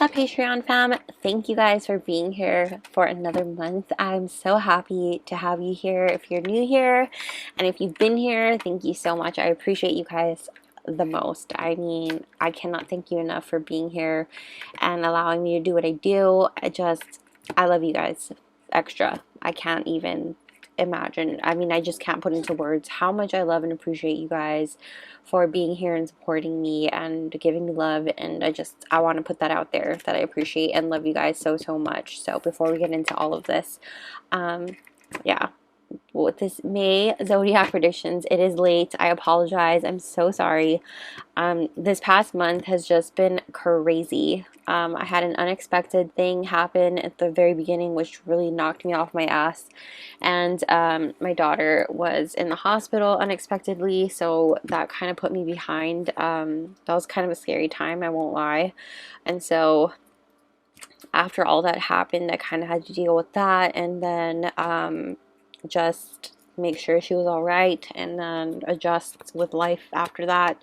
up, Patreon fam? Thank you guys for being here for another month. I'm so happy to have you here if you're new here. And if you've been here, thank you so much. I appreciate you guys the most. I mean, I cannot thank you enough for being here and allowing me to do what I do. I love you guys extra. I can't even imagine. I mean, I just can't put into words how much I love and appreciate you guys for being here and supporting me and giving me love. And I want to put that out there, that I appreciate and love you guys so much. So before we get into all of this, yeah, with this May Zodiac Predictions, it is late. I apologize. I'm so sorry. This past month has just been crazy. I had an unexpected thing happen at the very beginning, which really knocked me off my ass. And my daughter was in the hospital unexpectedly, so that kind of put me behind. That was kind of a scary time, I won't lie. And so after all that happened, I kind of had to deal with that, and then just make sure she was all right, and then adjust with life after that.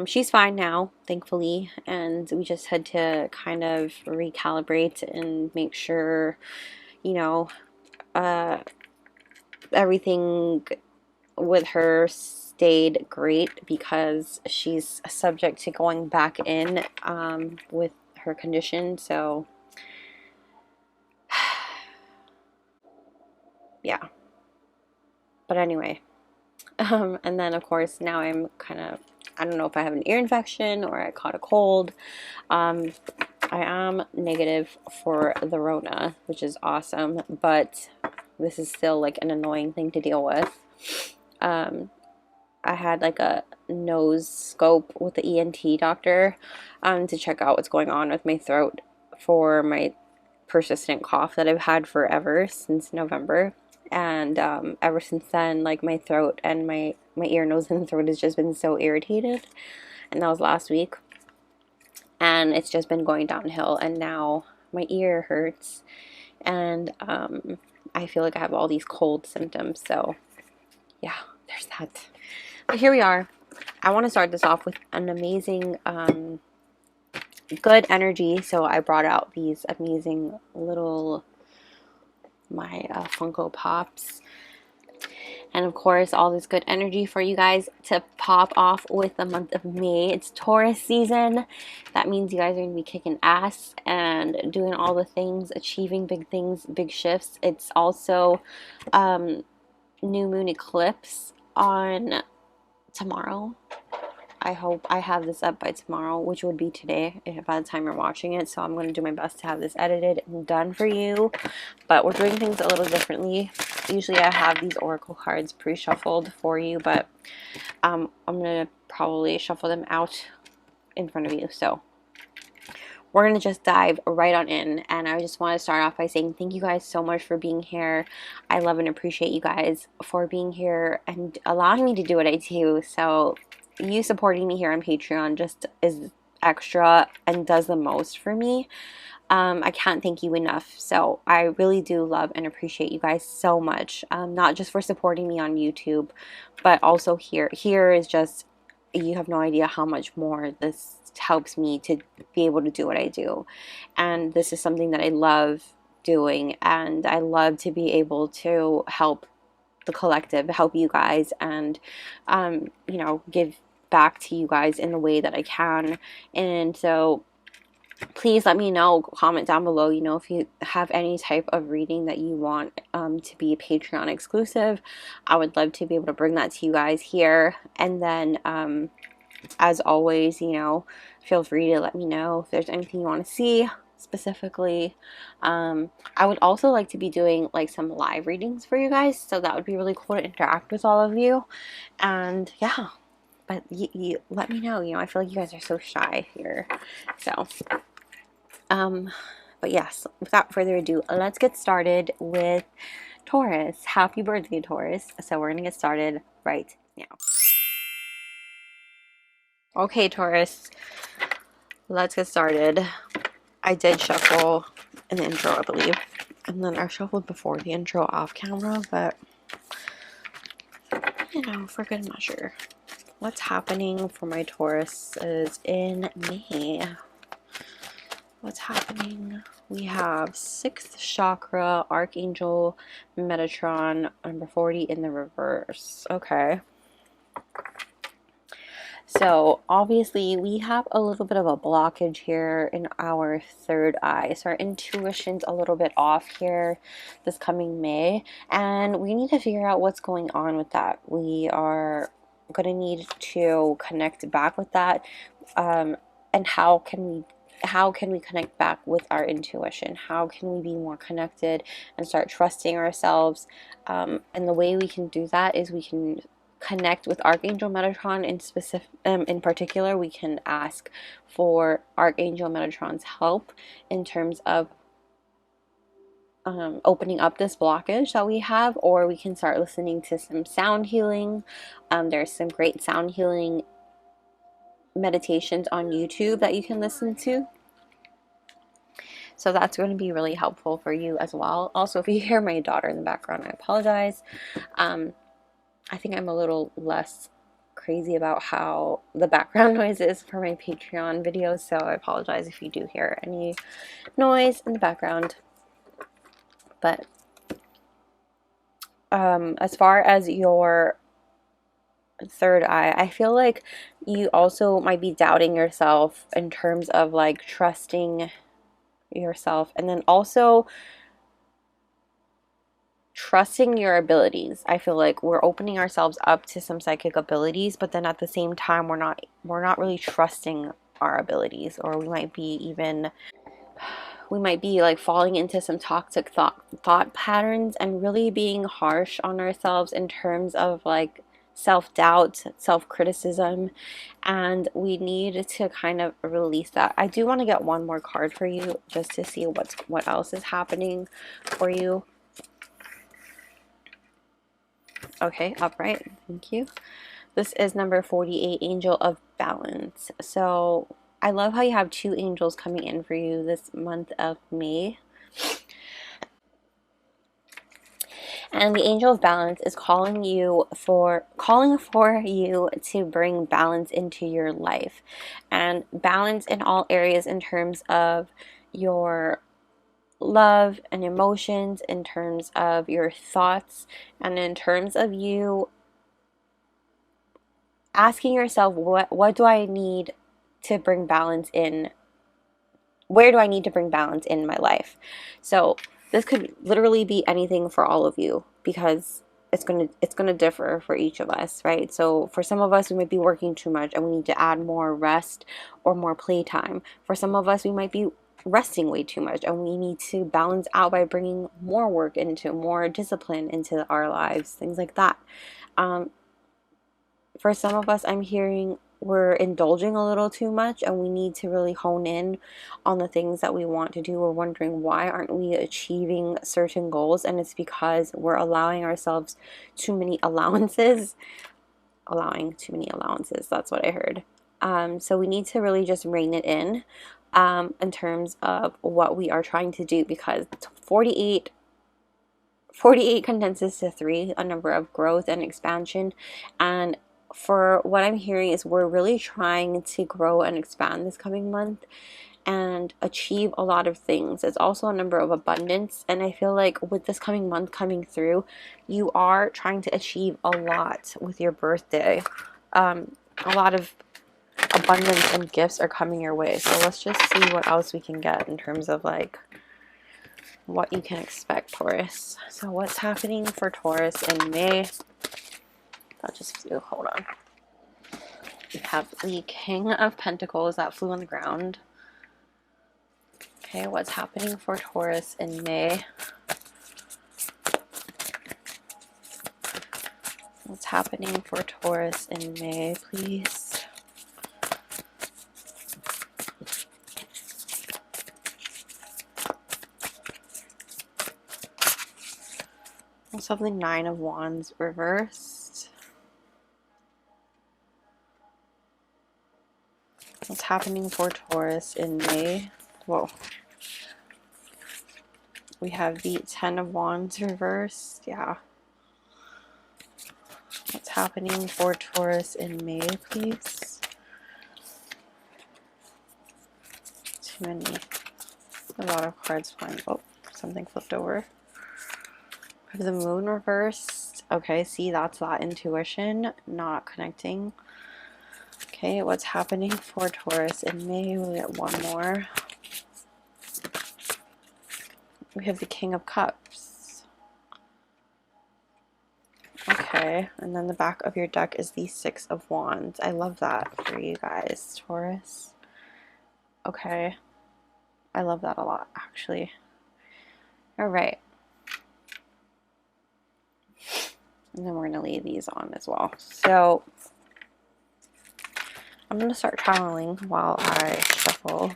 She's fine now, thankfully, and we just had to kind of recalibrate and make sure, you know, everything with her stayed great, because she's subject to going back in with her condition. So yeah, but anyway, and then of course now I'm kind of, I don't know if I have an ear infection or I caught a cold. I am negative for the Rona, which is awesome, but this is still like an annoying thing to deal with. I had like a nose scope with the ENT doctor to check out what's going on with my throat for my persistent cough that I've had forever, since November. And ever since then, like, my throat and my ear, nose, and throat has just been so irritated. And that was last week. And it's just been going downhill. And now my ear hurts. And I feel like I have all these cold symptoms. So yeah, there's that. But here we are. I want to start this off with an amazing, good energy. So I brought out these amazing little, my Funko Pops, and of course all this good energy for you guys to pop off with the month of May. It's Taurus season. That means you guys are going to be kicking ass and doing all the things, achieving big things, big shifts. It's also new moon eclipse on tomorrow. I hope I have this up by tomorrow, which would be today by the time you're watching it. So I'm going to do my best to have this edited and done for you. But we're doing things a little differently. Usually I have these oracle cards pre-shuffled for you, but I'm going to probably shuffle them out in front of you. So we're going to just dive right on in. And I just want to start off by saying thank you guys so much for being here. I love and appreciate you guys for being here and allowing me to do what I do. So you supporting me here on Patreon just is extra and does the most for me. I can't thank you enough. So I really do love and appreciate you guys so much. Not just for supporting me on YouTube, but also here. Here is just, you have no idea how much more this helps me to be able to do what I do. And this is something that I love doing, and I love to be able to help the collective, help you guys, and you know, give back to you guys in the way that I can. And so please let me know, comment down below, you know, if you have any type of reading that you want to be Patreon exclusive. I would love to be able to bring that to you guys here. And then as always, you know, feel free to let me know if there's anything you want to see specifically. I would also like to be doing like some live readings for you guys, so that would be really cool to interact with all of you. And yeah, but you let me know, you know, I feel like you guys are so shy here. So but yes, without further ado, let's get started with Taurus. Happy birthday, Taurus. So we're gonna get started right now. Okay, Taurus, let's get started. I did shuffle an intro, I believe, and then I shuffled before the intro off camera, but you know, for good measure. What's happening for my Taurus is in May? What's happening? We have 6th chakra, Archangel Metatron, number 40 in the reverse. Okay. So obviously we have a little bit of a blockage here in our third eye. So our intuition's a little bit off here this coming May, and we need to figure out what's going on with that. We are going to need to connect back with that, and how can we connect back with our intuition? How can we be more connected and start trusting ourselves? And the way we can do that is we can connect with Archangel Metatron in particular. We can ask for Archangel Metatron's help in terms of opening up this blockage that we have, or we can start listening to some sound healing. There's some great sound healing meditations on YouTube that you can listen to. So that's going to be really helpful for you as well. Also, if you hear my daughter in the background, I apologize. I think I'm a little less crazy about how the background noise is for my Patreon videos, so I apologize if you do hear any noise in the background. But as far as your third eye, I feel like you also might be doubting yourself in terms of like trusting yourself, and then also trusting your abilities. I feel like we're opening ourselves up to some psychic abilities, but then at the same time we're not really trusting our abilities, or we might be like falling into some toxic thought patterns and really being harsh on ourselves in terms of like self-doubt, self-criticism, and we need to kind of release that. I do want to get one more card for you just to see what else is happening for you. Okay, upright. Thank you. This is number 48, Angel of Balance. So I love how you have 2 angels coming in for you this month of May. And the Angel of Balance is calling for you to bring balance into your life, and balance in all areas in terms of your love and emotions, in terms of your thoughts, and in terms of you asking yourself, what do I need to bring balance in? Where do I need to bring balance in my life? So this could literally be anything for all of you, because it's gonna differ for each of us, right? So for some of us, we might be working too much and we need to add more rest or more playtime. For some of us, we might be resting way too much and we need to balance out by bringing more work into, more discipline into our lives, things like that. For some of us, I'm hearing we're indulging a little too much and we need to really hone in on the things that we want to do. We're wondering, why aren't we achieving certain goals? And it's because we're allowing ourselves too many allowances. Allowing too many allowances, that's what I heard. So we need to really just rein it in terms of what we are trying to do, because 48 condenses to 3, a number of growth and expansion. And for what I'm hearing is we're really trying to grow and expand this coming month and achieve a lot of things. It's also a number of abundance, and I feel like with this coming month coming through, you are trying to achieve a lot with your birthday. A lot of abundance and gifts are coming your way. So let's just see what else we can get in terms of like what you can expect, Taurus. So what's happening for Taurus in May? That just flew. Hold on. We have the King of Pentacles that flew on the ground. Okay, what's happening for Taurus in May? What's happening for Taurus in May, please? Also have the 9 of Wands reversed. What's happening for Taurus in May? Whoa. We have the 10 of Wands reversed. Yeah. What's happening for Taurus in May, please? Too many. A lot of cards flying. Oh, something flipped over. We have the moon reversed. Okay, see, that's that intuition not connecting. Okay, what's happening for Taurus in May? We'll get one more. We have the King of Cups. Okay, and then the back of your deck is the Six of Wands. I love that for you guys, Taurus. Okay, I love that a lot, actually. All right. And then we're going to lay these on as well. So I'm going to start channeling while I shuffle.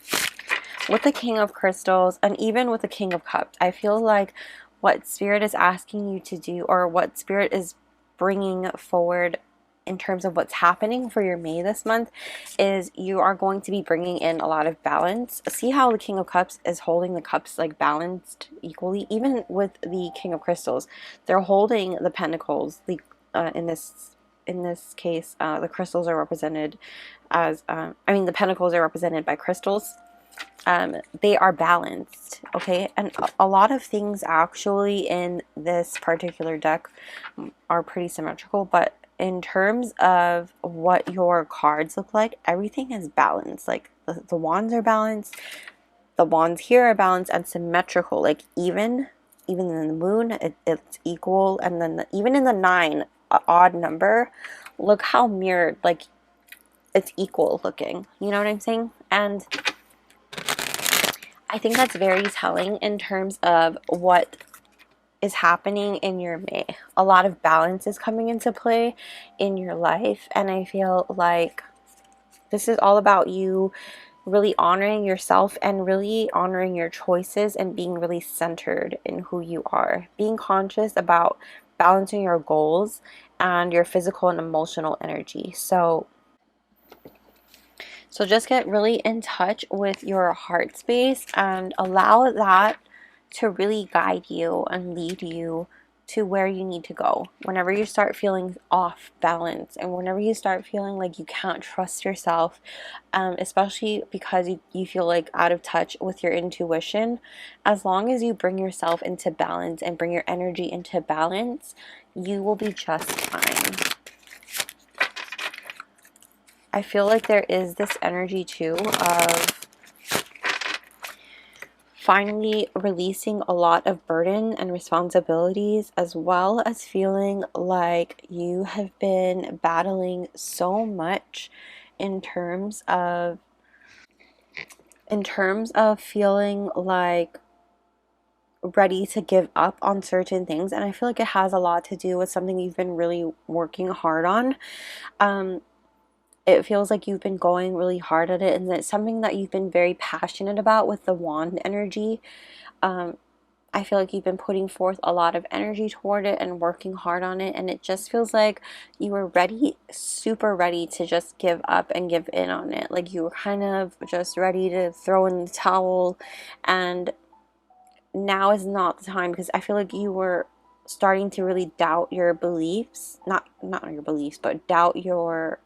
With the King of Crystals and even with the King of Cups, I feel like what Spirit is asking you to do, or what Spirit is bringing forward in terms of what's happening for your May this month, is you are going to be bringing in a lot of balance. See how the King of Cups is holding the cups like balanced equally? Even with the King of Crystals, they're holding the pentacles. The in this case, the crystals are represented as the pentacles are represented by crystals. They are balanced, okay? And a lot of things actually in this particular deck are pretty symmetrical, but in terms of what your cards look like, everything is balanced. Like the wands are balanced, the wands here are balanced and symmetrical. Like even in the moon, it's equal. And then even in the 9, an odd number, look how mirrored, like it's equal looking. You know what I'm saying? And I think that's very telling in terms of what is happening in your May. A lot of balance is coming into play in your life, and I feel like this is all about you really honoring yourself and really honoring your choices and being really centered in who you are. Being conscious about balancing your goals and your physical and emotional energy. So just get really in touch with your heart space and allow that to really guide you and lead you to where you need to go. Whenever you start feeling off balance and whenever you start feeling like you can't trust yourself, especially because you feel like out of touch with your intuition, as long as you bring yourself into balance and bring your energy into balance, you will be just fine. I feel like there is this energy too of finally releasing a lot of burden and responsibilities, as well as feeling like you have been battling so much in terms of feeling like ready to give up on certain things. And I feel like it has a lot to do with something you've been really working hard on. It feels like you've been going really hard at it, and it's something that you've been very passionate about with the wand energy. I feel like you've been putting forth a lot of energy toward it and working hard on it, and it just feels like you were ready, super ready to just give up and give in on it. Like you were kind of just ready to throw in the towel, and now is not the time, because I feel like you were starting to really doubt your beliefs, not your beliefs, but doubt your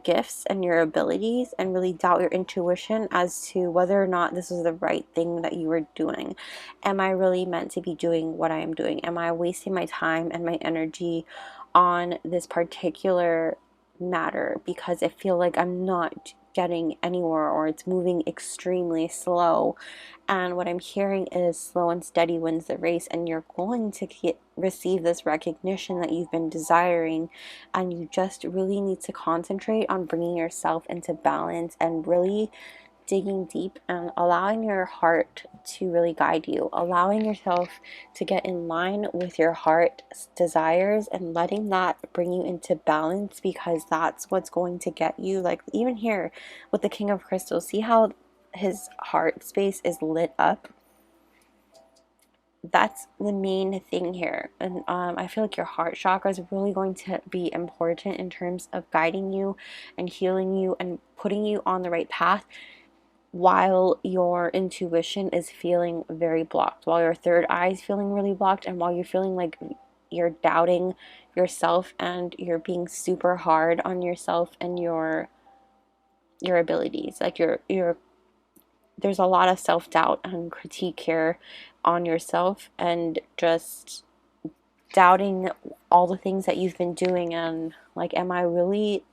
gifts and your abilities, and really doubt your intuition as to whether or not this is the right thing that you are doing. Am I really meant to be doing what I am doing? Am I wasting my time and my energy on this particular matter because I feel like I'm not getting anywhere, or it's moving extremely slow? And what I'm hearing is slow and steady wins the race, and you're going to receive this recognition that you've been desiring, and you just really need to concentrate on bringing yourself into balance and really digging deep and allowing your heart to really guide you, allowing yourself to get in line with your heart's desires and letting that bring you into balance, because that's what's going to get you. Like even here with the King of Crystals, see how his heart space is lit up? That's the main thing here. And I feel like your heart chakra is really going to be important in terms of guiding you and healing you and putting you on the right path, while your intuition is feeling very blocked, while your third eye is feeling really blocked, and while you're feeling like you're doubting yourself and you're being super hard on yourself, and you're your abilities. Like there's a lot of self-doubt and critique here on yourself, and just doubting all the things that you've been doing, and like, am I really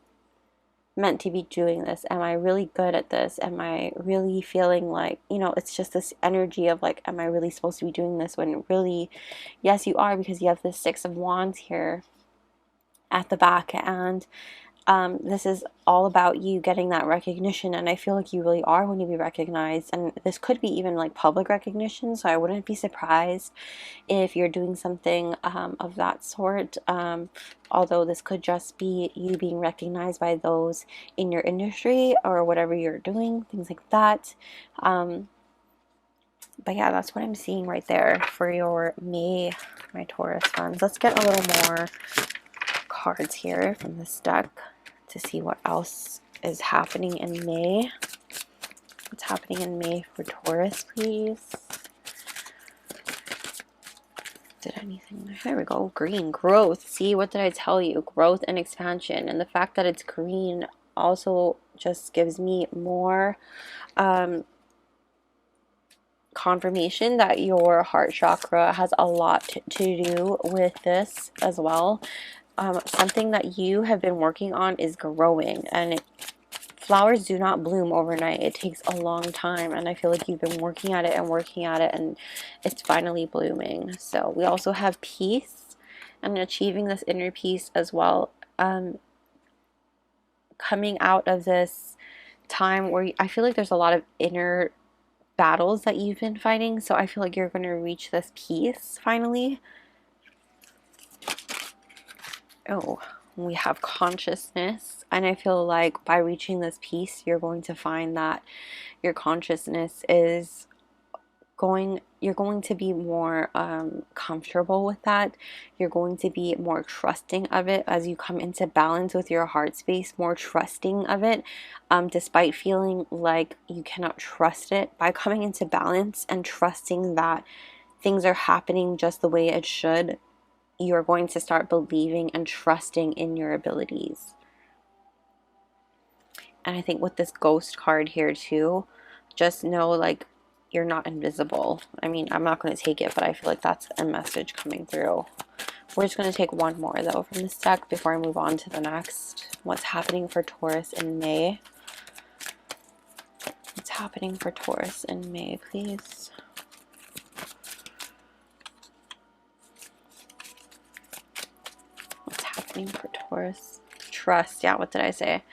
meant to be doing this? Am I really good at this? Am I really feeling like, you know, it's just this energy of like, am I really supposed to be doing this? When really, yes, you are, because you have the Six of Wands here at the back, and this is all about you getting that recognition, and I feel like you really are going to be recognized, and this could be even like public recognition, so I wouldn't be surprised if you're doing something of that sort, although this could just be you being recognized by those in your industry or whatever you're doing, things like that. But yeah, that's what I'm seeing right there for your May, my Taurus friends. Let's get a little more cards here from this deck to see what else is happening in May. What's happening in May for Taurus, please? Did anything there? We go. Green, growth. See, what did I tell you? Growth and expansion. And the fact that it's green also just gives me more confirmation that your heart chakra has a lot to do with this as well. Something that you have been working on is growing, and flowers do not bloom overnight. It takes a long time, and I feel like you've been working at it, and it's finally blooming. So we also have peace and achieving this inner peace as well, coming out of this time where I feel like there's a lot of inner battles that you've been fighting, so I feel like you're going to reach this peace finally. Oh, we have consciousness, and I feel like by reaching this peace, you're going to find that your consciousness is you're going to be more comfortable with that. You're going to be more trusting of it as you come into balance with your heart space, more trusting of it, despite feeling like you cannot trust it. By coming into balance and trusting that things are happening just the way it should, you're going to start believing and trusting in your abilities. And I think with this ghost card here too, just know like you're not invisible. I mean, I'm not going to take it, but I feel like that's a message coming through. We're just going to take one more though from this deck before I move on to the next. What's happening for Taurus in May? What's happening for Taurus in May, please? For Taurus? Trust. Yeah, what did I say?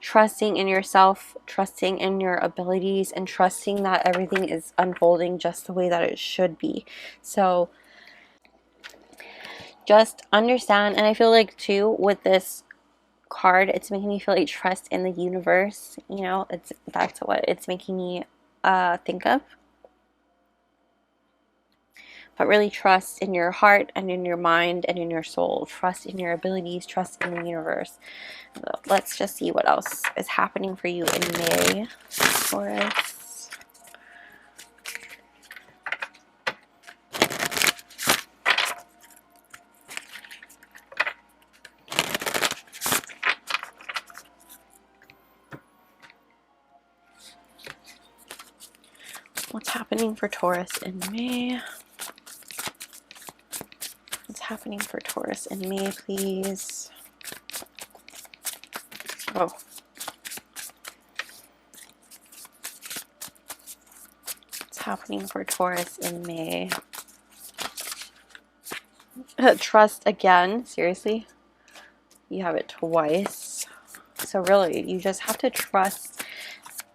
Trusting in yourself, trusting in your abilities, and trusting that everything is unfolding just the way that it should be. So just understand, and I feel like too with this card, it's making me feel like trust in the universe. You know, that's what it's making me think of. But really trust in your heart and in your mind and in your soul. Trust in your abilities, trust in the universe. So let's just see what else is happening for you in May, Taurus. What's happening for Taurus in May? What's happening for Taurus in May, please? Oh. What's happening for Taurus in May? Trust again. Seriously? You have it twice. So really, you just have to trust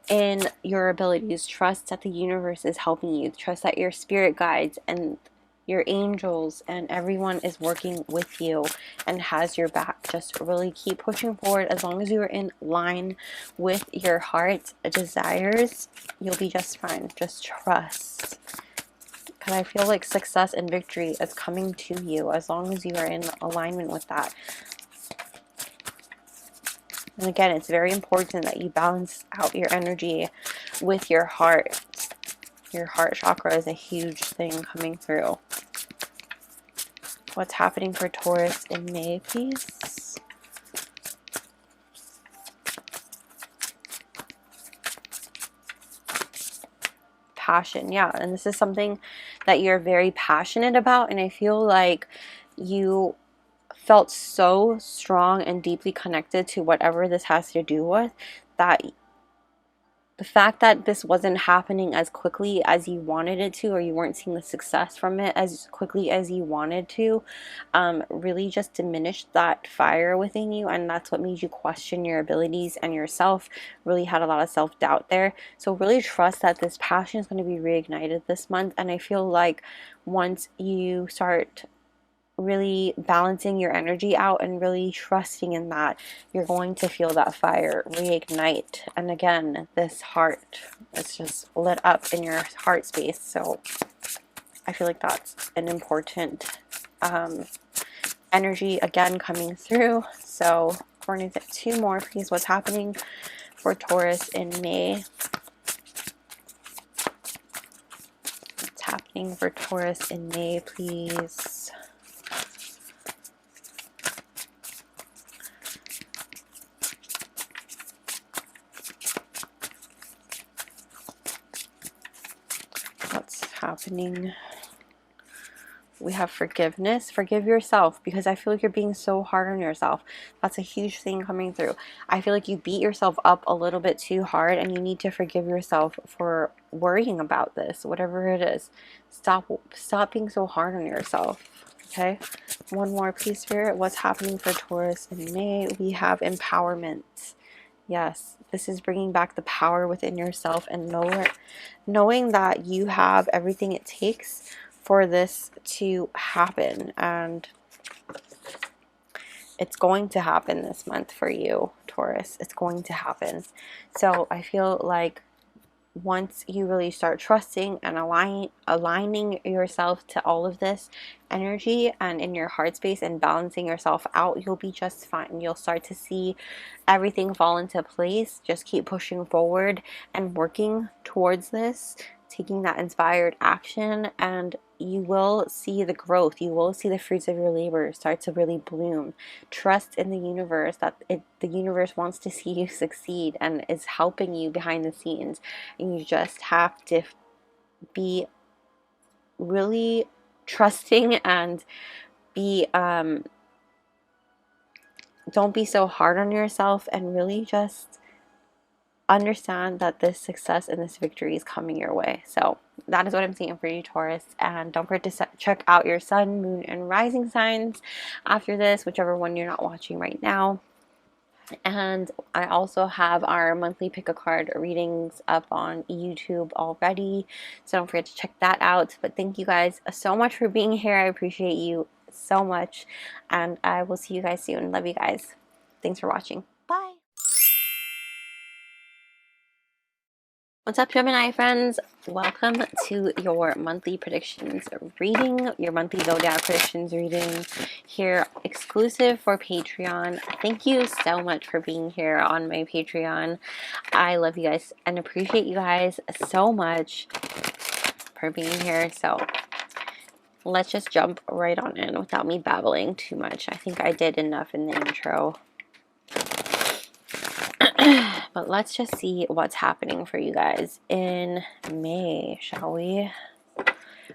in your abilities. Trust that the universe is helping you. Trust that your spirit guides and your angels and everyone is working with you and has your back. Just really keep pushing forward. As long as you're in line with your heart desires, you'll be just fine. Just trust. Because I feel like success and victory is coming to you as long as you are in alignment with that. And again, it's very important that you balance out your energy with your heart. Your heart chakra is a huge thing coming through. What's happening for Taurus in May, please? passion. Yeah, and this is something that you're very passionate about, and I feel like you felt so strong and deeply connected to whatever this has to do with, that the fact that this wasn't happening as quickly as you wanted it to, or you weren't seeing the success from it as quickly as you wanted to, really just diminished that fire within you, and that's what made you question your abilities and yourself. Really had a lot of self-doubt there. So really trust that this passion is going to be reignited this month, and I feel like once you start really balancing your energy out and really trusting in that, you're going to feel that fire reignite. And again, this heart is just lit up in your heart space. So I feel like that's an important energy again coming through. So we're going to get 2 more, please. What's happening for Taurus in May? What's happening for Taurus in May, please? Happening. We have forgiveness. Forgive yourself, because I feel like you're being so hard on yourself. That's a huge thing coming through. I feel like you beat yourself up a little bit too hard, and you need to forgive yourself for worrying about this, whatever it is. Stop being so hard on yourself. Okay, 1 more, please, Spirit. What's happening for Taurus in May? We have empowerment. Yes, this is bringing back the power within yourself, and knowing that you have everything it takes for this to happen. And it's going to happen this month for you, Taurus. It's going to happen. So I feel like once you really start trusting and aligning yourself to all of this energy and in your heart space and balancing yourself out, you'll be just fine. You'll start to see everything fall into place. Just keep pushing forward and working towards this, taking that inspired action, and you will see the growth. You will see the fruits of your labor start to really bloom. Trust in the universe that the universe wants to see you succeed and is helping you behind the scenes. And you just have to be really trusting and be don't be so hard on yourself, and really just understand that this success and this victory is coming your way. So that is what I'm seeing for you, Taurus. And don't forget to check out your sun, moon, and rising signs after this, whichever one you're not watching right now. And I also have our monthly pick a card readings up on YouTube already, so don't forget to check that out. But thank you guys so much for being here. I appreciate you so much, and I will see you guys soon. Love you guys. Thanks for watching. Bye. What's up, Gemini friends? Welcome to your monthly predictions reading, your monthly Zodiac predictions reading here, exclusive for Patreon. Thank you so much for being here on my Patreon. I love you guys and appreciate you guys so much for being here. So let's just jump right on in without me babbling too much. I think I did enough in the intro. But let's just see what's happening for you guys in May, shall we?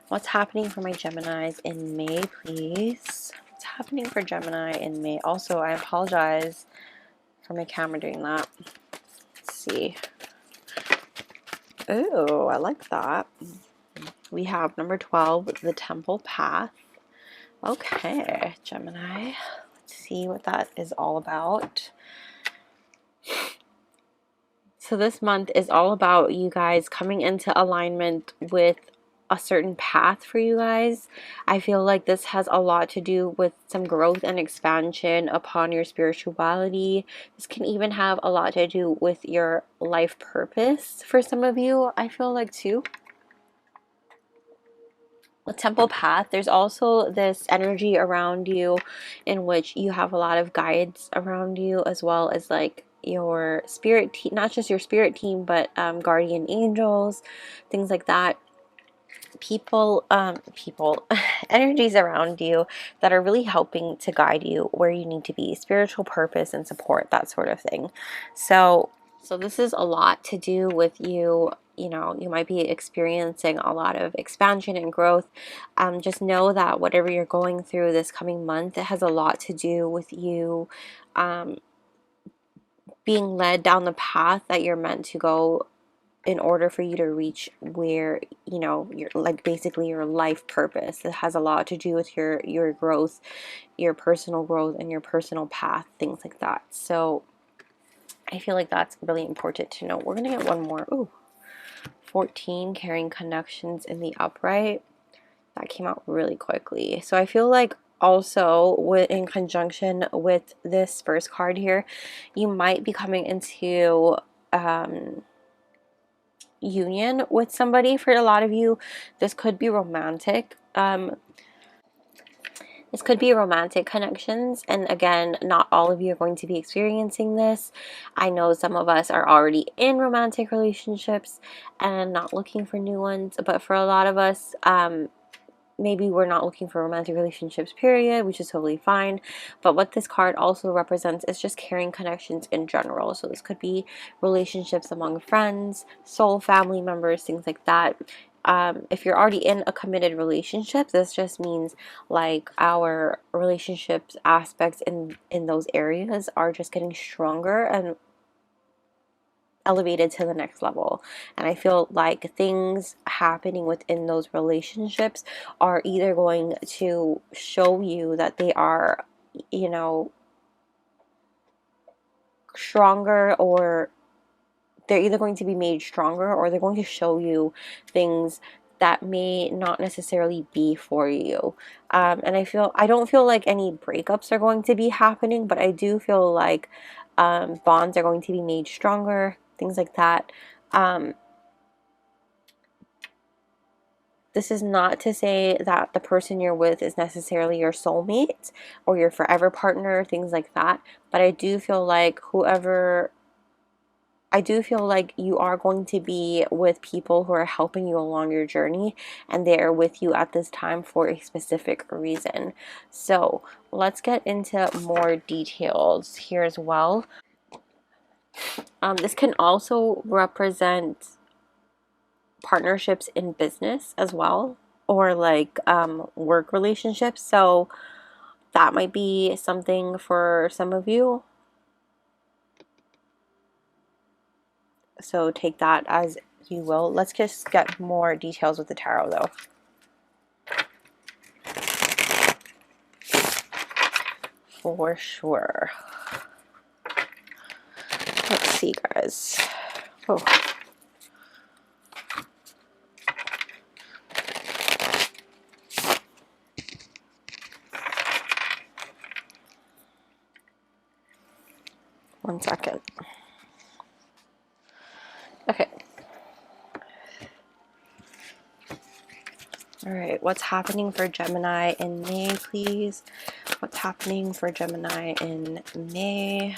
What's happening for my Geminis in May, please? What's happening for Gemini in May? Also, I apologize for my camera doing that. Let's see. Oh, I like that. We have number 12, the Temple Path. Okay, Gemini. Let's see what that is all about. So this month is all about you guys coming into alignment with a certain path for you guys. I feel like this has a lot to do with some growth and expansion upon your spirituality. This can even have a lot to do with your life purpose for some of you, I feel like, too. The Temple Path, there's also this energy around you in which you have a lot of guides around you, as well as like your spirit team, not just your spirit team, but guardian angels, things like that. People energies around you that are really helping to guide you where you need to be, spiritual purpose and support, that sort of thing. So this is a lot to do with you you know, you might be experiencing a lot of expansion and growth. Just know that whatever you're going through this coming month, it has a lot to do with you being led down the path that you're meant to go in order for you to reach where, you know, you're like basically your life purpose. It has a lot to do with your growth, your personal growth, and your personal path, things like that. So I feel like that's really important to know. We're gonna get one more. Ooh, 14, carrying connections in the upright. That came out really quickly. So I feel like also in conjunction with this first card here, you might be coming into union with somebody. For a lot of you, this could be romantic. This could be romantic connections, and again, not all of you are going to be experiencing this. I know some of us are already in romantic relationships and not looking for new ones, but for a lot of us, maybe we're not looking for romantic relationships, period, which is totally fine. But what this card also represents is just carrying connections in general. So this could be relationships among friends, soul family members, things like that. If you're already in a committed relationship, this just means like our relationships aspects in those areas are just getting stronger and elevated to the next level. And I feel like things happening within those relationships are either going to show you that they are, you know, stronger, or they're either going to be made stronger, or they're going to show you things that may not necessarily be for you. And I don't feel like any breakups are going to be happening, but I do feel like bonds are going to be made stronger, things like that. This is not to say that the person you're with is necessarily your soulmate or your forever partner, things like that. But I do feel like you are going to be with people who are helping you along your journey, and they are with you at this time for a specific reason. So let's get into more details here as well. This can also represent partnerships in business as well, or like work relationships. So that might be something for some of you. So take that as you will. Let's just get more details with the tarot though. For sure. Let's see, guys. Oh. One second. Okay. All right. What's happening for Gemini in May, please? What's happening for Gemini in May?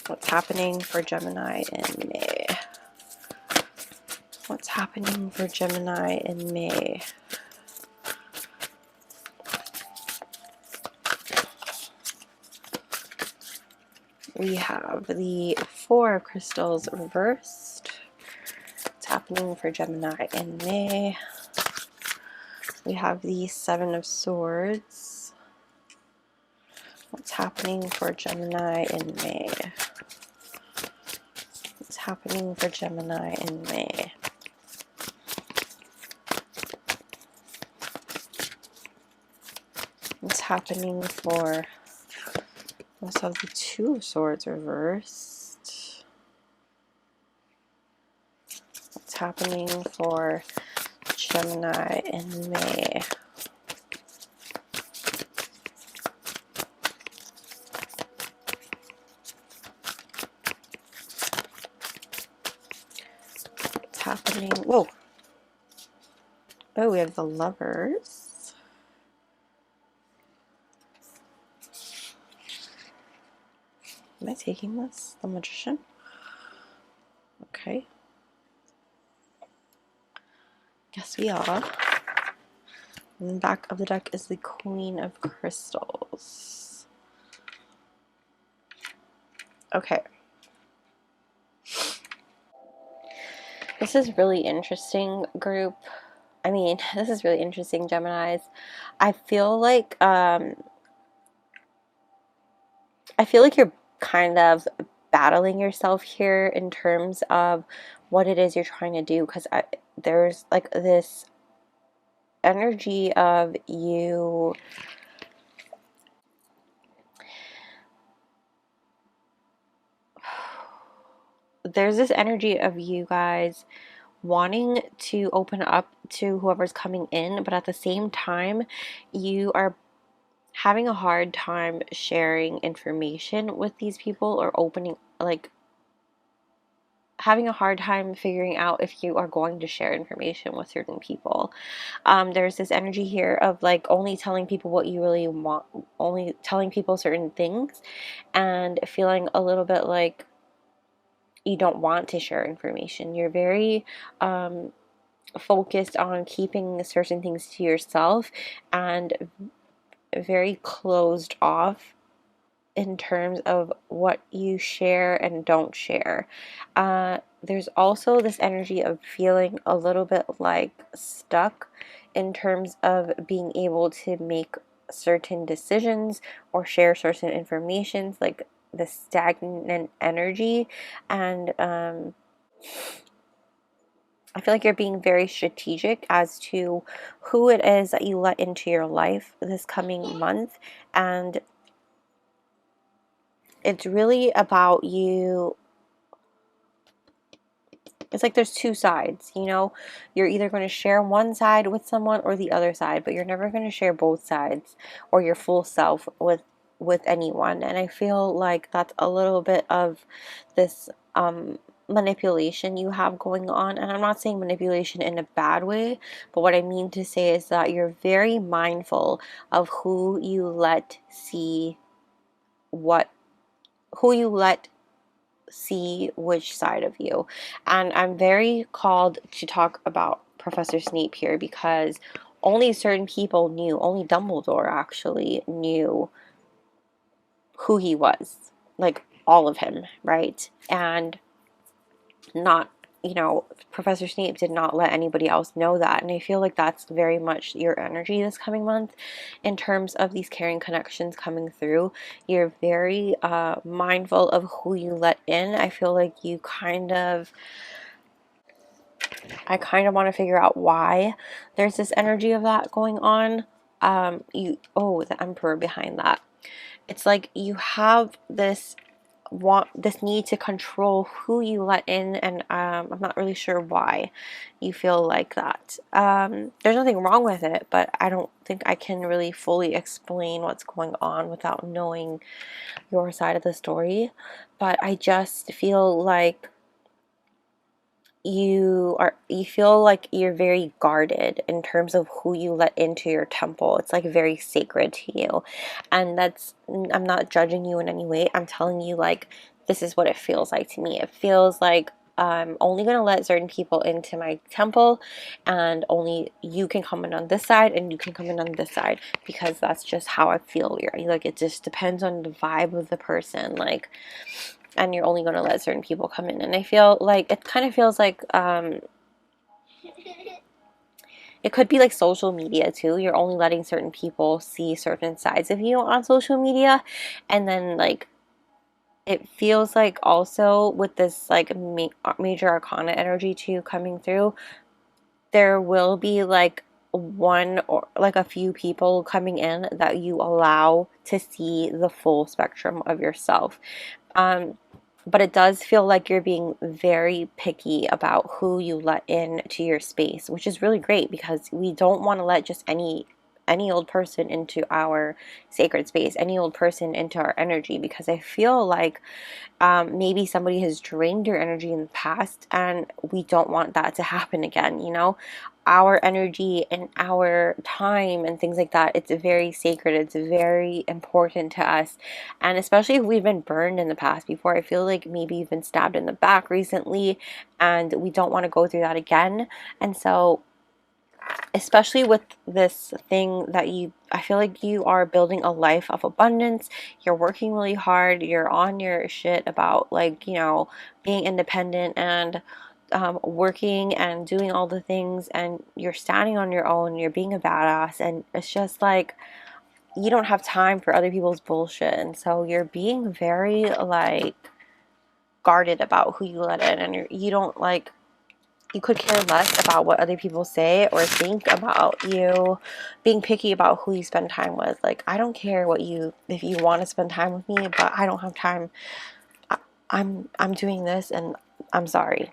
What's happening for Gemini in May? What's happening for Gemini in May? We have the Four of Crystals reversed. What's happening for Gemini in May? We have the Seven of Swords. What's happening for Gemini in May? What's happening for Gemini in May? What's happening for... Let's have the Two of Swords reversed. What's happening for Gemini in May? What's happening? Whoa. Oh, we have the Lovers. Am I taking this? The Magician? Okay. Yes, we are. And the back of the deck is the Queen of Crystals. Okay. This is really interesting, group. I mean, this is really interesting, Geminis. I feel like you're kind of battling yourself here in terms of what it is you're trying to do, because there's like this energy of you. There's this energy of you guys wanting to open up to whoever's coming in, but at the same time, you are having a hard time sharing information with these people, or opening, like, having a hard time figuring out if you are going to share information with certain people. There's this energy here of like only telling people what you really want, only telling people certain things, and feeling a little bit like you don't want to share information. You're very focused on keeping certain things to yourself, and very closed off in terms of what you share and don't share. There's also this energy of feeling a little bit like stuck in terms of being able to make certain decisions or share certain informations, like the stagnant energy. And I feel like you're being very strategic as to who it is that you let into your life this coming month. And it's really about you. It's like there's two sides, you know? You're either going to share one side with someone or the other side, but you're never going to share both sides or your full self with anyone. And I feel like that's a little bit of this manipulation you have going on. And I'm not saying manipulation in a bad way, but what I mean to say is that you're very mindful of who you let see which side of you. And I'm very called to talk about Professor Snape here, because only certain people knew, only Dumbledore actually knew who he was, like all of him, right? And not, Professor Snape did not let anybody else know that. And I feel like that's very much your energy this coming month in terms of these caring connections coming through. You're very mindful of who you let in. I feel like I kind of want to figure out why there's this energy of that going on. The Emperor behind that. It's like you have this need to control who you let in, and I'm not really sure why you feel like that. There's nothing wrong with it, but I don't think I can really fully explain what's going on without knowing your side of the story. But I just feel like you feel like you're very guarded in terms of who you let into your temple. It's like very sacred to you. And I'm not judging you in any way. I'm telling you, like, this is what it feels like to me. It feels like I'm only going to let certain people into my temple, and only you can come in on this side and you can come in on this side, because that's just how I feel. Like, it just depends on the vibe of the person. Like, and you're only going to let certain people come in. And I feel like it kind of feels like it could be like social media too. You're only letting certain people see certain sides of you on social media. And then, like, it feels like also with this like major arcana energy too coming through, there will be like one or like a few people coming in that you allow to see the full spectrum of yourself. But it does feel like you're being very picky about who you let in to your space, which is really great, because we don't want to let just any old person into our sacred space, any old person into our energy, because I feel like maybe somebody has drained your energy in the past, and we don't want that to happen again. Our energy and our time and things like that, it's very sacred, it's very important to us. And especially if we've been burned in the past before, I feel like maybe you've been stabbed in the back recently, and we don't want to go through that again. And so, especially with this thing that I feel like you are building a life of abundance. You're working really hard. You're on your shit about, like, being independent and working and doing all the things, and you're standing on your own, you're being a badass, and it's just like you don't have time for other people's bullshit. And so you're being very like guarded about who you let in, and you don't like, you could care less about what other people say or think about you, being picky about who you spend time with. Like, I don't care what you, if you want to spend time with me, but I don't have time. I'm doing this, and I'm sorry,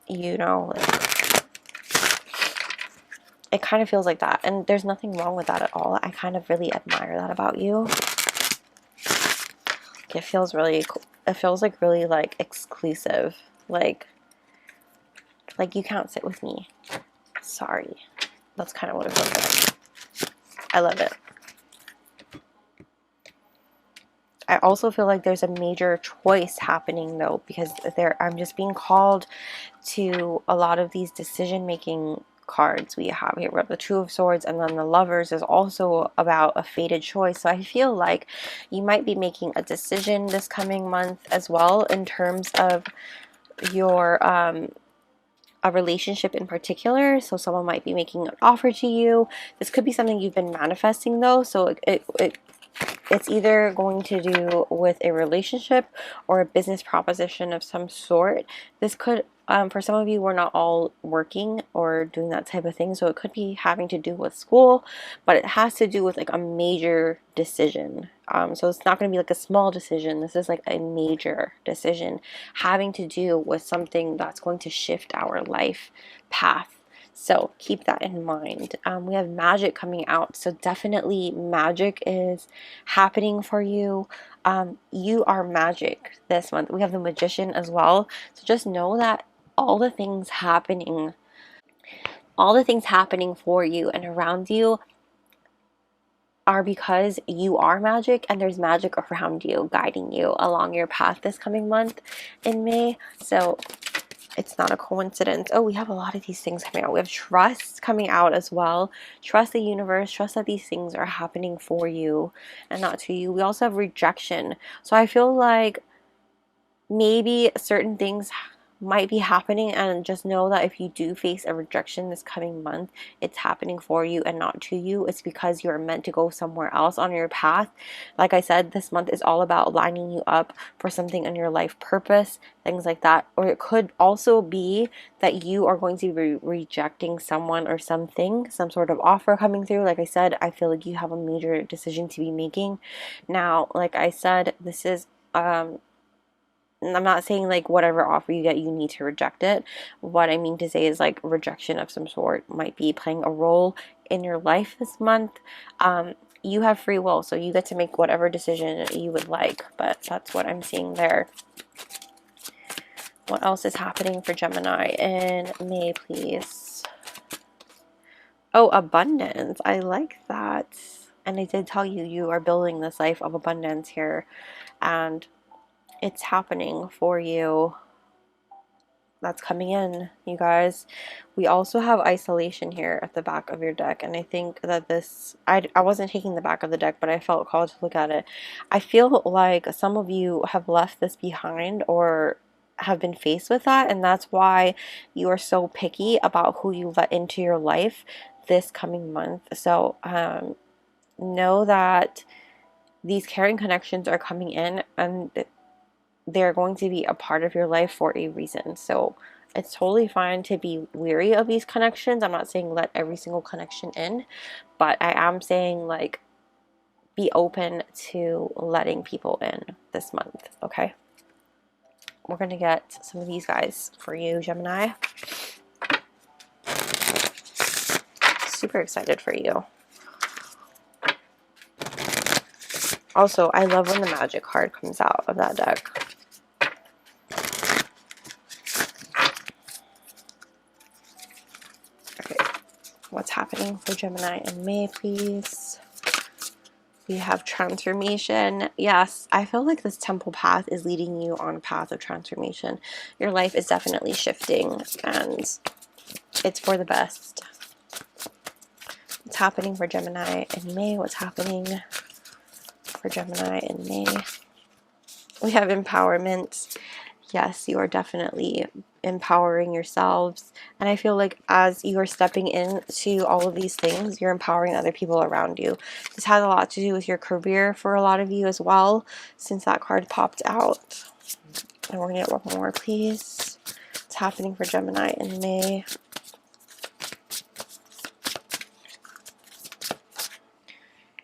you know, like, it kind of feels like that, and there's nothing wrong with that at all. I kind of really admire that about you. It feels really, it feels like really like exclusive, like you can't sit with me. Sorry. That's kind of what it feels like. I love it. I also feel like there's a major choice happening though, because I'm just being called to a lot of these decision-making cards we have here. We have the Two of Swords, and then the Lovers is also about a fated choice. So I feel like you might be making a decision this coming month as well, in terms of your a relationship in particular. So someone might be making an offer to you. This could be something you've been manifesting though, so it's either going to do with a relationship or a business proposition of some sort. This could, for some of you, we're not all working or doing that type of thing, so it could be having to do with school, but it has to do with like a major decision. So it's not going to be like a small decision. This is like a major decision having to do with something that's going to shift our life path. So keep that in mind. We have magic coming out, so definitely magic is happening for you. You are magic this month. We have the Magician as well, so just know that all the things happening for you and around you are because you are magic, and there's magic around you guiding you along your path this coming month in May. So it's not a coincidence. Oh, we have a lot of these things coming out. We have trust coming out as well. Trust the universe. Trust that these things are happening for you and not to you. We also have rejection. So I feel like maybe certain things might be happening, and just know that if you do face a rejection this coming month, it's happening for you and not to you. It's because you're meant to go somewhere else on your path. Like I said, this month is all about lining you up for something in your life purpose, things like that. Or it could also be that you are going to be rejecting someone or something, some sort of offer coming through. Like I said, I feel like you have a major decision to be making. Now, like I said, this is I'm not saying like whatever offer you get, you need to reject it. What I mean to say is like rejection of some sort might be playing a role in your life this month. You have free will, so you get to make whatever decision you would like, but that's what I'm seeing there. What else is happening for Gemini in May, please? Oh, abundance. I like that. And I did tell you, you are building this life of abundance here, and it's happening for you. That's coming in, you guys. We also have isolation here at the back of your deck, and I think that this, I wasn't taking the back of the deck, but I felt called to look at it. I feel like some of you have left this behind or have been faced with that, and that's why you are so picky about who you let into your life this coming month. So know that these caring connections are coming in, and they're going to be a part of your life for a reason. So it's totally fine to be weary of these connections. I'm not saying let every single connection in, but I am saying like be open to letting people in this month, okay? We're going to get some of these guys for you, Gemini. Super excited for you. Also, I love when the magic card comes out of that deck. What's happening for Gemini in May, please? We have transformation. Yes, I feel like this temple path is leading you on a path of transformation. Your life is definitely shifting, and it's for the best. What's happening for Gemini in May? What's happening for Gemini in May? We have empowerment. yes, you are definitely empowering yourselves. And I feel like as you are stepping into all of these things, you're empowering other people around you. This has a lot to do with your career for a lot of you as well, since that card popped out. And we're going to get one more, please. What's happening for Gemini in May?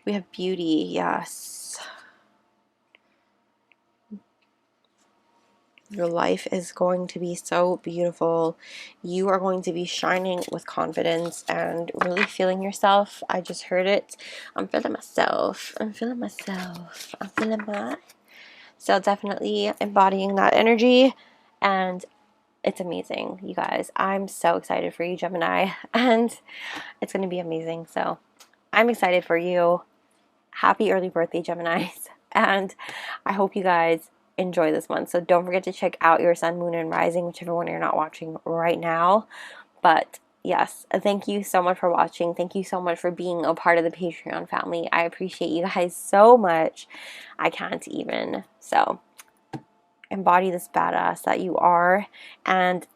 We have beauty, yes. Your life is going to be so beautiful. You are going to be shining with confidence and really feeling yourself. I just heard it. I'm feeling myself. I'm feeling myself. I'm feeling my... So definitely embodying that energy, and it's amazing, you guys. I'm so excited for you, Gemini, and it's going to be amazing. So I'm excited for you. Happy early birthday, Geminis, and I hope you guys enjoy this month. So don't forget to check out your sun, moon, and rising, whichever one you're not watching right now. But yes, thank you so much for watching. Thank you so much for being a part of the Patreon family. I appreciate you guys so much. I can't even. So embody this badass that you are, and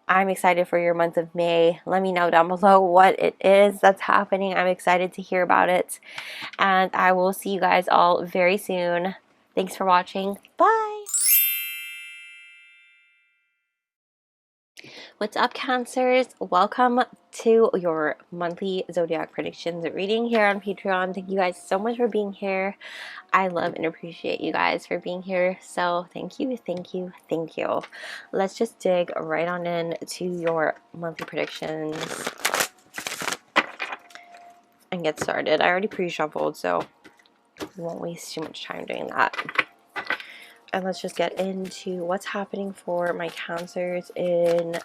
I'm excited for your month of May. Let me know down below what it is that's happening. I'm excited to hear about it. And I will see you guys all very soon. Thanks for watching. Bye. What's up, Cancers? Welcome to your monthly Zodiac Predictions reading here on Patreon. Thank you guys so much for being here. I love and appreciate you guys for being here. So thank you, thank you, thank you. Let's just dig right on in to your monthly predictions and get started. I already pre-shuffled, so we won't waste too much time doing that. And let's just get into what's happening for my Cancers in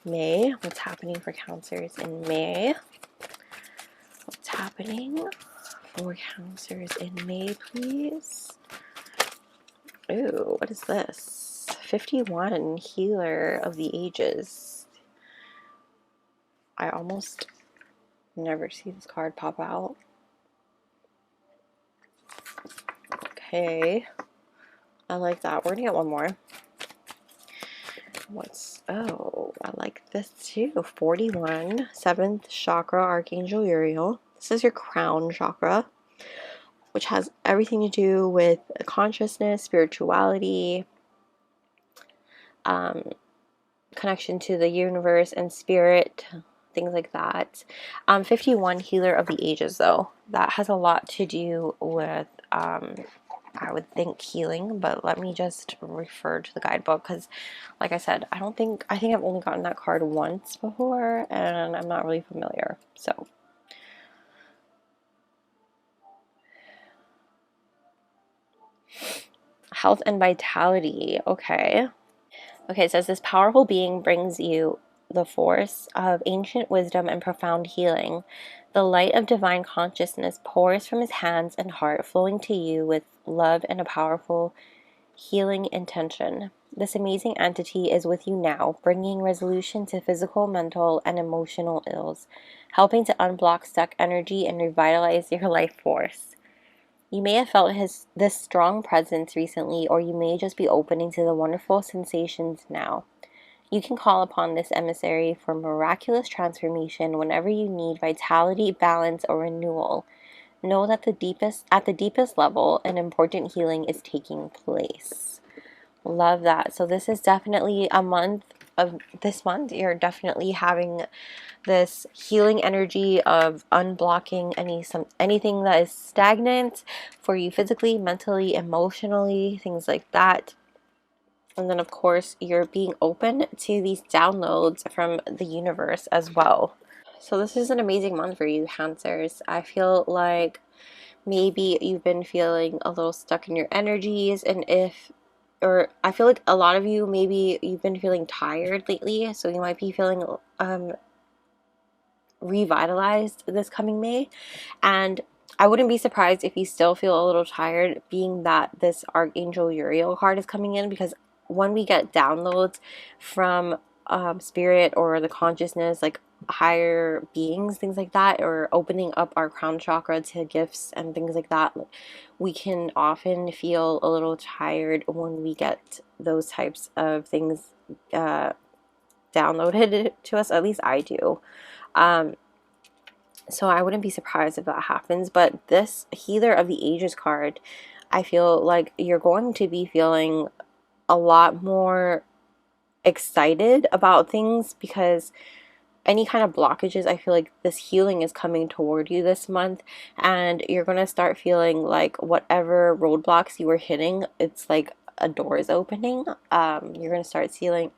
May. What's happening for Cancers in May? What's happening for Cancers in May, please? Ooh, what is this? 51, Healer of the Ages. I almost never see this card pop out. Okay. I like that. We're gonna get one more. Oh, I like this too. 41, 7th chakra, Archangel Uriel. This is your crown chakra, which has everything to do with consciousness, spirituality, connection to the universe and spirit, things like that. 51, Healer of the Ages, though. That has a lot to do with, I would think, healing, but let me just refer to the guidebook, because like I said, I think I've only gotten that card once before, and I'm not really familiar. So health and vitality. Okay, it says this powerful being brings you the force of ancient wisdom and profound healing. The light of divine consciousness pours from his hands and heart, flowing to you with love and a powerful healing intention. This amazing entity is with you now, bringing resolution to physical, mental, and emotional ills, helping to unblock stuck energy and revitalize your life force. You may have felt this strong presence recently, or you may just be opening to the wonderful sensations now. You can call upon this emissary for miraculous transformation whenever you need vitality, balance, or renewal. Know that at the deepest level, an important healing is taking place. Love that. So this is definitely a month of this month. You're definitely having this healing energy of unblocking anything that is stagnant for you physically, mentally, emotionally, things like that. And then, of course, you're being open to these downloads from the universe as well. So this is an amazing month for you, Cancers. I feel like maybe you've been feeling a little stuck in your energies, and I feel like a lot of you, maybe you've been feeling tired lately, so you might be feeling revitalized this coming May. And I wouldn't be surprised if you still feel a little tired, being that this Archangel Uriel card is coming in, because when we get downloads from spirit or the consciousness, like higher beings, things like that, or opening up our crown chakra to gifts and things like that, we can often feel a little tired when we get those types of things downloaded to us. At least I do. So I wouldn't be surprised if that happens. But this Healer of the Ages card, I feel like you're going to be feeling a lot more excited about things, because any kind of blockages, I feel like this healing is coming toward you this month, and you're going to start feeling like whatever roadblocks you were hitting, it's like a door is opening. You're going to start seeing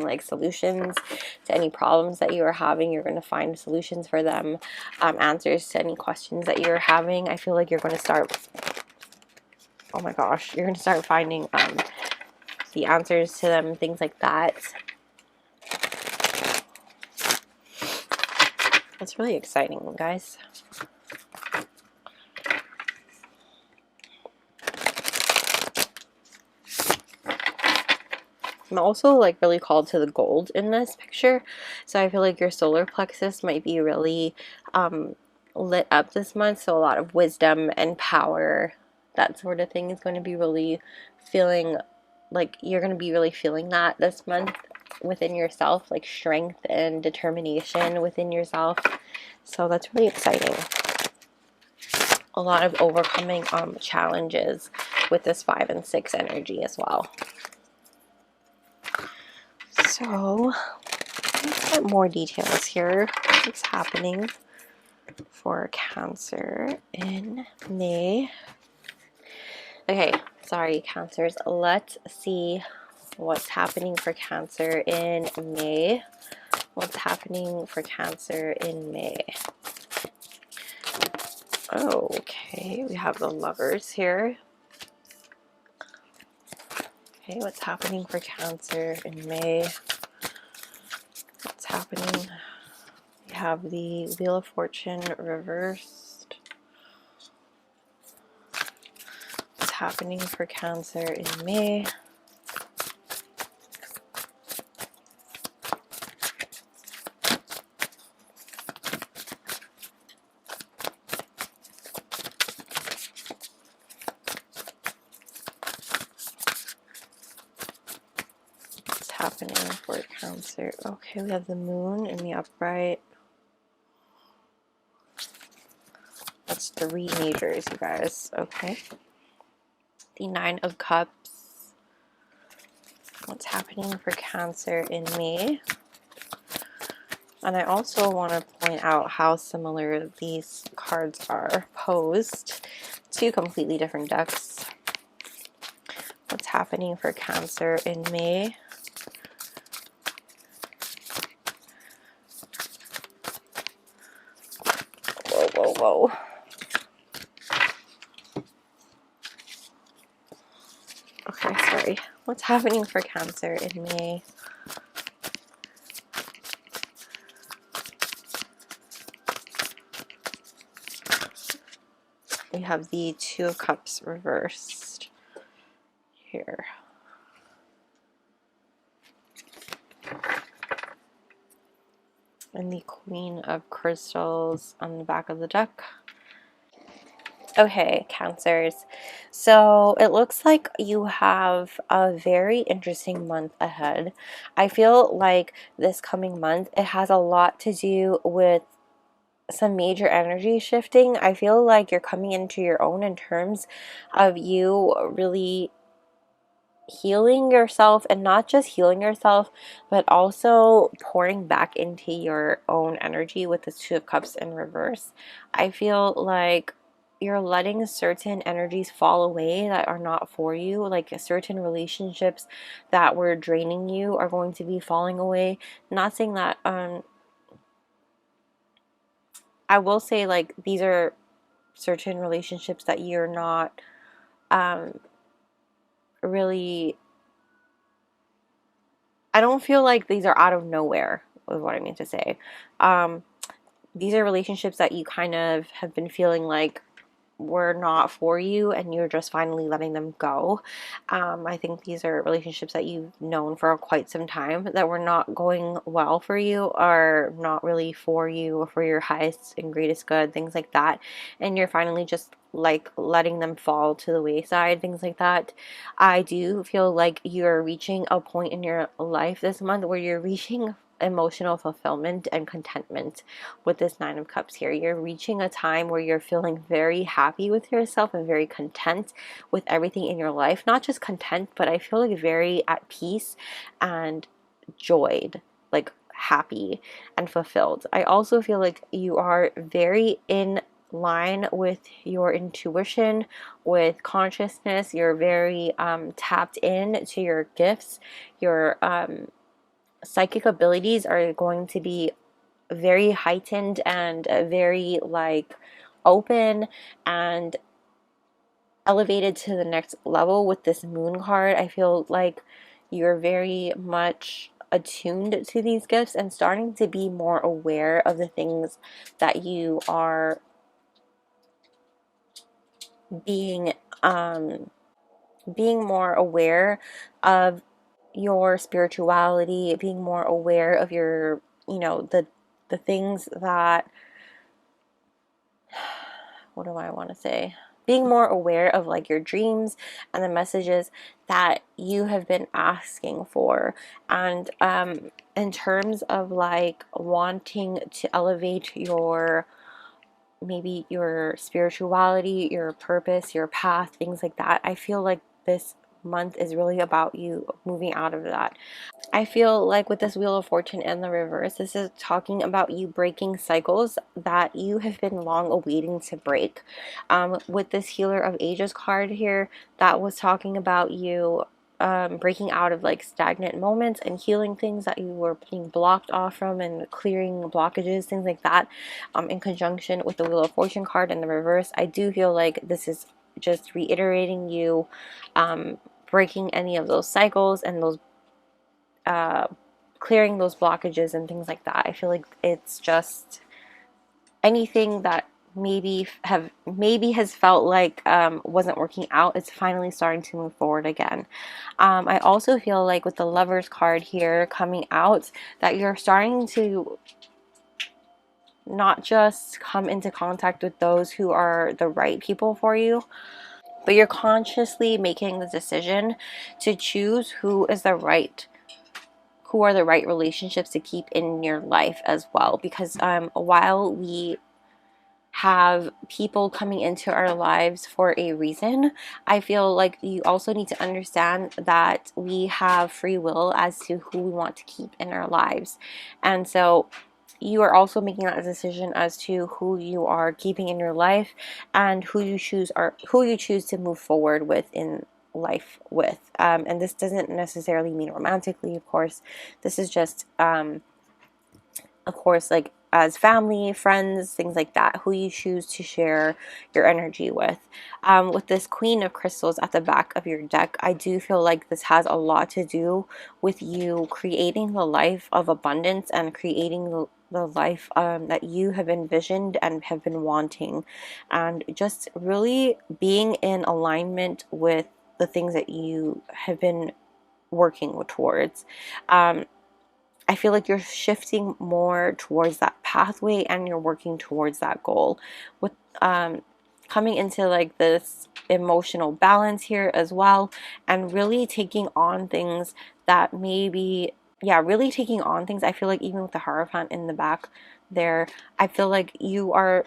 like solutions to any problems that you are having. You're going to find solutions for them, answers to any questions that you're having. I feel like you're going to start, oh my gosh, you're going to start finding the answers to them, things like that. That's really exciting, guys. I'm also like really called to the gold in this picture. So I feel like your solar plexus might be really lit up this month. So a lot of wisdom and power, that sort of thing is going to be really feeling like you're going to be really feeling that this month within yourself, like strength and determination within yourself. So that's really exciting. A lot of overcoming challenges with this 5 and 6 energy as well. So let's get more details here. What's happening for Cancer in May? Okay, sorry, Cancers. Let's see what's happening for Cancer in May. What's happening for Cancer in May? Okay, we have the Lovers here. Okay, what's happening for Cancer in May? What's happening? We have the Wheel of Fortune reversed. What's happening for Cancer in May? Happening for Cancer. Okay, we have the Moon in the upright. That's 3 majors, you guys. Okay. The 9 of Cups. What's happening for Cancer in May? And I also want to point out how similar these cards are posed. 2 completely different decks. What's happening for Cancer in May? Whoa. Okay, sorry. What's happening for Cancer in May? We have the 2 of Cups reversed here. And the Queen of Crystals on the back of the deck. Okay, Cancers. So it looks like you have a very interesting month ahead. I feel like this coming month, it has a lot to do with some major energy shifting. I feel like you're coming into your own in terms of you really healing yourself, and not just healing yourself, but also pouring back into your own energy with the 2 of Cups in reverse. I feel like you're letting certain energies fall away that are not for you, like certain relationships that were draining you are going to be falling away. Not saying that I will say, like, these are certain relationships that you're not really, I don't feel like these are out of nowhere, is what I mean to say. These are relationships that you kind of have been feeling like were not for you and you're just finally letting them go. I think these are relationships that you've known for quite some time that were not going well for you, are not really for you or for your highest and greatest good, things like that. And you're finally just like letting them fall to the wayside, things like that. I do feel like you're reaching a point in your life this month where you're reaching emotional fulfillment and contentment with this Nine of Cups here. You're reaching a time where you're feeling very happy with yourself and very content with everything in your life. Not just content, but I feel like very at peace and joyed, like happy and fulfilled. I also feel like you are very in line with your intuition, with consciousness. You're very tapped in to your gifts. Your psychic abilities are going to be very heightened and very like open and elevated to the next level with this moon card. I feel like you're very much attuned to these gifts and starting to be more aware of the things that you are being being more aware of your spirituality, being more aware of your, you know, the things that, what do I want to say? Being more aware of like your dreams and the messages that you have been asking for. And in terms of like wanting to elevate your, maybe your spirituality, your purpose, your path, things like that, I feel like this month is really about you moving out of that. I feel like with this Wheel of Fortune and the reverse, this is talking about you breaking cycles that you have been long awaiting to break. With this Healer of Ages card here, that was talking about you breaking out of like stagnant moments and healing things that you were being blocked off from and clearing blockages, things like that. In conjunction with the Wheel of Fortune card in the reverse, I do feel like this is just reiterating you breaking any of those cycles and those clearing those blockages and things like that. I feel like it's just anything that maybe has felt like wasn't working out, it's finally starting to move forward again. I also feel like with the Lovers card here coming out, that you're starting to not just come into contact with those who are the right people for you, but you're consciously making the decision to choose who are the right relationships to keep in your life as well. Because while we have people coming into our lives for a reason, I feel like you also need to understand that we have free will as to who we want to keep in our lives. And so you are also making that decision as to who you are keeping in your life and who you choose to move forward with in life with. And this doesn't necessarily mean romantically, of course. This is just of course, like as family, friends, things like that, who you choose to share your energy with. With this Queen of Crystals at the back of your deck, I do feel like this has a lot to do with you creating the life of abundance and creating the life that you have envisioned and have been wanting, and just really being in alignment with the things that you have been working towards. I feel like you're shifting more towards that pathway and you're working towards that goal. With coming into like this emotional balance here as well, and really taking on things that maybe, yeah, really taking on things. I feel like even with the Hierophant in the back there, I feel like you are,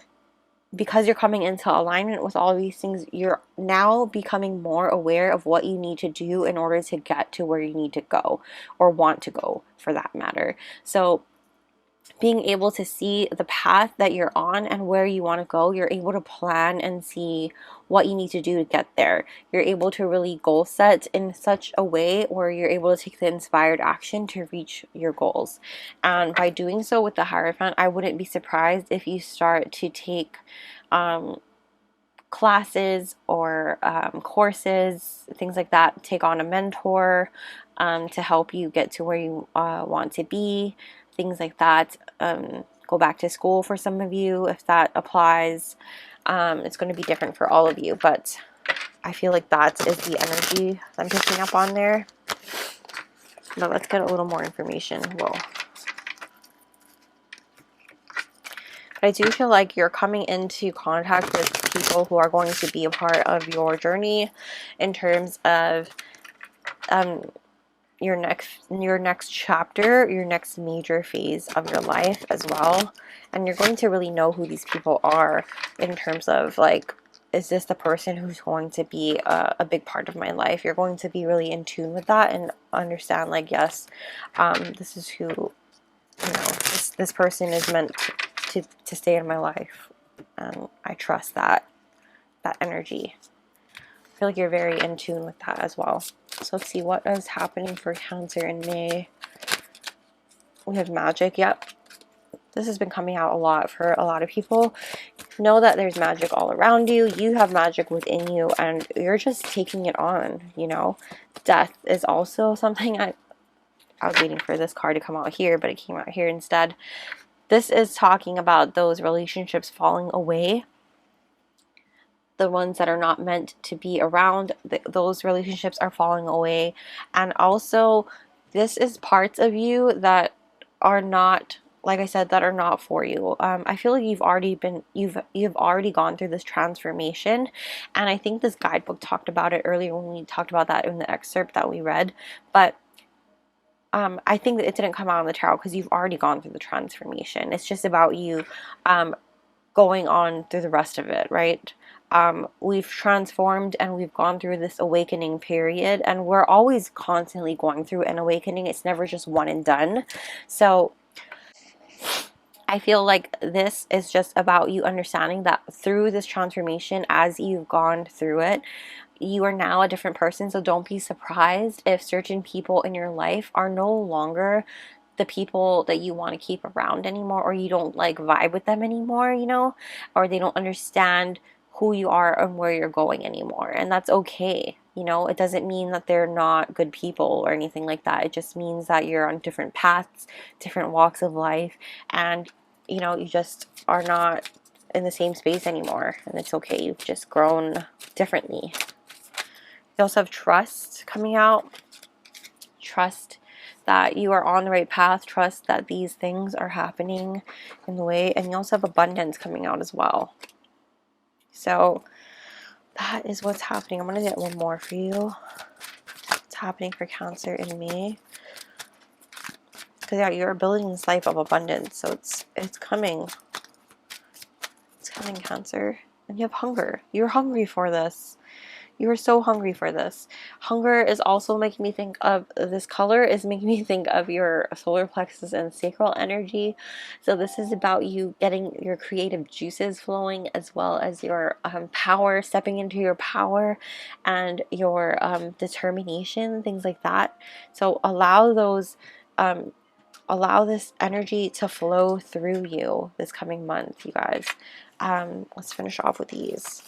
because you're coming into alignment with all these things, you're now becoming more aware of what you need to do in order to get to where you need to go, or want to go for that matter. So being able to see the path that you're on and where you want to go, you're able to plan and see what you need to do to get there. You're able to really goal set in such a way where you're able to take the inspired action to reach your goals. And by doing so with the Hierophant, I wouldn't be surprised if you start to take classes or courses, things like that, take on a mentor to help you get to where you want to be, things like that. Go back to school for some of you if that applies. It's going to be different for all of you, but I feel like that is the energy I'm picking up on there. But let's get a little more information. Whoa. I do feel like you're coming into contact with people who are going to be a part of your journey in terms of your next chapter, your next major phase of your life as well. And you're going to really know who these people are in terms of like, is this the person who's going to be a big part of my life? You're going to be really in tune with that and understand like, yes, this is who, you know, this person is meant to stay in my life, and I trust that energy. I feel like you're very in tune with that as well. So let's see what is happening for Cancer in May. We have magic. Yep, this has been coming out a lot for a lot of people. Know that there's magic all around you. You have magic within you, and you're just taking it on, you know. Death is also something I was waiting for this card to come out here, but it came out here instead. This is talking about those relationships falling away, the ones that are not meant to be around. Those relationships are falling away. And also, this is parts of you that are not, like I said, that are not for you. I feel like you've already gone through this transformation, and I think this guidebook talked about it earlier when we talked about that in the excerpt that we read. But I think that it didn't come out in the tarot because you've already gone through the transformation. It's just about you going on through the rest of it, right? We've transformed and we've gone through this awakening period, and we're always constantly going through an awakening. It's never just one and done. So I feel like this is just about you understanding that through this transformation, as you've gone through it, you are now a different person. So don't be surprised if certain people in your life are no longer the people that you want to keep around anymore, or you don't like vibe with them anymore, you know, or they don't understand who you are and where you're going anymore. And that's okay. You know, it doesn't mean that they're not good people or anything like that. It just means that you're on different paths, different walks of life, and you know, you just are not in the same space anymore, and it's okay. You've just grown differently. You also have trust coming out. Trust that you are on the right path. Trust that these things are happening in the way. And you also have abundance coming out as well. So that is what's happening. I'm going to get one more for you. What's happening for Cancer in May? Because yeah, you're building this life of abundance. So it's coming. It's coming, Cancer. And you have hunger. You're hungry for this. You are so hungry for this. Hunger is also making me think of, this color is making me think of your solar plexus and sacral energy. So this is about you getting your creative juices flowing, as well as your power, stepping into your power and your determination, things like that. So allow those, allow this energy to flow through you this coming month, you guys. Let's finish off with these.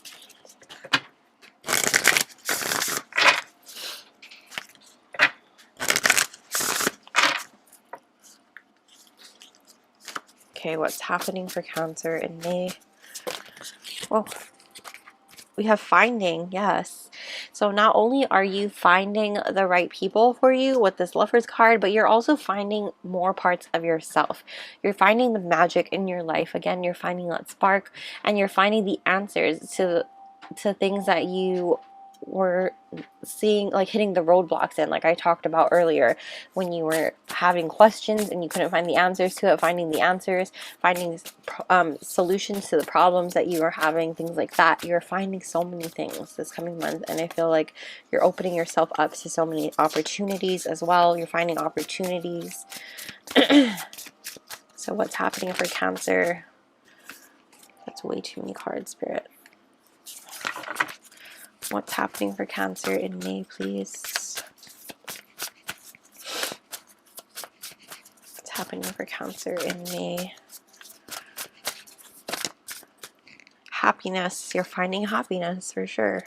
Okay, what's happening for Cancer in May? Well, we have finding, yes. So not only are you finding the right people for you with this Lovers card, but you're also finding more parts of yourself. You're finding the magic in your life. Again, you're finding that spark, and you're finding the answers to things that you were seeing, like hitting the roadblocks in, like I talked about earlier, when you were having questions and you couldn't find the answers to it, finding the answers, finding solutions to the problems that you were having, things like that. You're finding so many things this coming month, and I feel like you're opening yourself up to so many opportunities as well. You're finding opportunities. So what's happening for Cancer? That's way too many cards, Spirit. What's happening for Cancer in May, please? What's happening for Cancer in May? Happiness. You're finding happiness for sure.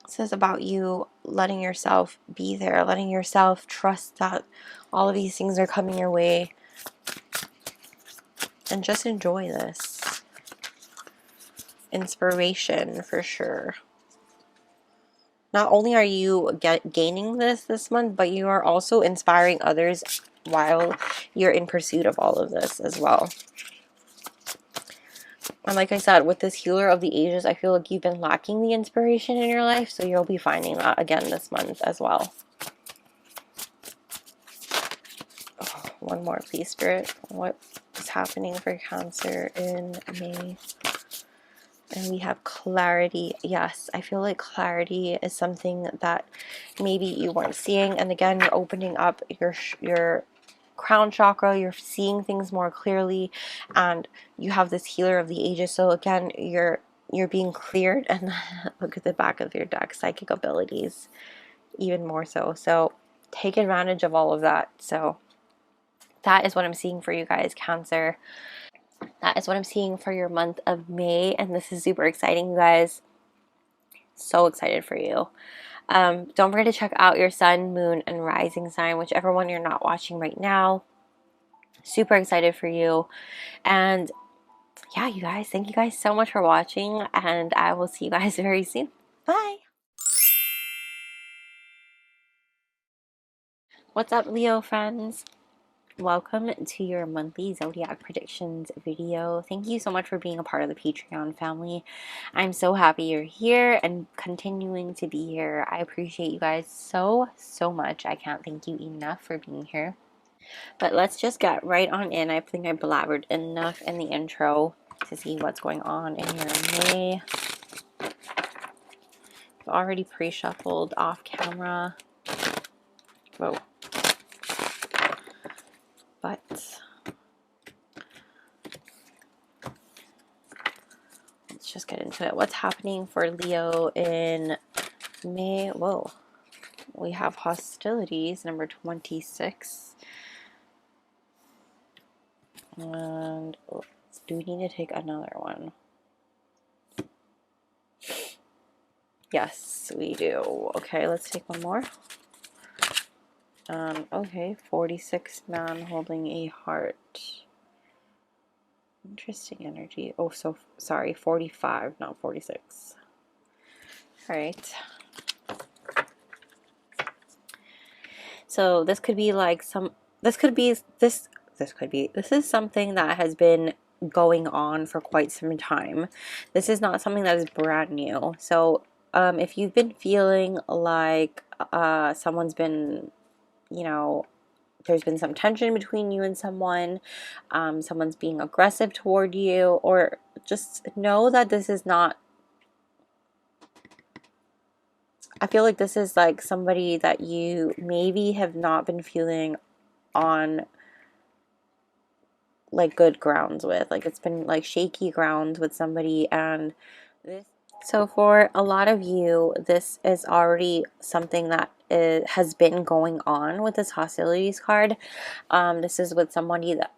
This is about you letting yourself be there, letting yourself trust that all of these things are coming your way, and just enjoy this. inspiration for sure. Not only are you gaining this month, but you are also inspiring others while you're in pursuit of all of this as well. And like I said, with this healer of the ages, I feel like you've been lacking the inspiration in your life, so you'll be finding that again this month as well. Oh, one more, please, Spirit. What is happening for Cancer in May? And we have clarity. Yes, I feel like clarity is something that maybe you weren't seeing. And again, you're opening up your crown chakra. You're seeing things more clearly, and you have this healer of the ages. So again, you're being cleared. And look at the back of your deck, psychic abilities, even more so. So take advantage of all of that. So that is what I'm seeing for you guys, Cancer. That is what I'm seeing for your month of May, and this is super exciting, you guys. So excited for you. Don't forget to check out your sun, moon, and rising sign, whichever one you're not watching right now. Super excited for you. And yeah, you guys, thank you guys so much for watching, and I will see you guys very soon. Bye. What's up, Leo friends? Welcome to your monthly Zodiac Predictions video. Thank you so much for being a part of the Patreon family. I'm so happy you're here and continuing to be here. I appreciate you guys so much. I can't thank you enough for being here. But let's just get right on in. I think I blabbered enough in the intro to see what's going on in your May. I've already pre-shuffled off camera. Whoa. But let's just get into it. What's happening for Leo in May? Whoa. We have hostilities, number 26. And do we need to take another one? Yes, we do. Okay, let's take one more. Okay, 46 man holding a heart. Interesting energy. Oh, so sorry, 45, not 46. All right. So this could be like this is something that has been going on for quite some time. This is not something that is brand new. So if you've been feeling like someone's been, you know, there's been some tension between you and someone, someone's being aggressive toward you, or just know that this is not, I feel like this is like somebody that you maybe have not been feeling on like good grounds with. Like it's been like shaky grounds with somebody, and this, so for a lot of you, this is already something that has been going on with this hostilities card. This is with somebody that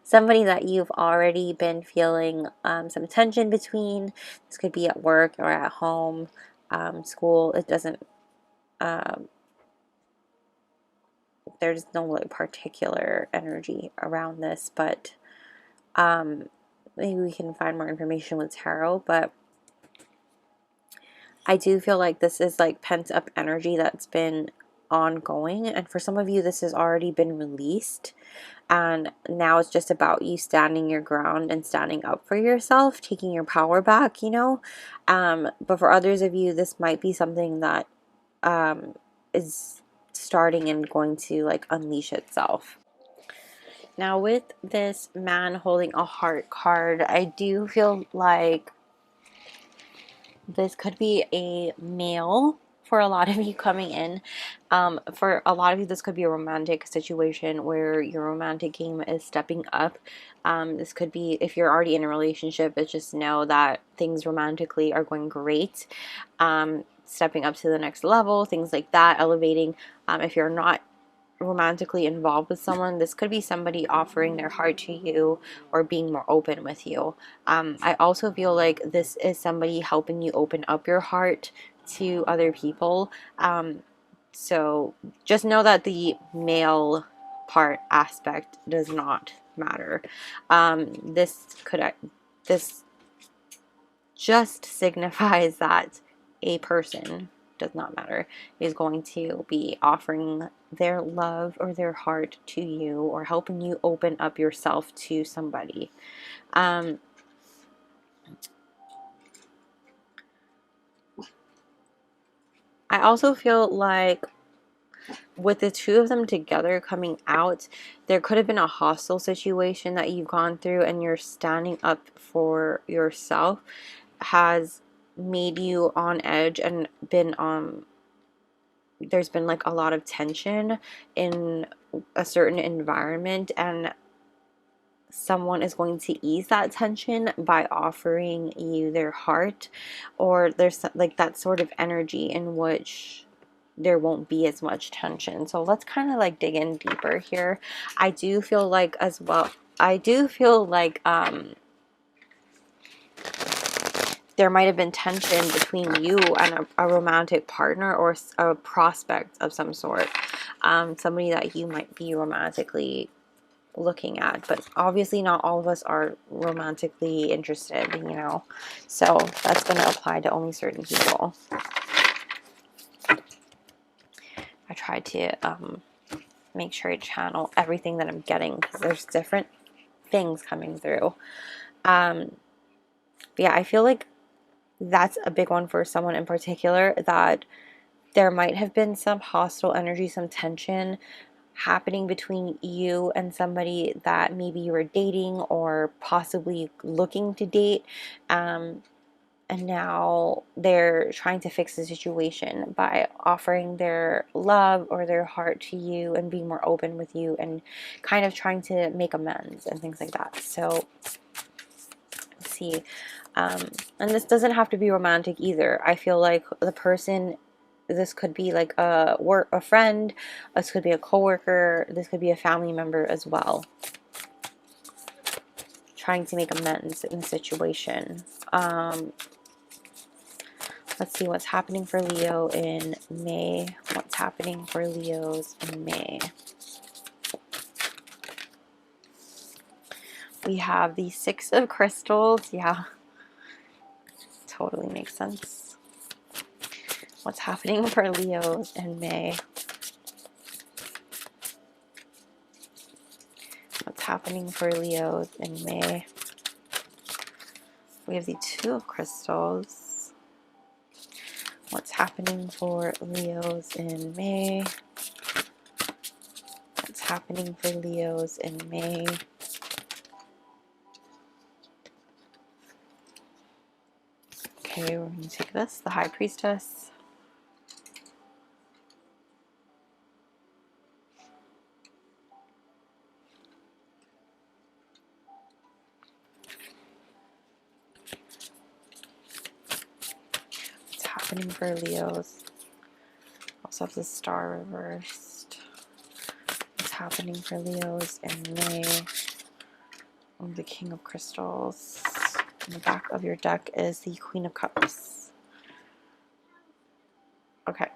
somebody that you've already been feeling some tension between. This could be at work or at home, school. It doesn't there's no like particular energy around this, but maybe we can find more information with tarot. But I do feel like this is like pent up energy that's been ongoing, and for some of you this has already been released, and now it's just about you standing your ground and standing up for yourself, taking your power back, you know. But for others of you, this might be something that is starting and going to like unleash itself. Now with this man holding a heart card, I do feel like this could be a male for a lot of you coming in. For a lot of you, this could be a romantic situation where your romantic game is stepping up. This could be, if you're already in a relationship, but just know that things romantically are going great. Stepping up to the next level, things like that, elevating. If you're not romantically involved with someone, this could be somebody offering their heart to you or being more open with you. I also feel like this is somebody helping you open up your heart to other people. So just know that the male part aspect does not matter. This just signifies that a person, does not matter, is going to be offering their love or their heart to you, or helping you open up yourself to somebody. I also feel like with the two of them together coming out, there could have been a hostile situation that you've gone through, and you're standing up for yourself has made you on edge, and been there's been like a lot of tension in a certain environment, and someone is going to ease that tension by offering you their heart, or there's like that sort of energy in which there won't be as much tension. So let's kind of like dig in deeper here. I do feel like as well, I do feel like there might have been tension between you and a romantic partner, or a prospect of some sort, somebody that you might be romantically looking at, but obviously not all of us are romantically interested, you know, so that's going to apply to only certain people. I try to make sure I channel everything that I'm getting, because there's different things coming through. But yeah, I feel like that's a big one for someone in particular, that there might have been some hostile energy, some tension happening between you and somebody that maybe you were dating or possibly looking to date, and now they're trying to fix the situation by offering their love or their heart to you, and being more open with you, and kind of trying to make amends and things like that. So let's see, and this doesn't have to be romantic either. I feel like the person, this could be like a friend, this could be a coworker, this could be a family member as well, trying to make amends in the situation. Let's see what's happening for Leo in May. What's happening for Leos in May? We have the Six of Crystals. Yeah, totally makes sense. What's happening for Leos in May? What's happening for Leos in May? We have the Two of Crystals. What's happening for Leos in May? What's happening for Leos in May? Okay, we're going to take this, the High Priestess. What's happening for Leos? Also have the Star reversed. What's happening for Leos in May? Oh, the King of Crystals. In the back of your deck is the Queen of Cups. Okay.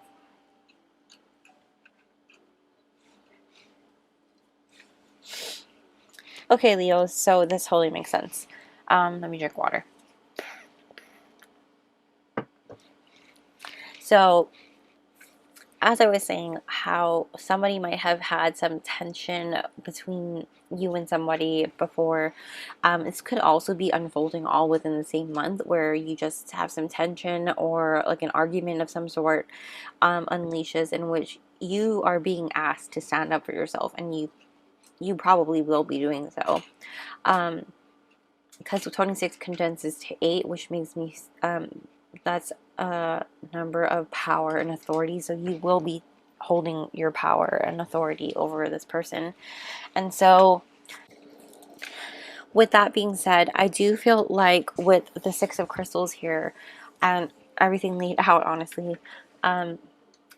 Okay, Leos, so this totally makes sense. Let me drink water. So, as I was saying, how somebody might have had some tension between you and somebody before. This could also be unfolding all within the same month, where you just have some tension, or like an argument of some sort unleashes, in which you are being asked to stand up for yourself, and you probably will be doing so. Because 26 condenses to 8, which makes me that's a number of power and authority, so you will be holding your power and authority over this person. And so with that being said, I do feel like with the Six of Crystals here and everything laid out, honestly,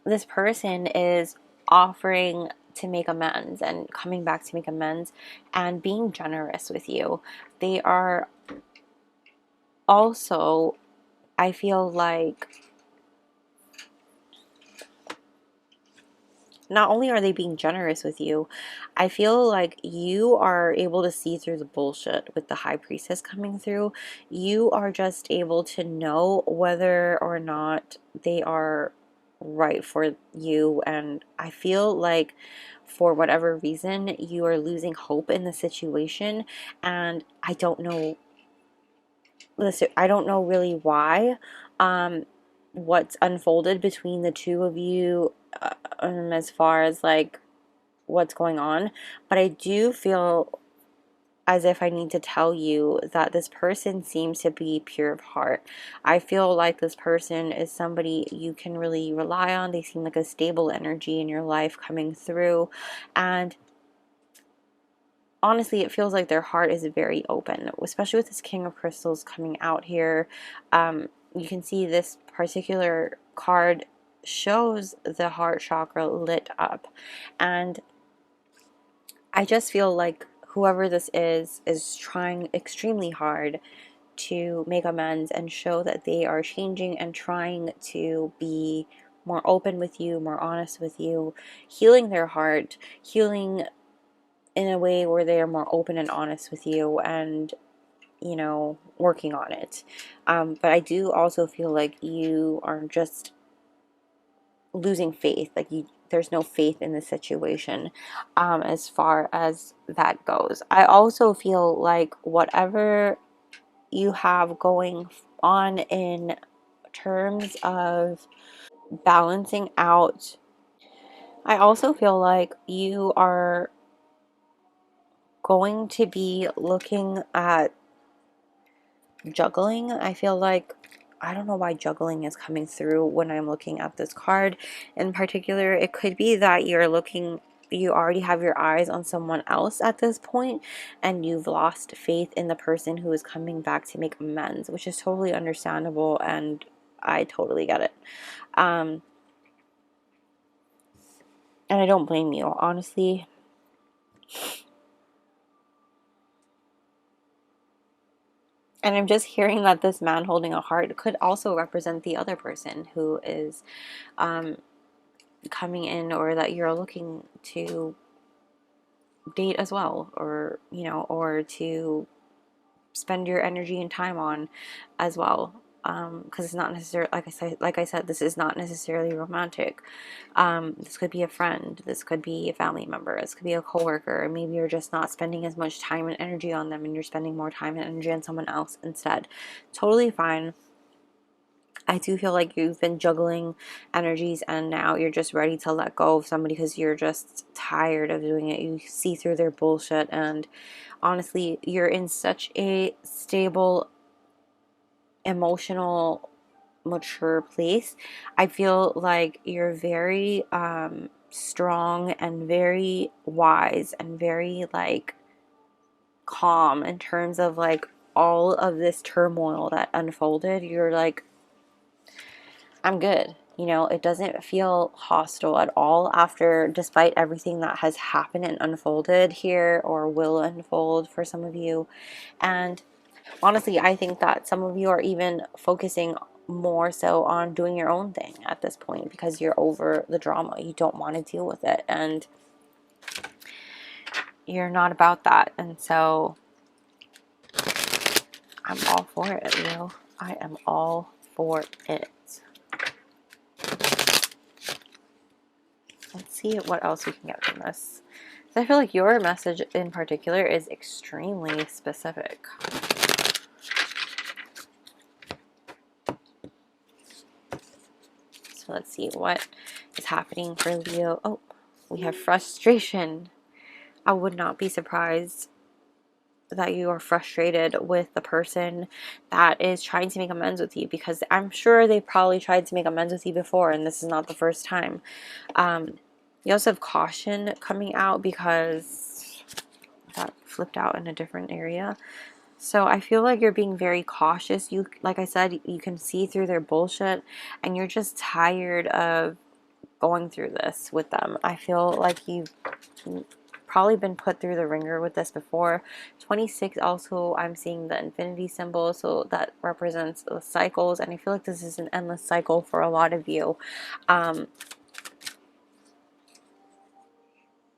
this person is offering to make amends and coming back to make amends and being generous with you. They are also, I feel like not only are they being generous with you, I feel like you are able to see through the bullshit with the High Priestess coming through. You are just able to know whether or not they are right for you. And I feel like for whatever reason, you are losing hope in the situation. And I don't know, listen, I don't know really why. What's unfolded between the two of you, as far as like what's going on, but I do feel as if I need to tell you that this person seems to be pure of heart. I feel like this person is somebody you can really rely on. They seem like a stable energy in your life coming through, and honestly, it feels like their heart is very open, especially with this King of Crystals coming out here. You can see this particular card shows the heart chakra lit up, and I just feel like whoever this is trying extremely hard to make amends and show that they are changing and trying to be more open with you, more honest with you, healing their heart, healing in a way where they are more open and honest with you, and you know, working on it. But I do also feel like you are just losing faith. Like there's no faith in the situation, as far as that goes. I also feel like whatever you have going on in terms of balancing out, I also feel like you are going to be looking at juggling. I feel like, I don't know why juggling is coming through when I'm looking at this card in particular. It could be that you already have your eyes on someone else at this point, and you've lost faith in the person who is coming back to make amends, which is totally understandable, and I totally get it. And I don't blame you, honestly. And I'm just hearing that this man holding a heart could also represent the other person who is coming in, or that you're looking to date as well, or you know, or to spend your energy and time on as well, because it's not necessarily, like I said, this is not necessarily romantic. This could be a friend, this could be a family member, this could be a coworker. Maybe you're just not spending as much time and energy on them, and you're spending more time and energy on someone else instead. Totally fine. I do feel like you've been juggling energies, and now you're just ready to let go of somebody because you're just tired of doing it. You see through their bullshit, and honestly, you're in such a stable, emotional, mature place. I feel like you're very strong and very wise and very like calm in terms of like all of this turmoil that unfolded. You're like, I'm good. You know, it doesn't feel hostile at all after, despite everything that has happened and unfolded here or will unfold for some of you. And honestly, I think that some of you are even focusing more so on doing your own thing at this point because you're over the drama. You don't want to deal with it, and you're not about that. And so I'm all for it, Leo. I am all for it. Let's see what else we can get from this. So I feel like your message in particular is extremely specific. So let's see what is happening for Leo. Oh, we have frustration. I would not be surprised that you are frustrated with the person that is trying to make amends with you, because I'm sure they probably tried to make amends with you before, and this is not the first time. You also have caution coming out because that flipped out in a different area. So I feel like you're being very cautious. You, like I said, you can see through their bullshit, and you're just tired of going through this with them. I feel like you've probably been put through the ringer with this before. 26 also, I'm seeing the infinity symbol, so that represents the cycles, and I feel like this is an endless cycle for a lot of you.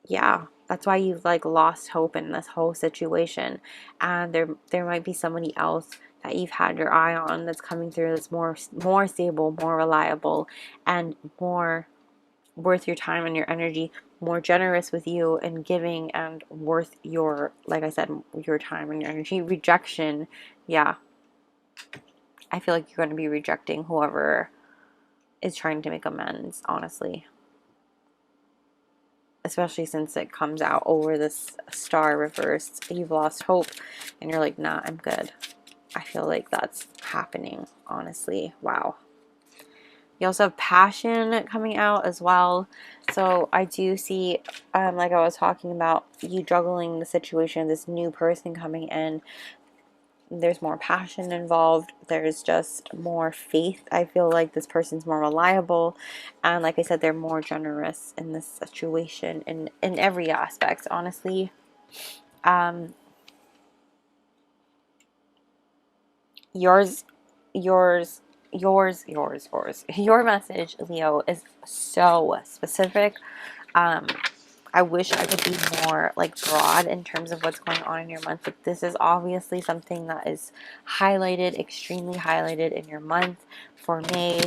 yeah, that's why you've like lost hope in this whole situation. And there might be somebody else that you've had your eye on that's coming through that's more stable, more reliable, and more worth your time and your energy, more generous with you and giving, and worth your, like I said, your time and your energy. Rejection, yeah, I feel like you're going to be rejecting whoever is trying to make amends, honestly. Especially since it comes out over this star reversed. You've lost hope and you're like, nah, I'm good. I feel like that's happening, honestly. Wow. You also have passion coming out as well. So I do see, like I was talking about, you juggling the situation, this new person coming in. There's more passion involved. There's just more faith. I feel like this person's more reliable. And like I said, they're more generous in this situation in every aspect, honestly. Yours, yours, your message, Leo, is so specific. I wish I could be more like broad in terms of what's going on in your month, but this is obviously something that is highlighted, extremely highlighted in your month for May.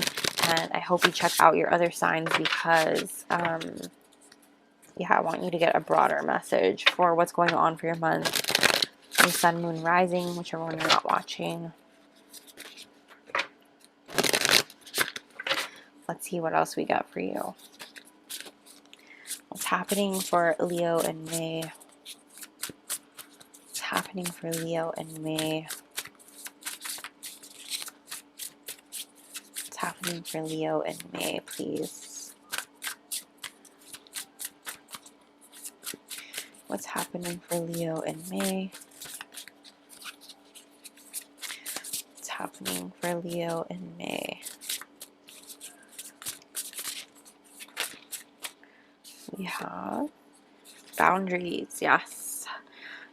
And I hope you check out your other signs because, yeah, I want you to get a broader message for what's going on for your month. Your sun, moon, rising, whichever one you're not watching. Let's see what else we got for you. What's happening for Leo in May? What's happening for Leo in May? What's happening for Leo in May, please? What's happening for Leo in May? What's happening for Leo in May? We have boundaries, yes.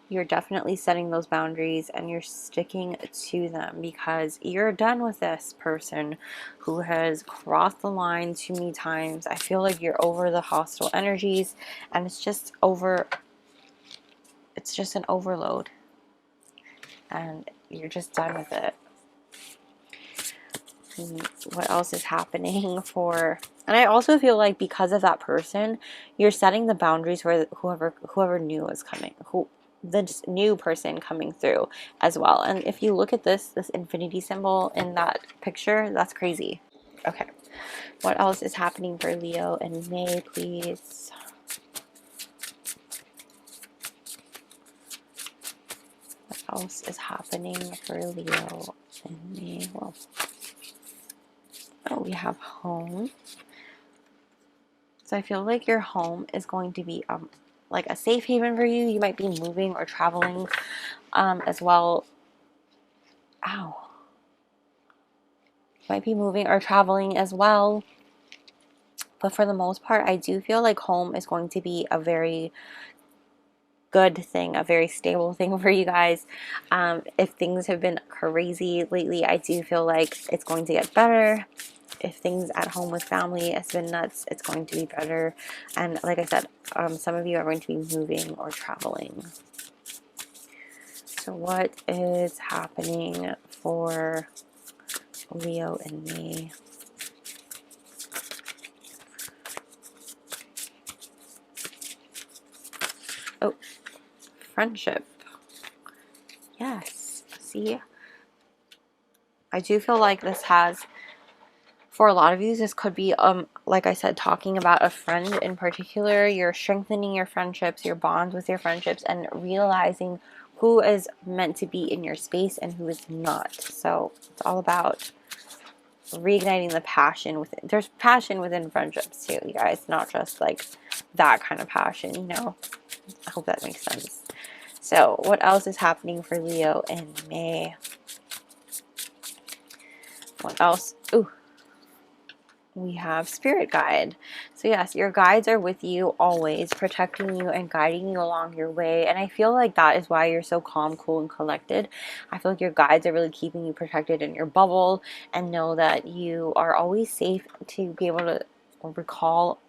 You're definitely setting those boundaries and you're sticking to them because you're done with this person who has crossed the line too many times. I feel like you're over the hostile energies and it's just an overload and you're just done with it. And what else is happening for... And I also feel like because of that person, you're setting the boundaries for whoever new is coming, the new person coming through as well. And if you look at this infinity symbol in that picture, that's crazy. Okay, what else is happening for Leo in May, please? What else is happening for Leo in May? Well, oh, we have home. So I feel like your home is going to be like a safe haven for you. You might be moving or traveling as well. Ow. You might be moving or traveling as well. But for the most part, I do feel like home is going to be a very good thing, a very stable thing for you guys. If things have been crazy lately, I do feel like it's going to get better. If things at home with family has been nuts, it's going to be better. And like I said, some of you are going to be moving or traveling. So what is happening for Leo and me? Oh, friendship. Yes. See, I do feel like this has... For a lot of you, this could be, like I said, talking about a friend in particular. You're strengthening your friendships, your bonds with your friendships, and realizing who is meant to be in your space and who is not. So it's all about reigniting the passion within. There's passion within friendships too, you guys, not just like that kind of passion, you know. I hope that makes sense. So what else is happening for Leo in May? What else? Ooh. We have spirit guide. So yes, your guides are with you always, protecting you and guiding you along your way. And I feel like that is why you're so calm, cool, and collected. I feel like your guides are really keeping you protected in your bubble and know that you are always safe to be able to recall,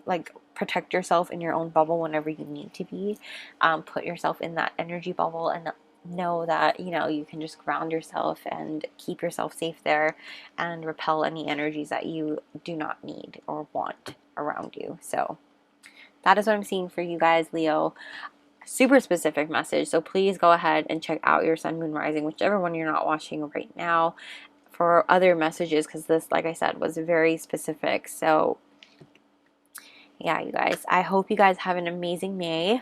like protect yourself in your own bubble whenever you need to be. Put yourself in that energy bubble and know that, you know, you can just ground yourself and keep yourself safe there and repel any energies that you do not need or want around you. So that is what I'm seeing for you guys, Leo. Super specific message. So please go ahead and check out your sun, moon, rising, whichever one you're not watching right now, for other messages, because this, like I said, was very specific. So yeah, you guys, I hope you guys have an amazing May,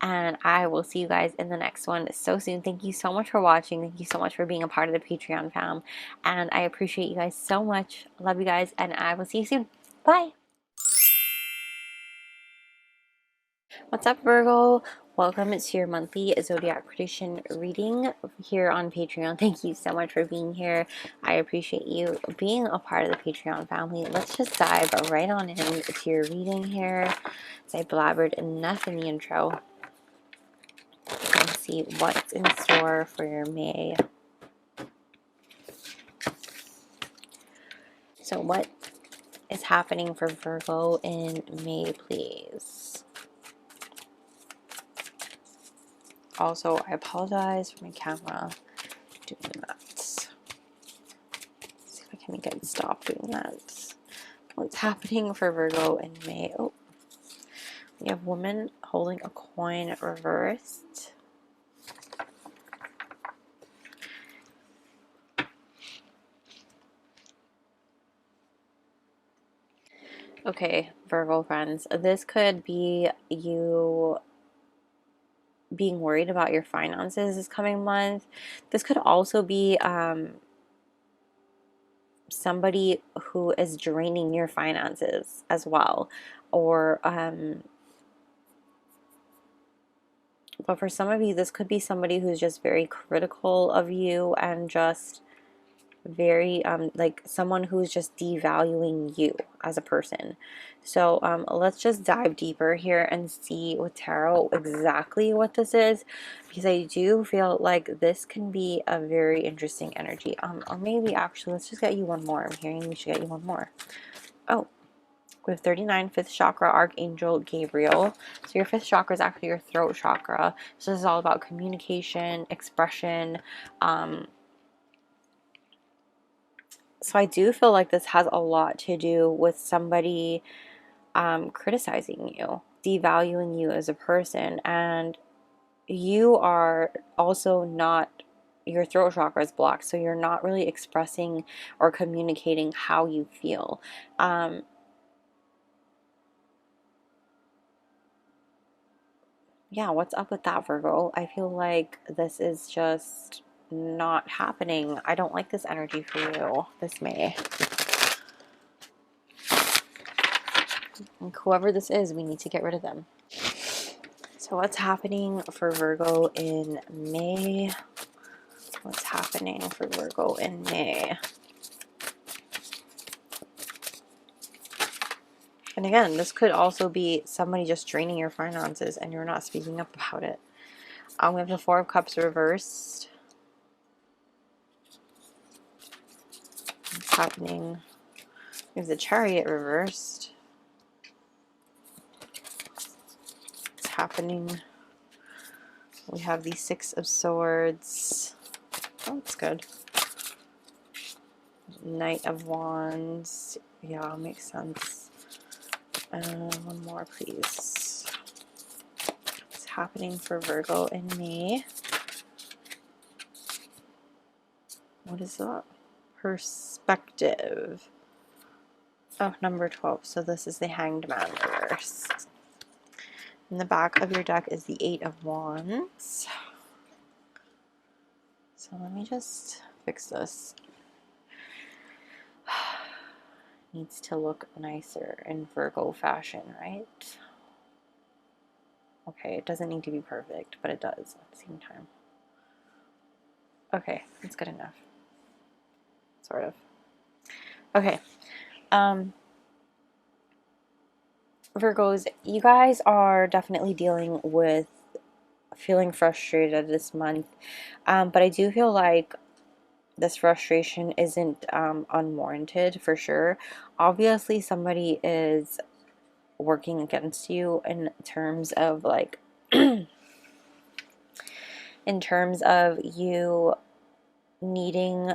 and I will see you guys in the next one so soon. Thank you so much for watching. Thank you so much for being a part of the Patreon fam, and I appreciate you guys so much. Love you guys, and I will see you soon. Bye. What's up, Virgo? Welcome to your monthly Zodiac Prediction reading here on Patreon. Thank you so much for being here. I appreciate you being a part of the Patreon family. Let's just dive right on into your reading here. As I blabbered enough in the intro. Let's see what's in store for your May. So what is happening for Virgo in May, please? Also, I apologize for my camera doing that. Let's see if I can make it stop doing that. What's happening for Virgo in May? Oh, we have woman holding a coin reversed. Okay, Virgo friends, this could be you being worried about your finances this coming month. This could also be somebody who is draining your finances as well, or but for some of you, this could be somebody who's just very critical of you and just very like someone who's just devaluing you as a person. So let's just dive deeper here and see with tarot exactly what this is, because I do feel like this can be a very interesting energy. Or maybe actually let's just get you one more. I'm hearing we should get you one more. Oh, we have 39, 5th chakra, Archangel Gabriel. So your 5th chakra is actually your throat chakra. So this is all about communication, expression. So I do feel like this has a lot to do with somebody criticizing you, devaluing you as a person, and you are also not, your throat chakra is blocked, so you're not really expressing or communicating how you feel. Yeah, what's up with that, Virgo? I feel like this is just not happening. I don't like this energy for you this May. And whoever this is, we need to get rid of them. So what's happening for Virgo in May? What's happening for Virgo in May? And again, this could also be somebody just draining your finances and you're not speaking up about it. We have the 4 of Cups reversed. What's happening? We have the Chariot reversed. What's happening? We have the 6 of Swords. Oh, that's good. Knight of Wands. Yeah, makes sense. One more, please. What's happening for Virgo in May? What is that? Perspective. Oh, number 12. So this is the Hanged Man reversed. In the back of your deck is the 8 of Wands. So let me just fix this. Needs to look nicer in Virgo fashion, right? Okay, it doesn't need to be perfect, but it does at the same time. Okay, that's good enough. Sort of. Okay. Virgos, you guys are definitely dealing with feeling frustrated this month, but I do feel like this frustration isn't unwarranted for sure. Obviously, somebody is working against you in terms of like in terms of you needing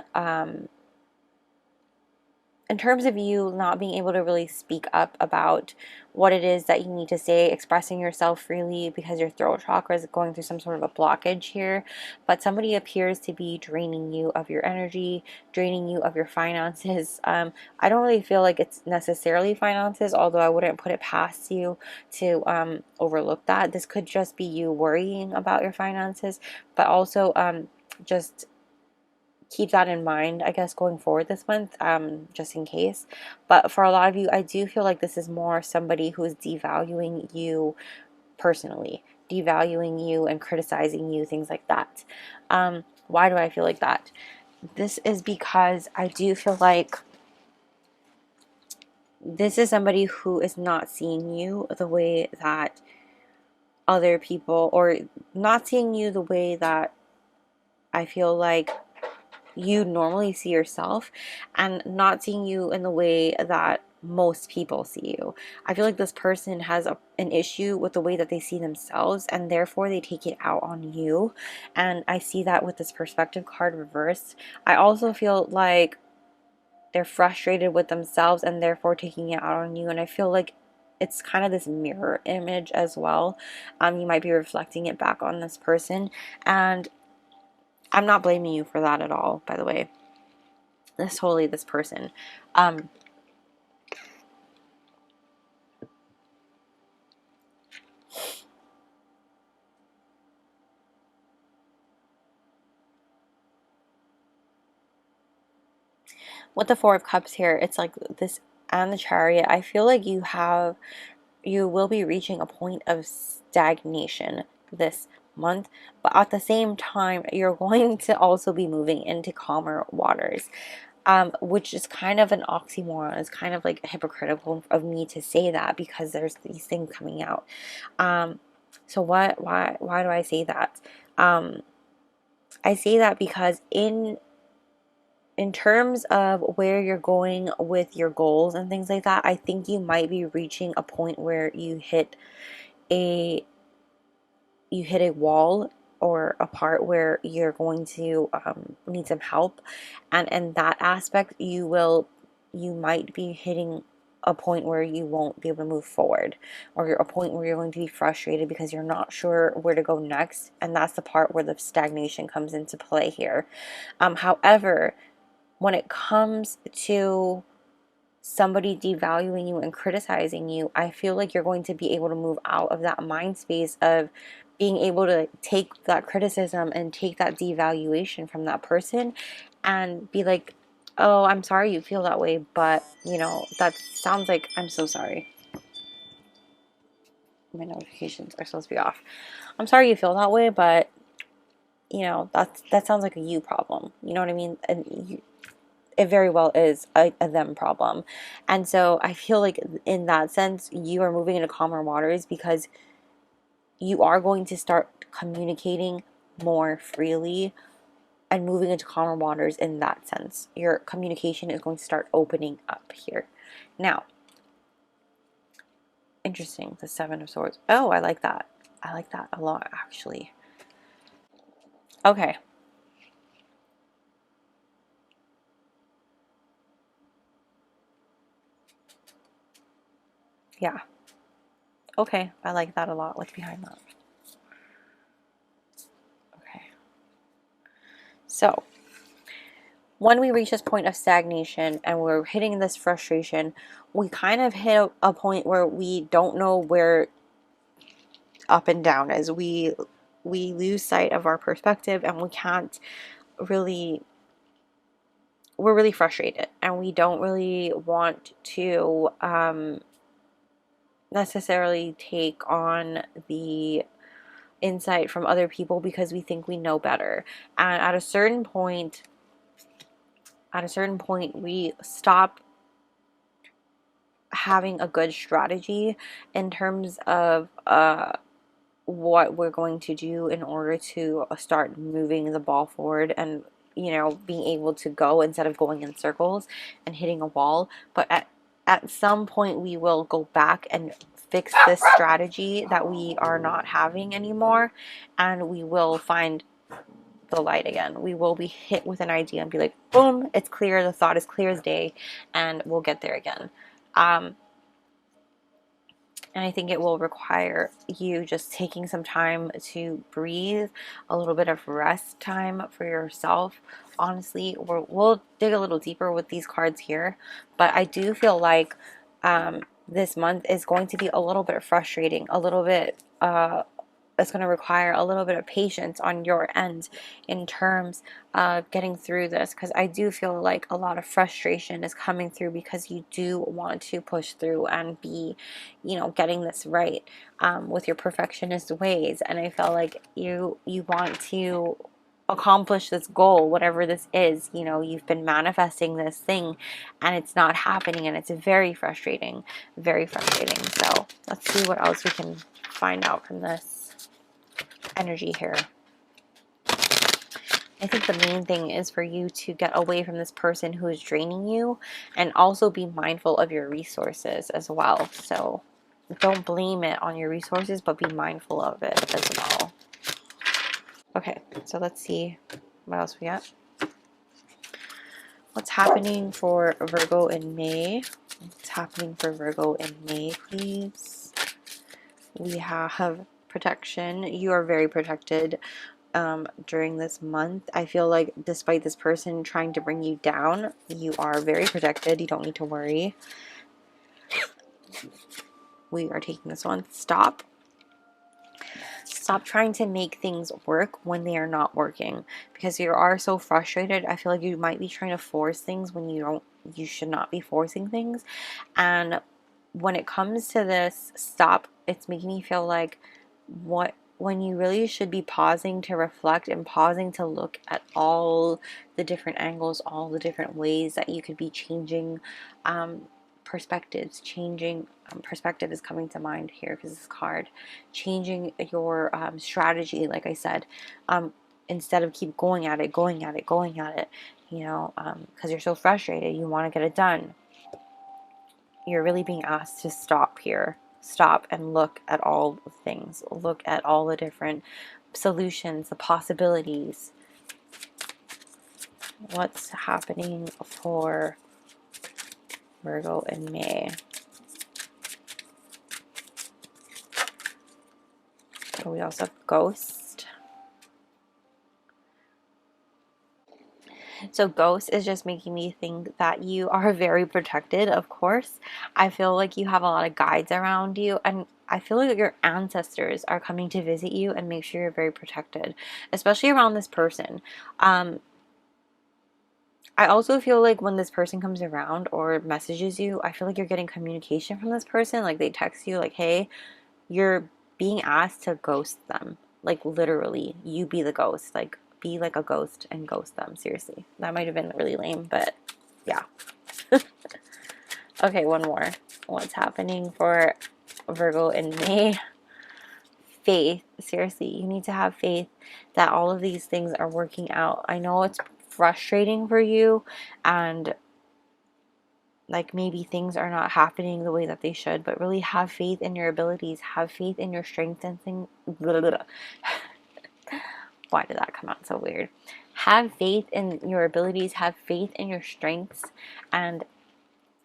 in terms of you not being able to really speak up about what it is that you need to say, expressing yourself freely because your throat chakra is going through some sort of a blockage here. But somebody appears to be draining you of your energy, draining you of your finances. I don't really feel like it's necessarily finances, although I wouldn't put it past you to overlook that. This could just be you worrying about your finances, but also just keep that in mind, I guess, going forward this month, just in case. But for a lot of you, I do feel like this is more somebody who is devaluing you personally, devaluing you and criticizing you, things like that. Why do I feel like that? This is because I do feel like this is somebody who is not seeing you the way that other people, or not seeing you the way that I feel like you normally see yourself, and not seeing you in the way that most people see you. I feel like this person has an issue with the way that they see themselves, and therefore they take it out on you. And I see that with this perspective card reversed. I also feel like they're frustrated with themselves and therefore taking it out on you. And I feel like it's kind of this mirror image as well. You might be reflecting it back on this person, and I'm not blaming you for that at all, by the way. That's totally this person. With the Four of Cups here, it's like this and the Chariot. I feel like you will be reaching a point of stagnation this month, but at the same time, you're going to also be moving into calmer waters. Which is kind of an oxymoron. It's kind of like hypocritical of me to say that because there's these things coming out. So why do I say that? I say that because in terms of where you're going with your goals and things like that, I think you might be reaching a point where you hit a wall, or a part where you're going to need some help, and in that aspect you might be hitting a point where you won't be able to move forward, or a point where you're going to be frustrated because you're not sure where to go next, and that's the part where the stagnation comes into play here. However, when it comes to somebody devaluing you and criticizing you, I feel like you're going to be able to move out of that mind space of being able to take that criticism and take that devaluation from that person and be like, oh, I'm sorry you feel that way, but you know, that sounds like, I'm so sorry. My notifications are supposed to be off. I'm sorry you feel that way, but you know, that sounds like a you problem. You know what I mean? And it very well is a them problem. And so I feel like in that sense, you are moving into calmer waters because you are going to start communicating more freely and moving into calmer waters in that sense. Your communication is going to start opening up here. Now, interesting, the Seven of Swords. Oh, I like that. I like that a lot, actually. Okay. Yeah. Okay, I like that a lot. What's behind that? Okay. So, when we reach this point of stagnation and we're hitting this frustration, we kind of hit a point where we don't know where up and down is. We lose sight of our perspective, and we can't really, we're really frustrated, and we don't really want to necessarily take on the insight from other people because we think we know better. And at a certain point we stop having a good strategy in terms of what we're going to do in order to start moving the ball forward, and you know, being able to go instead of going in circles and hitting a wall. But at some point we will go back and fix this strategy that we are not having anymore, and we will find the light again. We will be hit with an idea and be like, boom, it's clear, the thought is clear as day, and we'll get there again. And I think it will require you just taking some time to breathe, a little bit of rest time for yourself. Honestly, we'll dig a little deeper with these cards here, but I do feel like this month is going to be a little bit frustrating, a little bit it's going to require a little bit of patience on your end in terms of getting through this, because I do feel like a lot of frustration is coming through because you do want to push through and be, you know, getting this right with your perfectionist ways. And I feel like you want to accomplish this goal, whatever this is. You know, you've been manifesting this thing and it's not happening, and it's very frustrating, very frustrating. So let's see what else we can find out from this energy here. I think the main thing is for you to get away from this person who is draining you, and also be mindful of your resources as well. So don't blame it on your resources, but be mindful of it as well. Okay, so let's see what else we got. What's happening for Virgo in May? What's happening for Virgo in May, please? We have protection. You are very protected during this month. I feel like despite this person trying to bring you down, you are very protected. You don't need to worry. We are taking this one. Stop trying to make things work when they are not working, because you are so frustrated. I feel like you might be trying to force things when you should not be forcing things. And when it comes to this, stop. It's making me feel like when you really should be pausing to reflect and pausing to look at all the different angles, all the different ways that you could be changing perspectives. Changing perspective is coming to mind here because this card, changing your strategy, like I said, instead of keep going at it, you know, because you're so frustrated, you want to get it done. You're really being asked to stop here. Stop and look at all the things. Look at all the different solutions, the possibilities. What's happening for Virgo in May? So we also have Ghost. So Ghost is just making me think that you are very protected, of course. I feel like you have a lot of guides around you, and I feel like your ancestors are coming to visit you and make sure you're very protected, especially around this person. I also feel like when this person comes around or messages you, I feel like you're getting communication from this person. Like they text you like, hey, you're being asked to ghost them. Like literally, you be the ghost. Like be like a ghost and ghost them. Seriously. That might have been really lame, but yeah. Okay, one more. What's happening for Virgo in May? Faith. Seriously, you need to have faith that all of these things are working out. I know it's frustrating for you, and like maybe things are not happening the way that they should, but really have faith in your abilities, have faith in your strength and things. Why did that come out so weird? Have faith in your abilities, have faith in your strengths, and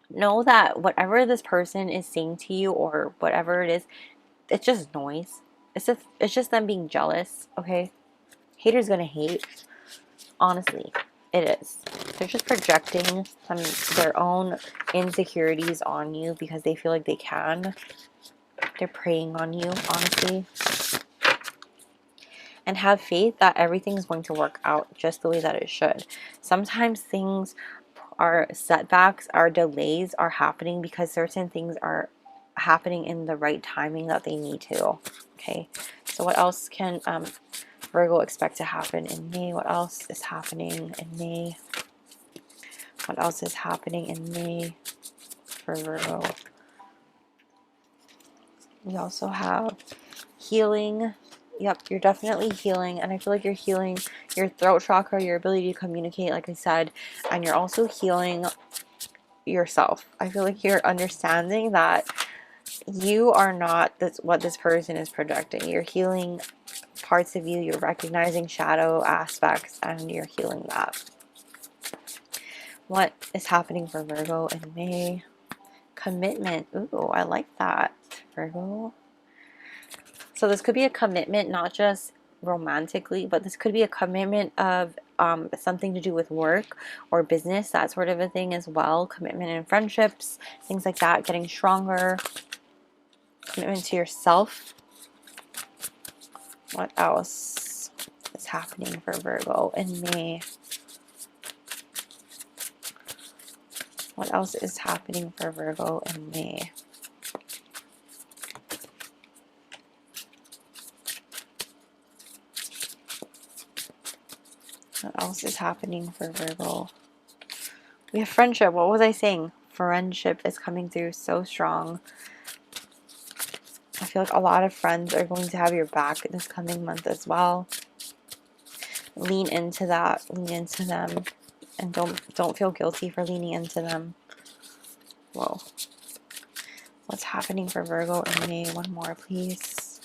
know that whatever this person is saying to you or whatever it is, it's just noise. It's just them being jealous, okay? Haters gonna hate. Honestly, it is. They're just projecting their own insecurities on you because they feel like they can. They're preying on you, honestly. And have faith that everything's going to work out just the way that it should. Sometimes things are setbacks, our delays are happening because certain things are happening in the right timing that they need to. Okay, so what else can Virgo expect to happen in May? What else is happening in May? What else is happening in May for Virgo? We also have healing. Yep, you're definitely healing, and I feel like you're healing your throat chakra, your ability to communicate, like I said, and you're also healing yourself. I feel like you're understanding that you are not what this person is projecting. You're healing parts of you. You're recognizing shadow aspects, and you're healing that. What is happening for Virgo in May? Commitment. Ooh, I like that, Virgo. So this could be a commitment, not just romantically, but this could be a commitment of something to do with work or business, that sort of a thing as well. Commitment in friendships, things like that, getting stronger. Commitment to yourself. What else is happening for Virgo in May? What else is happening for Virgo in May? What else is happening for Virgo? We have friendship. What was I saying? Friendship is coming through so strong. I feel like a lot of friends are going to have your back this coming month as well. Lean into that. Lean into them. And don't feel guilty for leaning into them. Whoa. What's happening for Virgo in May? One more, please.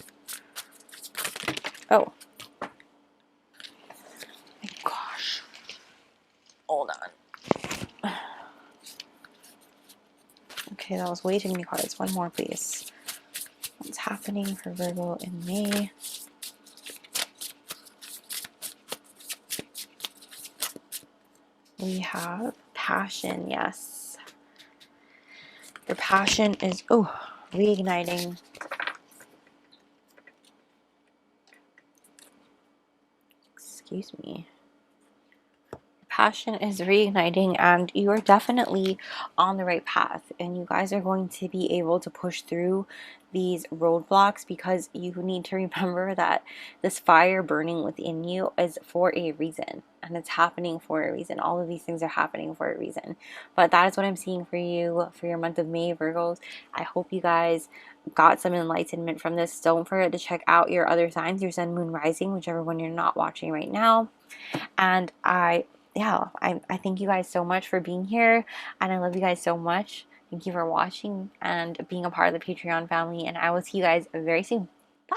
Oh. My gosh. Hold on. Okay, that was way too many cards. One more, please. What's happening for Virgo in May? We have passion, yes. Your passion is, reigniting. Excuse me. Passion is reigniting, and you are definitely on the right path, and you guys are going to be able to push through these roadblocks, because you need to remember that this fire burning within you is for a reason, and it's happening for a reason. All of these things are happening for a reason, but that is what I'm seeing for you for your month of May, Virgos. I hope you guys got some enlightenment from this. Don't forget to check out your other signs, your sun, moon, rising, whichever one you're not watching right now. And I thank you guys so much for being here, and I love you guys so much. Thank you for watching and being a part of the Patreon family, and I will see you guys very soon. Bye.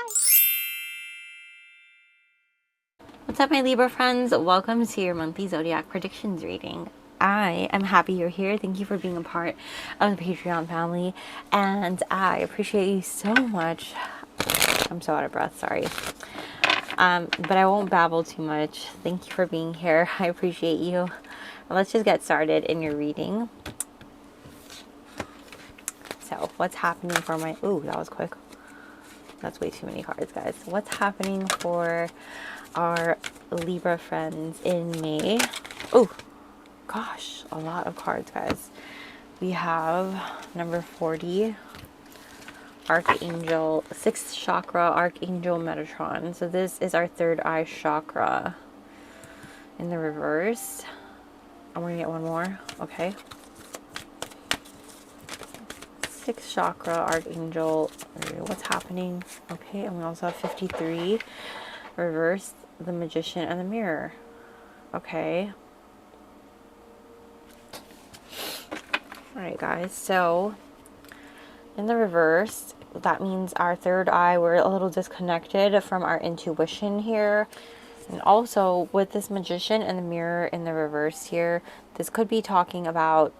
What's up, my Libra friends? Welcome to your monthly Zodiac Predictions reading. I am happy you're here. Thank you for being a part of the Patreon family, and I appreciate you so much. I'm so out of breath, sorry. But I won't babble too much. Thank you for being here. I appreciate you. Let's just get started in your reading. So, what's happening for my... Ooh, that was quick. That's way too many cards, guys. What's happening for our Libra friends in May? Oh, gosh, a lot of cards, guys. We have number 40. Archangel, 6th chakra, Archangel Metatron. So this is our third eye chakra in the reverse. I'm going to get one more. Okay. 6th chakra, Archangel. What's happening? Okay, and we also have 53. Reverse, the Magician and the Mirror. Okay. Alright, guys. So in the reverse, that means our third eye, we're a little disconnected from our intuition here. And also with this Magician and the Mirror in the reverse here, this could be talking about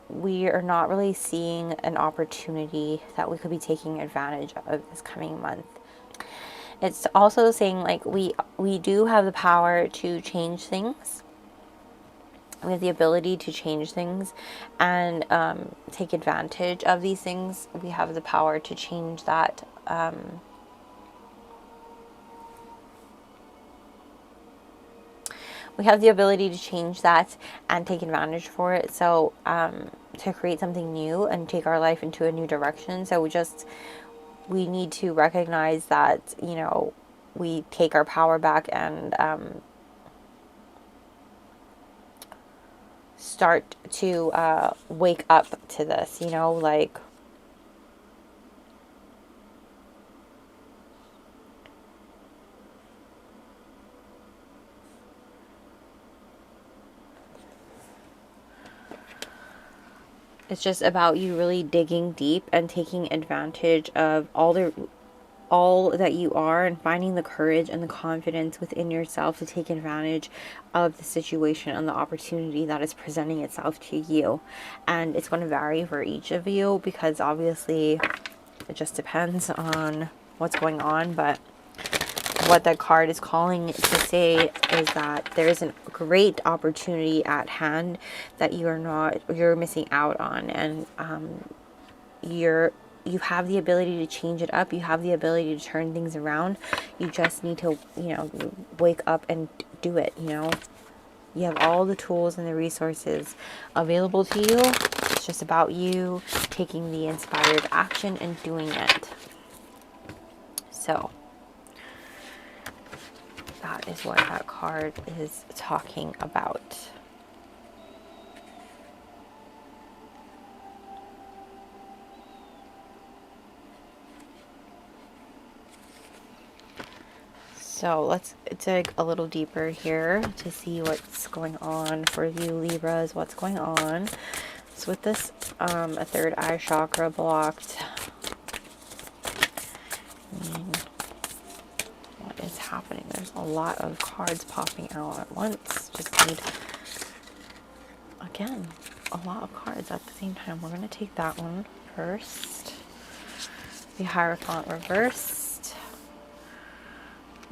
we are not really seeing an opportunity that we could be taking advantage of this coming month. It's also saying like we do have the power to change things. We have the ability to change things and take advantage of these things. We have the power to change that. We have the ability to change that and take advantage for it. So to create something new and take our life into a new direction. So we need to recognize that, you know, we take our power back and start to wake up to this, you know, like It's just about you really digging deep and taking advantage of all that you are, and finding the courage and the confidence within yourself to take advantage of the situation and the opportunity that is presenting itself to you. And it's going to vary for each of you, because obviously it just depends on what's going on. But what that card is calling to say is that there is a great opportunity at hand that you're missing out on, and you have the ability to change it up. You have the ability to turn things around. You just need to, wake up and do it. You have all the tools and the resources available to you. It's just about you taking the inspired action and doing it. So that is what that card is talking about. So let's dig a little deeper here to see what's going on for you, Libras. What's going on? So with this, a third eye chakra blocked. What is happening? There's a lot of cards popping out at once. Just need, again, a lot of cards at the same time. We're going to take that one first. The Hierophant reversed.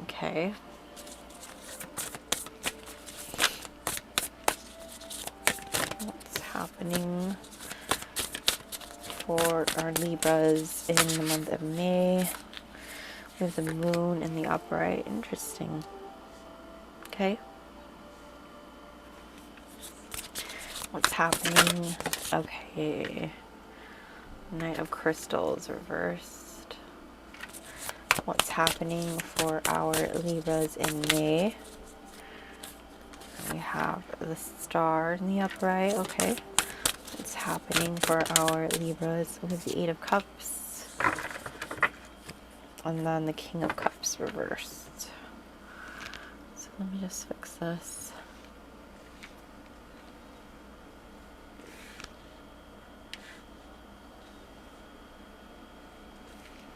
Okay. What's happening for our Libras in the month of May? We have the moon in the upright. Interesting. Okay. What's happening? Okay. Knight of Crystals reversed. What's happening for our Libras in May? We have the Star in the upright. Okay. What's happening for our Libras with the Eight of Cups? And then the King of Cups reversed. So let me just fix this.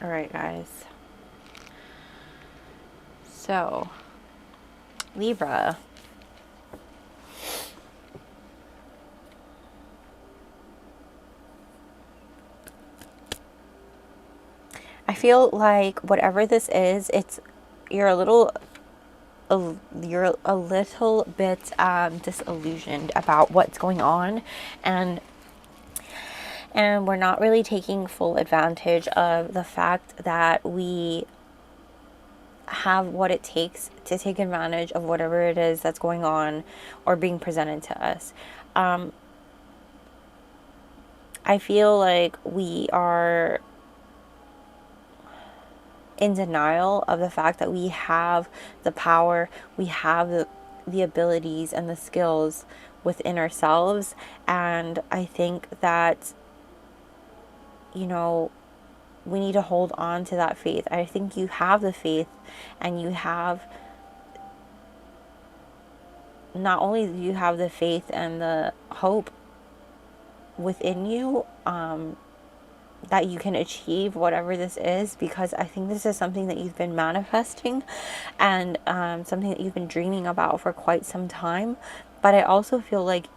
All right, guys. So, Libra. I feel like whatever this is, you're a little bit disillusioned about what's going on, and we're not really taking full advantage of the fact that we have what it takes to take advantage of whatever it is that's going on or being presented to us. I feel like we are in denial of the fact that we have the power, we have the abilities and the skills within ourselves. And I think that, we need to hold on to that faith. I think you have the faith, and you have, not only do you have the faith and the hope within you, that you can achieve whatever this is, because I think this is something that you've been manifesting, and something that you've been dreaming about for quite some time. But I also feel like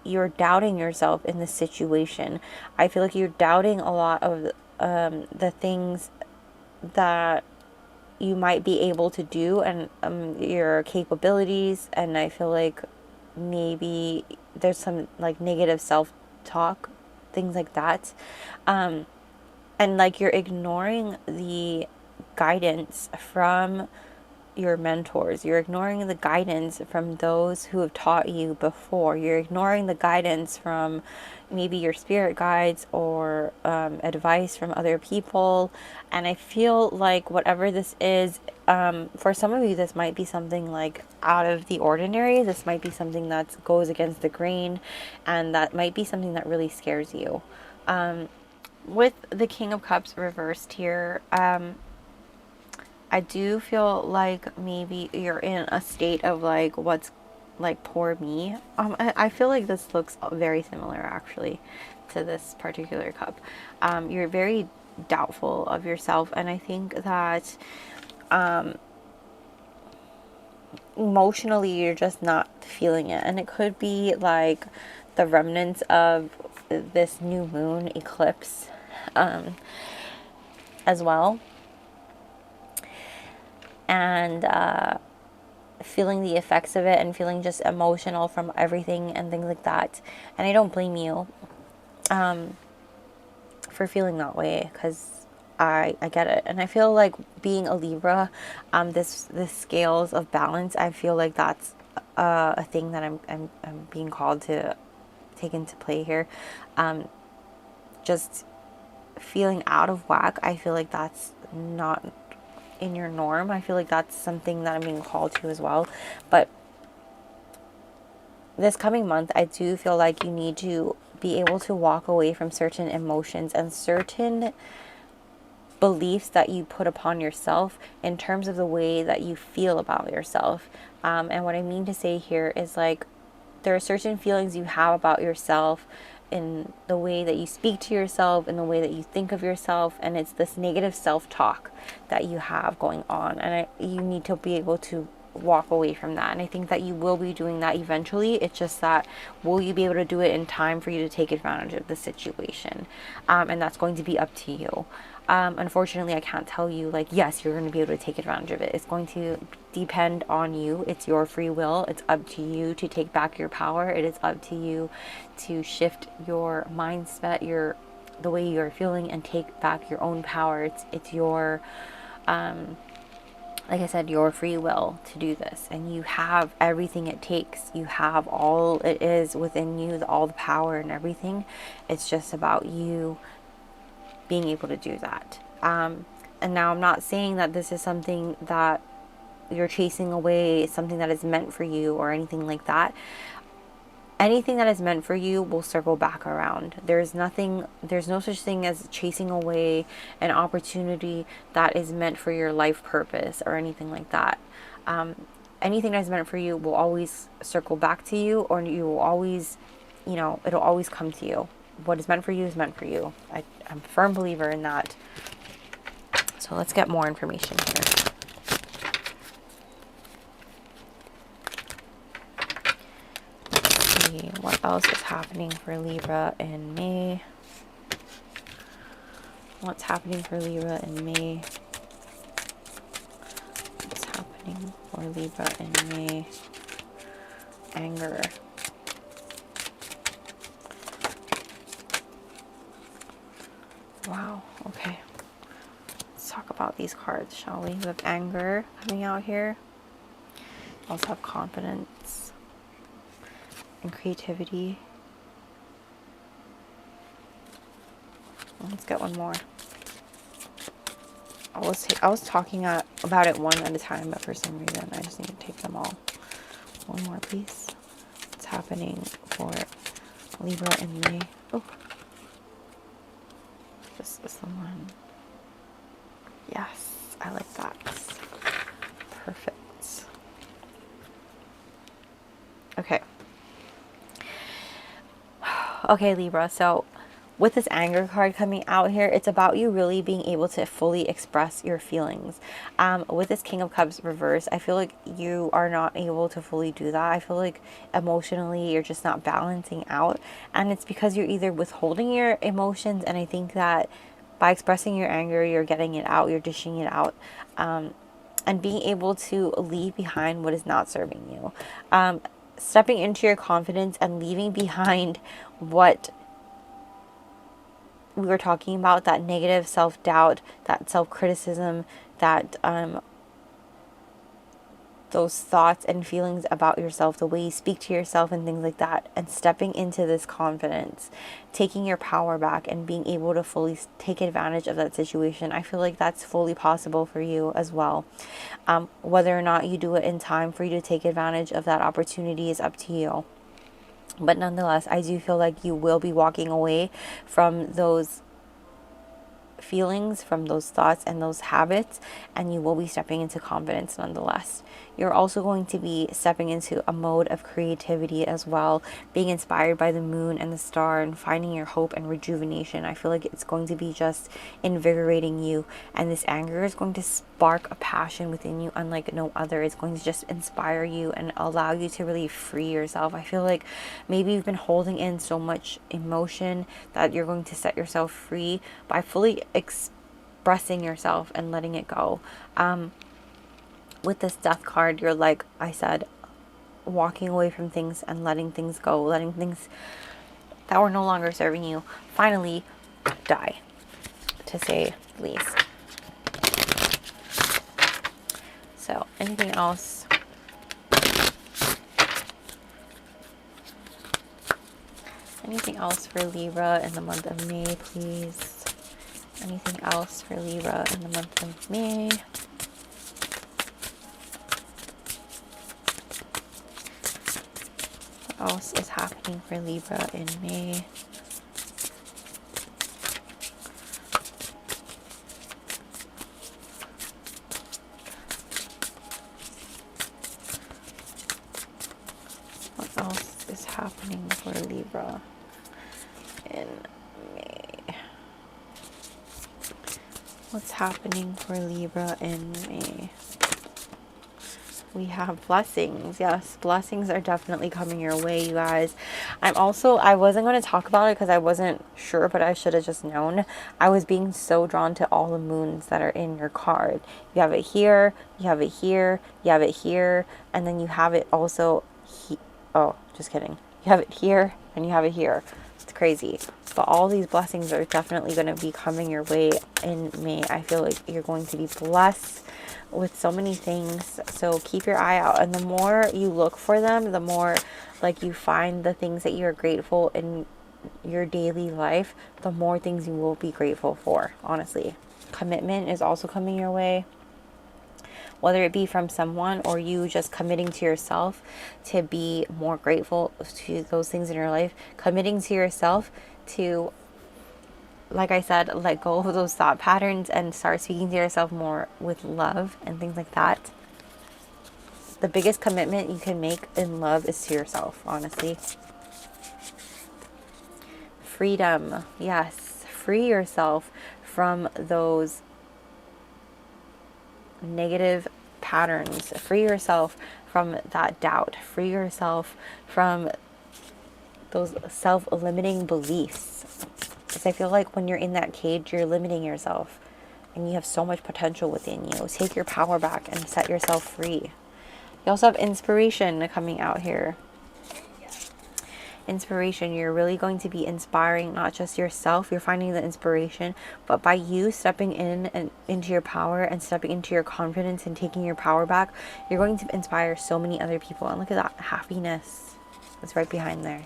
you're doubting yourself in this situation. I feel like you're doubting a lot of the things that you might be able to do, and your capabilities. And I feel like maybe there's some like negative self-talk, things like that. And like you're ignoring the guidance from your mentors. You're ignoring the guidance from those who have taught you before. You're ignoring the guidance from maybe your spirit guides or advice from other people. And I feel like whatever this is, for some of you, this might be something like out of the ordinary. This might be something that goes against the grain, and that might be something that really scares you. With the King of Cups reversed here, I do feel like maybe you're in a state of like, what's like poor me. I feel like this looks very similar actually to this particular cup. You're very doubtful of yourself, and I think that emotionally you're just not feeling it, and it could be like the remnants of this new moon eclipse as well, and feeling the effects of it and feeling just emotional from everything and things like that. And I don't blame you for feeling that way, because I get it. And I feel like being a Libra, this scales of balance, I feel like that's a thing that I'm being called to take into play here. Just feeling out of whack, I feel like that's not in your norm. I feel like that's something that I'm being called to as well. But this coming month, I do feel like you need to be able to walk away from certain emotions and certain beliefs that you put upon yourself in terms of the way that you feel about yourself. And what I mean to say here is, like, there are certain feelings you have about yourself in the way that you speak to yourself, in the way that you think of yourself, and it's this negative self-talk that you have going on, and you need to be able to walk away from that. And I think that you will be doing that eventually. It's just that, will you be able to do it in time for you to take advantage of the situation? And that's going to be up to you. Unfortunately, I can't tell you, like, yes, you're going to be able to take advantage of it. It's going to depend on you. It's your free will. It's up to you to take back your power. It is up to you to shift your mindset, the way you're feeling, and take back your own power. It's your, like I said, your free will to do this. And you have everything it takes. You have all it is within you, all the power and everything. It's just about you being able to do that. And now I'm not saying that this is something that you're chasing away, something that is meant for you or anything like that. Anything that is meant for you will circle back around. There's no such thing as chasing away an opportunity that is meant for your life purpose or anything like that. Anything that is meant for you will always circle back to you, or you will always, it'll always come to you. What is meant for you is meant for you. I'm a firm believer in that. So let's get more information here. Let's see what else is happening for Libra in May. What's happening for Libra in May? What's happening for Libra in May? Anger. Wow, okay. Let's talk about these cards, shall we? We have anger coming out here. We also have confidence and creativity. Let's get one more. I was talking about it one at a time, but for some reason I just need to take them all. One more, please. What's happening for Libra in May? Oh. This is the one. Yes, I like that. Perfect. Okay. Okay, Libra. So with this anger card coming out here, it's about you really being able to fully express your feelings. With this King of Cups reverse, I feel like you are not able to fully do that. I feel like emotionally you're just not balancing out, and it's because you're either withholding your emotions, and I think that by expressing your anger, you're getting it out, you're dishing it out, and being able to leave behind what is not serving you. Stepping into your confidence and leaving behind what we were talking about, that negative self-doubt, that self-criticism, that those thoughts and feelings about yourself, the way you speak to yourself and things like that, and stepping into this confidence, taking your power back and being able to fully take advantage of that situation. I feel like that's fully possible for you as well. Whether or not you do it in time for you to take advantage of that opportunity is up to you. But nonetheless, I do feel like you will be walking away from those feelings, from those thoughts and those habits, and you will be stepping into confidence nonetheless. You're also going to be stepping into a mode of creativity as well, being inspired by the moon and the star and finding your hope and rejuvenation. I feel like it's going to be just invigorating you, and this anger is going to spark a passion within you unlike no other. It's going to just inspire you and allow you to really free yourself. I feel like maybe you've been holding in so much emotion that you're going to set yourself free by fully expressing yourself and letting it go. With this death card, you're, like I said, walking away from things and letting things go, letting things that were no longer serving you finally die, to say the least. So, anything else? Anything else for Libra in the month of May, please? Anything else for Libra in the month of May? What else is happening for Libra in May? What else is happening for Libra in May? What's happening for Libra in May? We have blessings. Yes, blessings are definitely coming your way, you guys. I wasn't going to talk about it because I wasn't sure, but I should have just known. I was being so drawn to all the moons that are in your card. You have it here, you have it here, you have it here, and then you have it also oh, just kidding. You have it here and you have it here. It's crazy. But all these blessings are definitely going to be coming your way in May. I feel like you're going to be blessed with so many things, so keep your eye out, and the more you look for them, the more like you find the things that you're grateful in your daily life, the more things you will be grateful for. Honestly, commitment is also coming your way, whether it be from someone or you just committing to yourself to be more grateful to those things in your life, committing to yourself to, like I said, let go of those thought patterns and start speaking to yourself more with love and things like that. The biggest commitment you can make in love is to yourself, honestly. Freedom. Yes. Free yourself from those negative patterns. Free yourself from that doubt. Free yourself from those self-limiting beliefs. Because I feel like when you're in that cage, you're limiting yourself. And you have so much potential within you. Take your power back and set yourself free. You also have inspiration coming out here. Inspiration. You're really going to be inspiring not just yourself. You're finding the inspiration. But by you stepping in and into your power and stepping into your confidence and taking your power back, you're going to inspire so many other people. And look at that happiness. It's right behind there.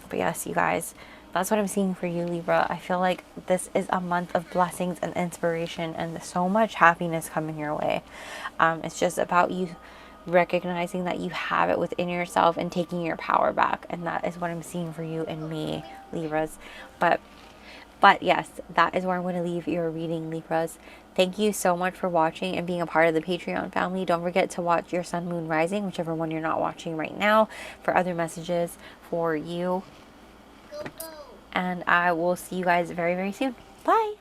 But yes, you guys, that's what I'm seeing for you, Libra. I feel like this is a month of blessings and inspiration and so much happiness coming your way. It's just about you recognizing that you have it within yourself and taking your power back. And that is what I'm seeing for you in May, Libras. But yes, that is where I'm going to leave your reading, Libras. Thank you so much for watching and being a part of the Patreon family. Don't forget to watch your Sun, Moon, Rising, whichever one you're not watching right now, for other messages for you. And I will see you guys very, very soon. Bye.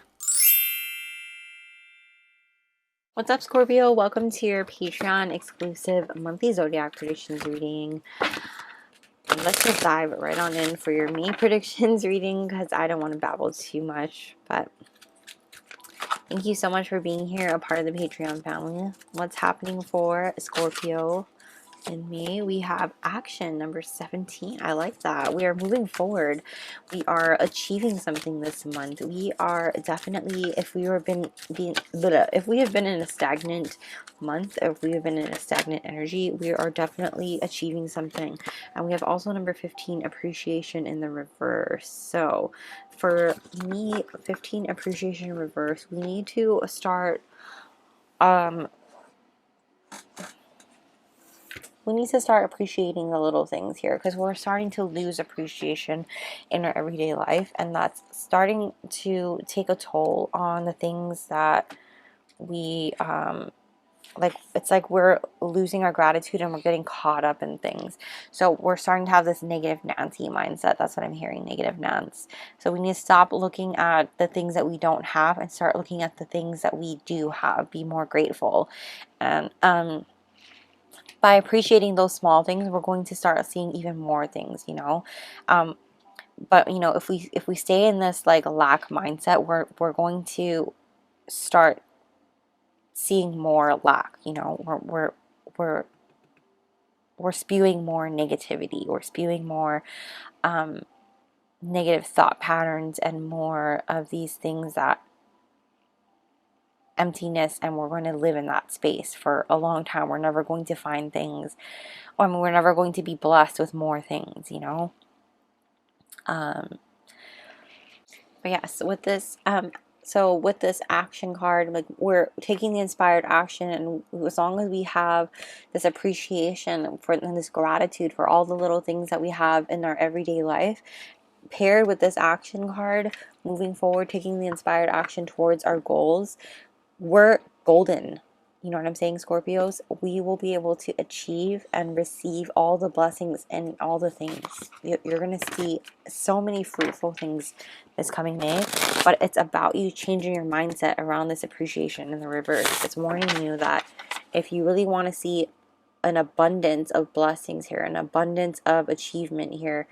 What's up, Scorpio? Welcome to your Patreon exclusive monthly Zodiac Predictions reading. And let's just dive right on in for your May predictions reading because I don't want to babble too much. But thank you so much for being here, a part of the Patreon family. What's happening for Scorpio in May? We have action number 17. I like that. We are moving forward. We are achieving something this month. We are definitely, if we have been in a stagnant month, if we have been in a stagnant energy, we are definitely achieving something. And we have also number 15, appreciation in the reverse. So for me, 15, appreciation in reverse, we need to start we need to start appreciating the little things here, because we're starting to lose appreciation in our everyday life, and that's starting to take a toll on the things that we like. It's like we're losing our gratitude and we're getting caught up in things. So we're starting to have this negative Nancy mindset. That's what I'm hearing, negative Nance. So we need to stop looking at the things that we don't have and start looking at the things that we do have. Be more grateful. And by appreciating those small things, we're going to start seeing even more things, you know. But you know, if we stay in this like lack mindset, we're going to start seeing more lack. You know, we're spewing more negativity, we're spewing more negative thought patterns and more of these things, that emptiness, and we're going to live in that space for a long time. We're never going to find things, or I mean, we're never going to be blessed with more things, you know. But yes, with this so with this action card, like, we're taking the inspired action, and as long as we have this appreciation for, and this gratitude for all the little things that we have in our everyday life, paired with this action card, moving forward, taking the inspired action towards our goals, we're golden. You know what I'm saying, Scorpios? We will be able to achieve and receive all the blessings and all the things. You're going to see so many fruitful things this coming May, but it's about you changing your mindset around this appreciation in the reverse. It's warning you that if you really want to see an abundance of blessings here, an abundance of achievement here,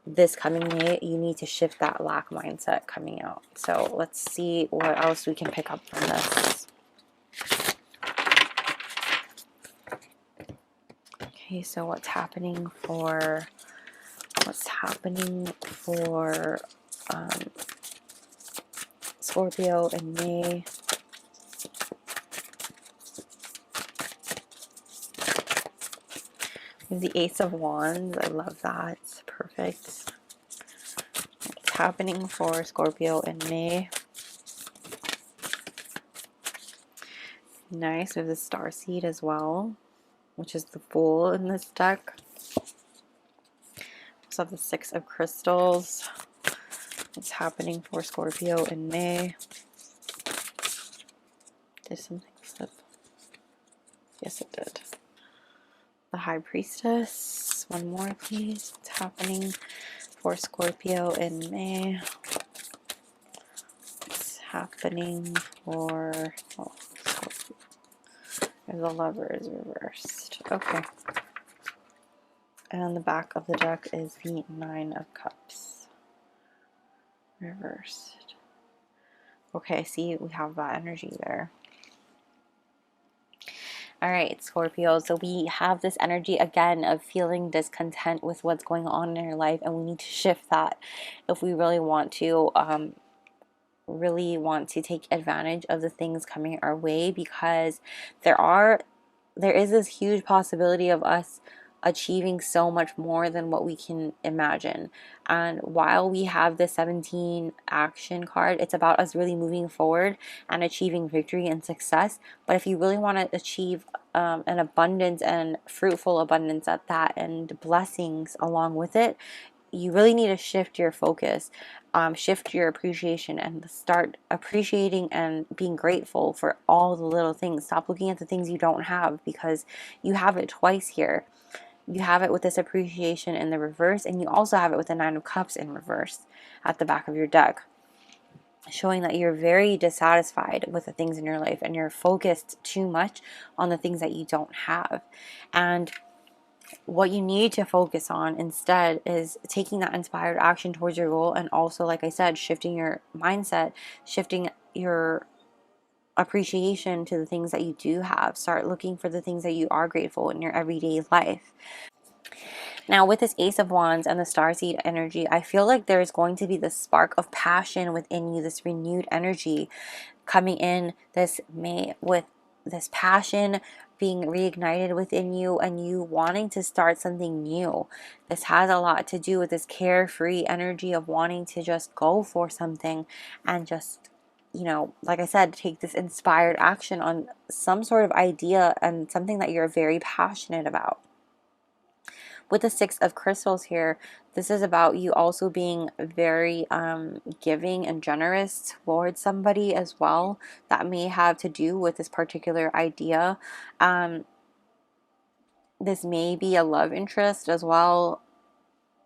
this coming May, you need to shift that lack mindset coming out. So let's see what else we can pick up from this. Okay, so what's happening for Scorpio in May? The Ace of Wands, I love that. It's perfect. What's happening for Scorpio in May? Nice. We have the Starseed as well, which is the Fool in this deck. So the Six of Crystals. What's happening for Scorpio in May? Did something slip? Yes, it did. The High Priestess. One more, please. What's happening for Scorpio in May? What's happening for... Oh, Scorpio. The Lovers reversed. Okay. And on the back of the deck is the Nine of Cups reversed. Okay, see, we have that energy there. All right, Scorpio, so we have this energy again of feeling discontent with what's going on in your life, and we need to shift that if we really want to take advantage of the things coming our way, because there is this huge possibility of us achieving so much more than what we can imagine. And while we have the 17 action card, it's about us really moving forward and achieving victory and success. But if you really want to achieve an abundance and fruitful abundance at that, and blessings along with it, you really need to shift your focus, shift your appreciation, and start appreciating and being grateful for all the little things. Stop looking at the things you don't have, because you have it twice here. You have it with this appreciation in the reverse, and you also have it with the Nine of Cups in reverse at the back of your deck, showing that you're very dissatisfied with the things in your life, and you're focused too much on the things that you don't have. And what you need to focus on instead is taking that inspired action towards your goal, and also, like I said, shifting your mindset, shifting your appreciation to the things that you do have. Start looking for the things that you are grateful in your everyday life. Now, with this Ace of Wands and the Starseed energy, I feel like there's going to be this spark of passion within you, this renewed energy coming in this May, with this passion being reignited within you, and you wanting to start something new. This has a lot to do with this carefree energy of wanting to just go for something and just, you know, like I said, take this inspired action on some sort of idea and something that you're very passionate about. With the Six of Crystals here, this is about you also being very giving and generous towards somebody as well. That may have to do with this particular idea. This may be a love interest as well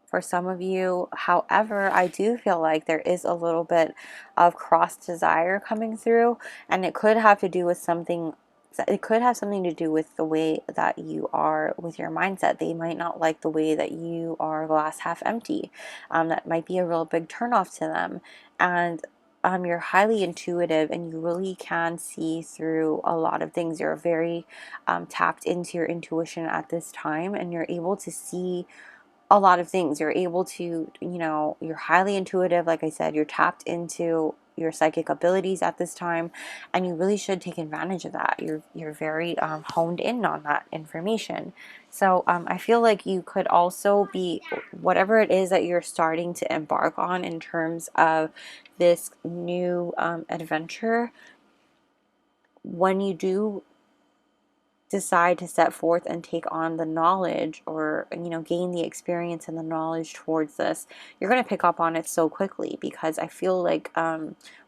for some of you. However, I do feel like there is a little bit of cross desire coming through, and it could have to do with something. It could have something to do with the way that you are with your mindset. They might not like the way that you are glass half empty. That might be a real big turnoff to them. And you're highly intuitive, and you really can see through a lot of things. You're very tapped into your intuition at this time, and you're able to see a lot of things. You're able to, you know, you're highly intuitive. Like I said, you're tapped into your psychic abilities at this time, and you really should take advantage of that. You're very honed in on that information. So I feel like you could also be, whatever it is that you're starting to embark on in terms of this new adventure, when you do decide to set forth and take on the knowledge, or, you know, gain the experience and the knowledge towards this, you're going to pick up on it so quickly. Because I feel like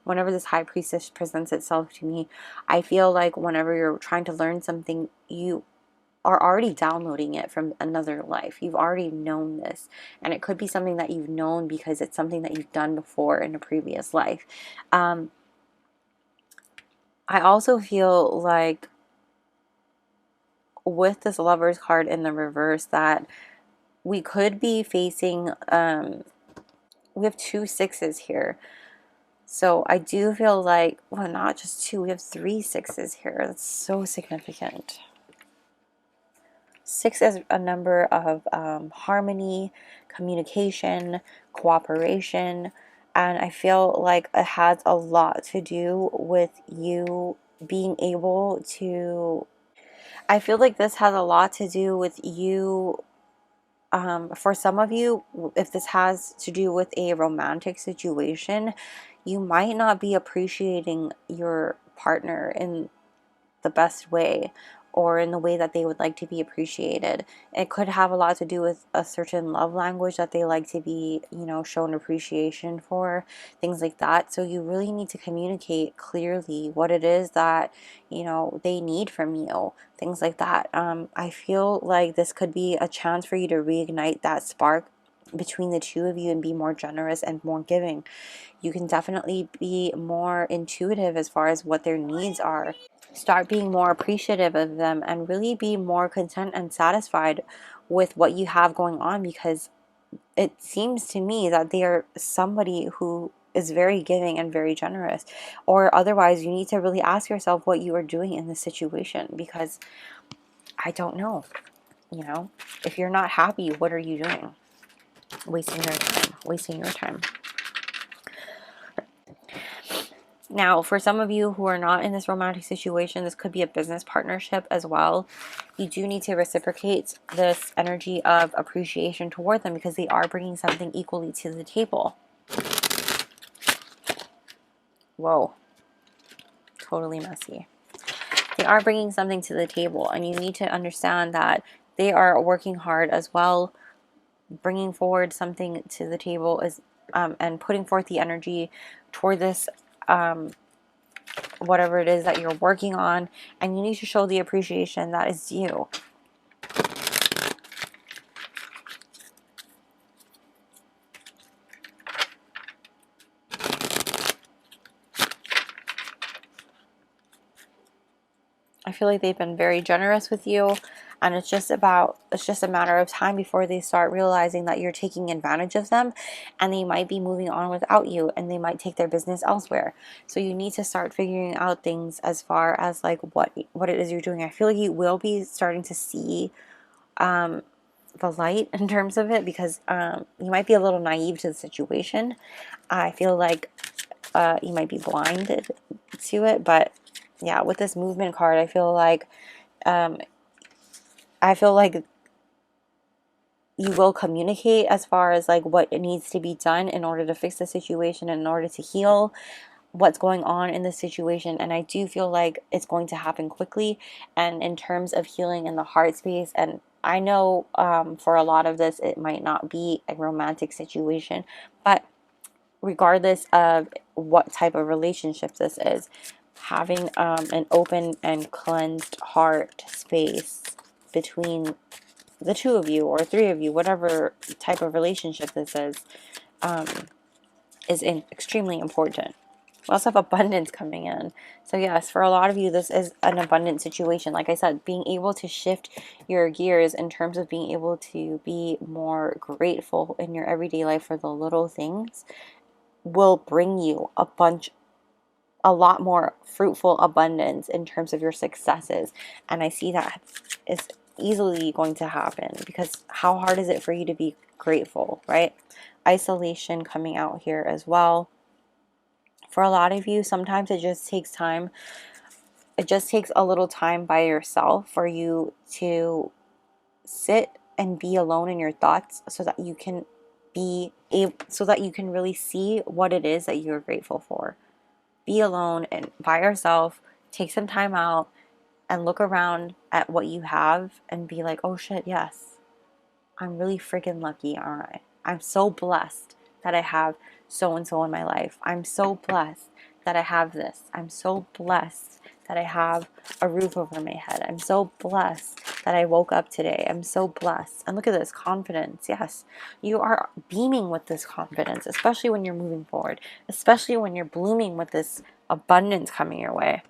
whenever this High Priestess presents itself to me, I feel like whenever you're trying to learn something, you are already downloading it from another life. You've already known this, and it could be something that you've known because it's something that you've done before in a previous life. I also feel like with this Lovers card in the reverse that we could be facing, we have 2 sixes here. So I do feel like, well, not just 2, we have 3 sixes here. That's so significant. 6 is a number of harmony, communication, cooperation, and I feel like it has a lot to do with you being able to, I feel like this has a lot to do with you. For some of you, if this has to do with a romantic situation, you might not be appreciating your partner in the best way, or in the way that they would like to be appreciated. It could have a lot to do with a certain love language that they like to be, you know, shown appreciation for, things like that. So you really need to communicate clearly what it is that, you know, they need from you, things like that. I feel like this could be a chance for you to reignite that spark between the two of you and be more generous and more giving. You can definitely be more intuitive as far as what their needs are. Start being more appreciative of them, and really be more content and satisfied with what you have going on, because it seems to me that they are somebody who is very giving and very generous. Or otherwise, you need to really ask yourself what you are doing in this situation, because I don't know, you know, if you're not happy, what are you doing? Wasting your time. Now, for some of you who are not in this romantic situation, this could be a business partnership as well. You do need to reciprocate this energy of appreciation toward them, because they are bringing something equally to the table. Whoa. Totally messy. They are bringing something to the table, and you need to understand that they are working hard as well. Bringing forward something to the table is, and putting forth the energy toward this, whatever it is that you're working on, and you need to show the appreciation that is due. I feel like they've been very generous with you, and it's just a matter of time before they start realizing that you're taking advantage of them, and they might be moving on without you, and they might take their business elsewhere. So you need to start figuring out things as far as like what it is you're doing. I feel like you will be starting to see the light in terms of it, because you might be a little naive to the situation. I feel like you might be blinded to it, but yeah, with this movement card, I feel like you will communicate as far as like what needs to be done in order to fix the situation, in order to heal what's going on in the situation. And I do feel like it's going to happen quickly, and in terms of healing in the heart space and I know for a lot of this, it might not be a romantic situation, but regardless of what type of relationship this is, having an open and cleansed heart space between the two of you or three of you, whatever type of relationship this is extremely important. We also have abundance coming in. So yes, for a lot of you, this is an abundant situation. Like I said, being able to shift your gears in terms of being able to be more grateful in your everyday life for the little things will bring you a lot more fruitful abundance in terms of your successes. And I see that is easily going to happen, because how hard is it for you to be grateful, right? Isolation coming out here as well. For a lot of you, sometimes it just takes time. It just takes a little time by yourself for you to sit and be alone in your thoughts, so that you can really see what it is that you're grateful for. Be alone and by yourself, take some time out and look around at what you have and be like, oh shit, yes, I'm really freaking lucky, aren't I? I'm so blessed that I have so and so in my life. I'm so blessed that I have this. I'm so blessed that I have a roof over my head. I'm so blessed that I woke up today. I'm so blessed. And look at this confidence. Yes, you are beaming with this confidence, especially when you're moving forward, especially when you're blooming with this abundance coming your way.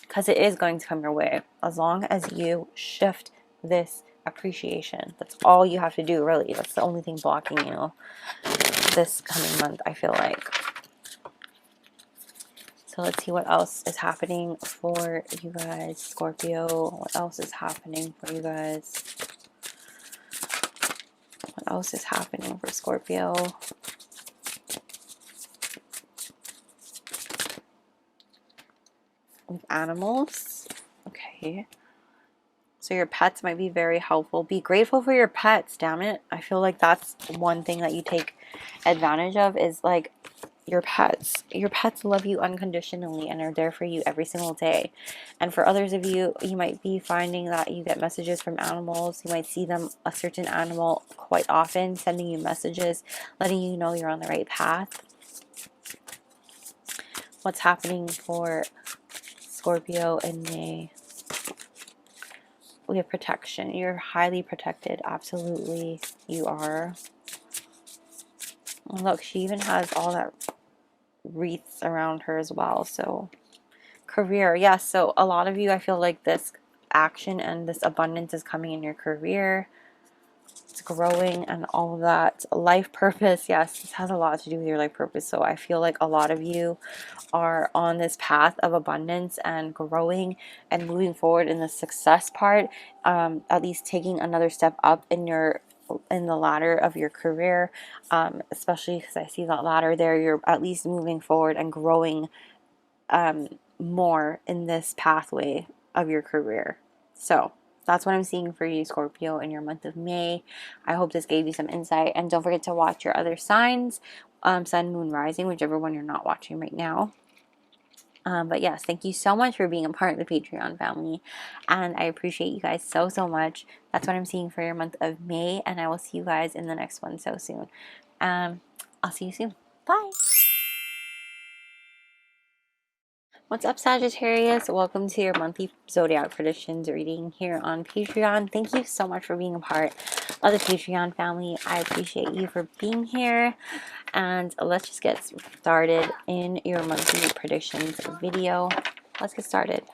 Because it is going to come your way as long as you shift this appreciation. That's all you have to do, really. That's the only thing blocking you this coming month, I feel like. So let's see what else is happening for you guys, Scorpio. What else is happening for you guys? What else is happening for Scorpio? With animals. Okay. So your pets might be very helpful. Be grateful for your pets, damn it. I feel like that's one thing that you take advantage of, is like your pets. Your pets love you unconditionally and are there for you every single day. And for others of you, you might be finding that you get messages from animals. You might see a certain animal quite often, sending you messages, letting you know you're on the right path. What's happening for Scorpio in May? We have protection. You're highly protected. Absolutely, you are. Look, she even has all that wreaths around her as well. So career, yes. So a lot of you, I feel like this action and this abundance is coming in your career. It's growing and all of that. Life purpose, yes, this has a lot to do with your life purpose. So I feel like a lot of you are on this path of abundance and growing and moving forward in the success part, at least taking another step up in the ladder of your career, especially because I see that ladder there. You're at least moving forward and growing more in this pathway of your career. So that's what I'm seeing for you, Scorpio, in your month of May. I hope this gave you some insight. And don't forget to watch your other signs, sun, moon, rising, whichever one you're not watching right now. But yes, thank you so much for being a part of the Patreon family. And I appreciate you guys so, so much. That's what I'm seeing for your month of May. And I will see you guys in the next one so soon. I'll see you soon. Bye. What's up, Sagittarius? Welcome to your monthly Zodiac Predictions reading here on Patreon. Thank you so much for being a part of the Patreon family. I appreciate you for being here. And let's just get started in your monthly predictions video. Let's get started.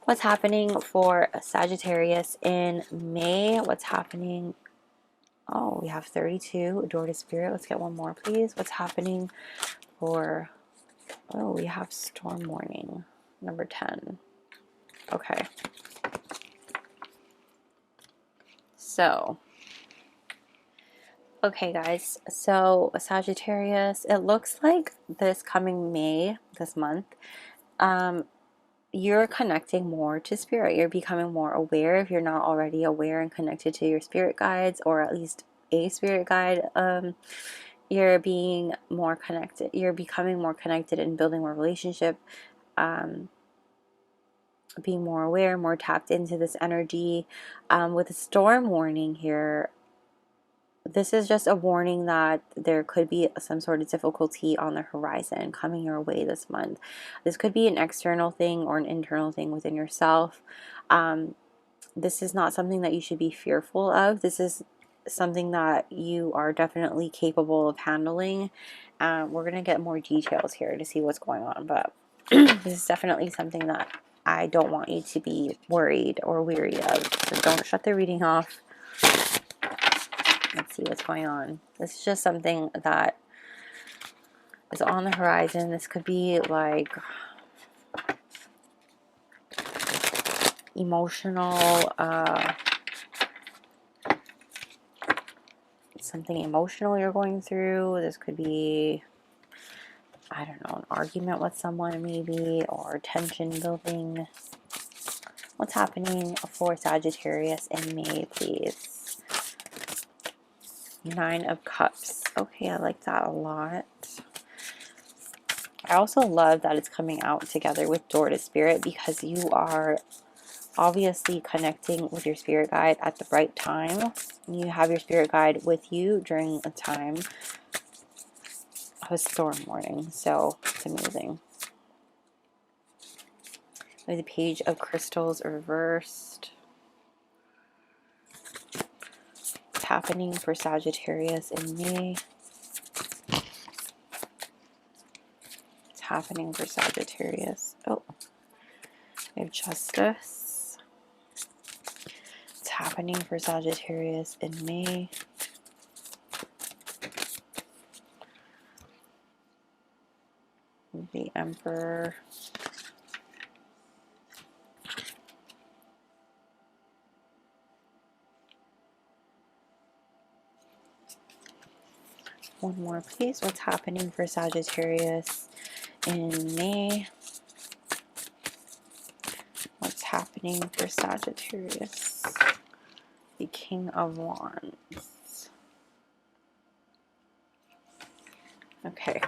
What's happening for Sagittarius in May? What's happening? Oh, we have 32. Adore to Spirit. Let's get one more, please. What's happening for... Oh, we have storm warning, number 10. Okay. So, okay, guys. So, Sagittarius, it looks like this coming May, this month, you're connecting more to spirit. You're becoming more aware, if you're not already aware and connected to your spirit guides, or at least a spirit guide. You're being more connected. You're becoming more connected and building more relationship. being more aware, more tapped into this energy. With a storm warning here, this is just a warning that there could be some sort of difficulty on the horizon coming your way this month. This could be an external thing or an internal thing within yourself. This is not something that you should be fearful of. This is something that you are definitely capable of handling. We're going to get more details here to see what's going on, but this is definitely something that I don't want you to be worried or weary of. So don't shut the reading off. Let's see what's going on. This is just something that is on the horizon. This could be like emotional, something emotional you're going through. This could be, I don't know, an argument with someone maybe, or tension building. What's happening for Sagittarius in May, please? 9 of Cups. Okay, I like that a lot. I also love that it's coming out together with Door to Spirit, because you are obviously connecting with your spirit guide at the right time. You have your spirit guide with you during a time of a storm warning. So it's amazing. With the Page of Crystals reversed. What's happening for Sagittarius in May? What's happening for Sagittarius? Oh, we have Justice. What's happening for Sagittarius in May? The Emperor. One more, please. What's happening for Sagittarius in May? What's happening for Sagittarius? The King of Wands. Okay.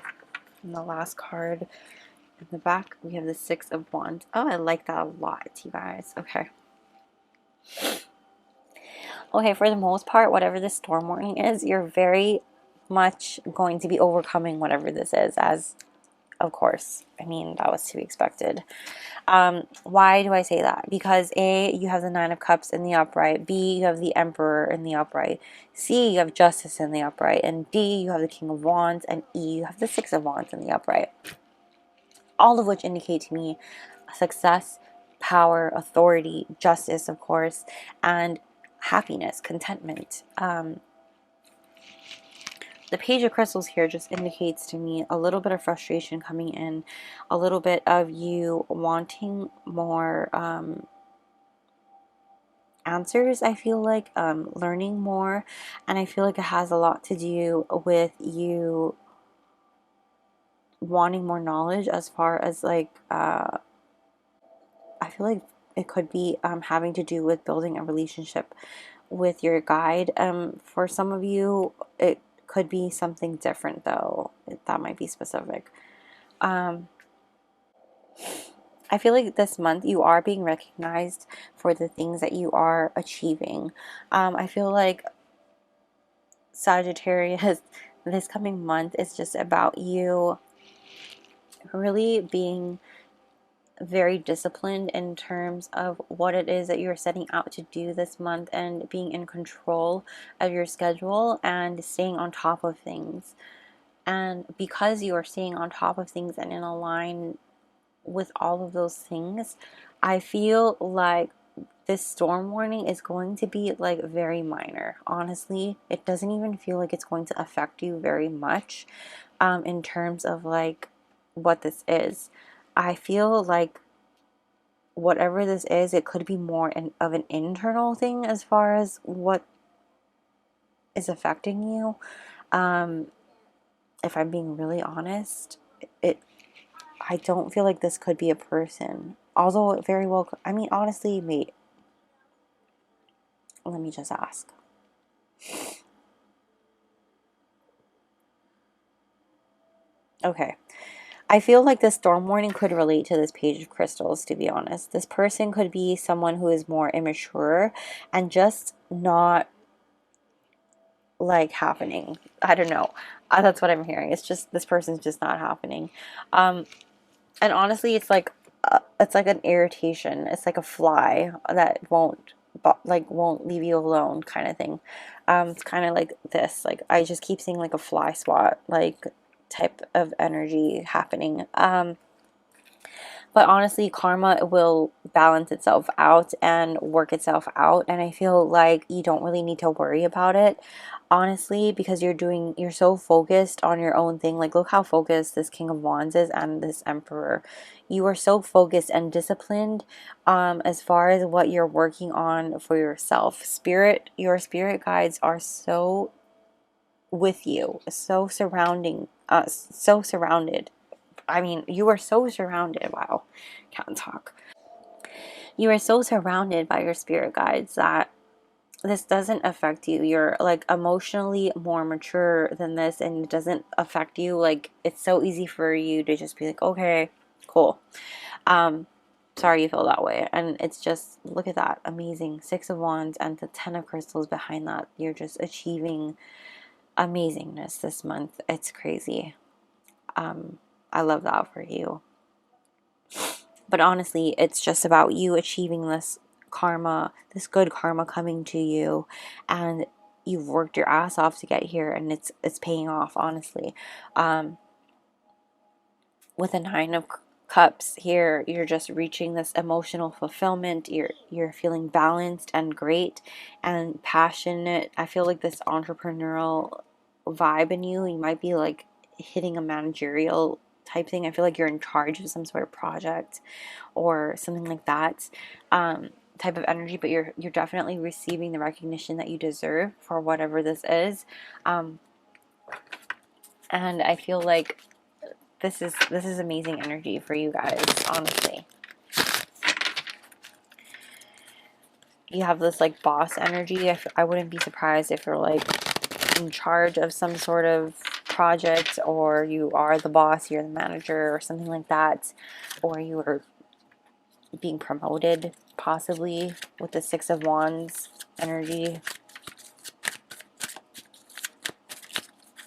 And the last card in the back, we have the 6 of Wands. Oh, I like that a lot, you guys. Okay. Okay, for the most part, whatever this storm warning is, you're very much going to be overcoming whatever this is, as of course, I mean, that was to be expected. Why do I say that? Because A, you have the 9 of Cups in the upright. B, you have the Emperor in the upright. C, you have Justice in the upright. And D, you have the King of Wands. And E, you have the 6 of Wands in the upright. All of which indicate to me success, power, authority, justice, of course, and happiness, contentment. The Page of Crystals here just indicates to me a little bit of frustration coming in, a little bit of you wanting more answers, I feel like, learning more, and I feel like it has a lot to do with you wanting more knowledge as far as like, I feel like it could be having to do with building a relationship with your guide. For some of you, it could be something different though. That might be specific. I feel like this month you are being recognized for the things that you are achieving. I feel like Sagittarius, this coming month is just about you really being very disciplined in terms of what it is that you're setting out to do this month, and being in control of your schedule and staying on top of things. And because you are staying on top of things and in line with all of those things, I feel like this storm warning is going to be like very minor. Honestly, it doesn't even feel like it's going to affect you very much in terms of like what this is. I feel like whatever this is, it could be more of an internal thing as far as what is affecting you. If I'm being really honest, I don't feel like this could be a person. Although it very well, I mean, honestly, wait. Let me just ask. Okay. I feel like the storm warning could relate to this Page of Crystals, to be honest. This person could be someone who is more immature and just not like happening. I don't know. That's what I'm hearing. It's just this person's just not happening. And honestly, it's like an irritation. It's like a fly that won't leave you alone kind of thing. It's kind of like this. Like I just keep seeing like a fly swat like type of energy happening. But honestly, karma will balance itself out and work itself out. And I feel like you don't really need to worry about it, honestly, because you're so focused on your own thing. Like, look how focused this King of Wands is and this Emperor. You are so focused and disciplined as far as what you're working on for yourself. Your spirit guides are so with you, so surrounded. I mean, you are so surrounded. Wow, can't talk. You are so surrounded by your spirit guides that this doesn't affect you. You're like emotionally more mature than this, and it doesn't affect you. Like, it's so easy for you to just be like, okay, cool. Sorry you feel that way. And it's just, look at that, amazing. 6 of Wands and the 10 of Crystals behind that. You're just achieving amazingness this month. It's crazy. I love that for you. But honestly, it's just about you achieving this karma, this good karma coming to you, and you've worked your ass off to get here, and it's paying off, honestly. With the 9 of Cups here, you're just reaching this emotional fulfillment. You're feeling balanced and great and passionate. I feel like this entrepreneurial vibe in you. You might be like hitting a managerial type thing. I feel like you're in charge of some sort of project or something like that type of energy, but you're definitely receiving the recognition that you deserve for whatever this is. And I feel like this is amazing energy for you guys, honestly. You have this like boss energy. I wouldn't be surprised if you're like in charge of some sort of project, or you are the boss, you're the manager or something like that, or you are being promoted possibly with the 6 of Wands energy.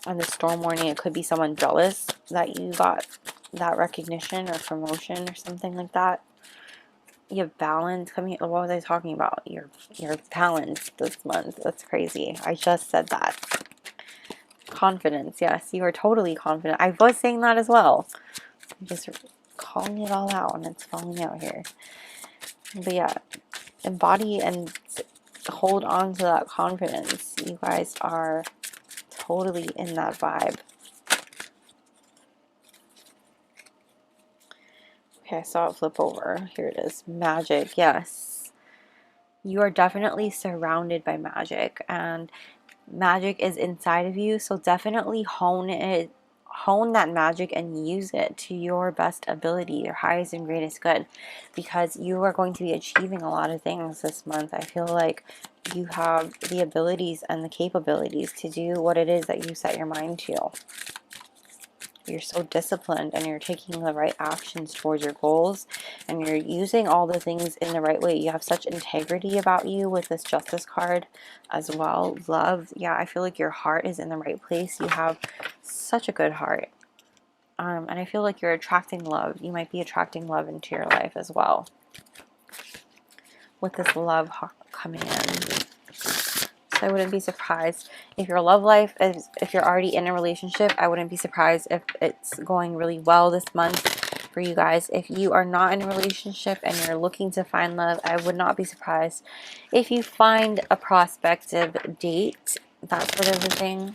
And the storm warning, it could be someone jealous that you got that recognition or promotion or something like that. You have balance coming. What was I talking about? You're balanced this month. That's crazy. I just said that. Confidence. Yes, you are totally confident. I was saying that as well. I'm just calling it all out, and it's falling out here. But yeah, embody and hold on to that confidence. You guys are totally in that vibe. Okay, I saw it flip over. Here it is. Magic. Yes. You are definitely surrounded by magic, and magic is inside of you, so definitely hone that magic and use it to your best ability, your highest and greatest good, because you are going to be achieving a lot of things this month. I feel like you have the abilities and the capabilities to do what it is that you set your mind to. You're so disciplined, and you're taking the right actions towards your goals, and you're using all the things in the right way. You have such integrity about you with this Justice card as well. Love, yeah, I feel like your heart is in the right place. You have such a good heart. And I feel like you're attracting love. You might be attracting love into your life as well, with this love coming in. I wouldn't be surprised if your love life is, if you're already in a relationship, I wouldn't be surprised if it's going really well this month for you guys. If you are not in a relationship and you're looking to find love, I would not be surprised if you find a prospective date, that sort of a thing.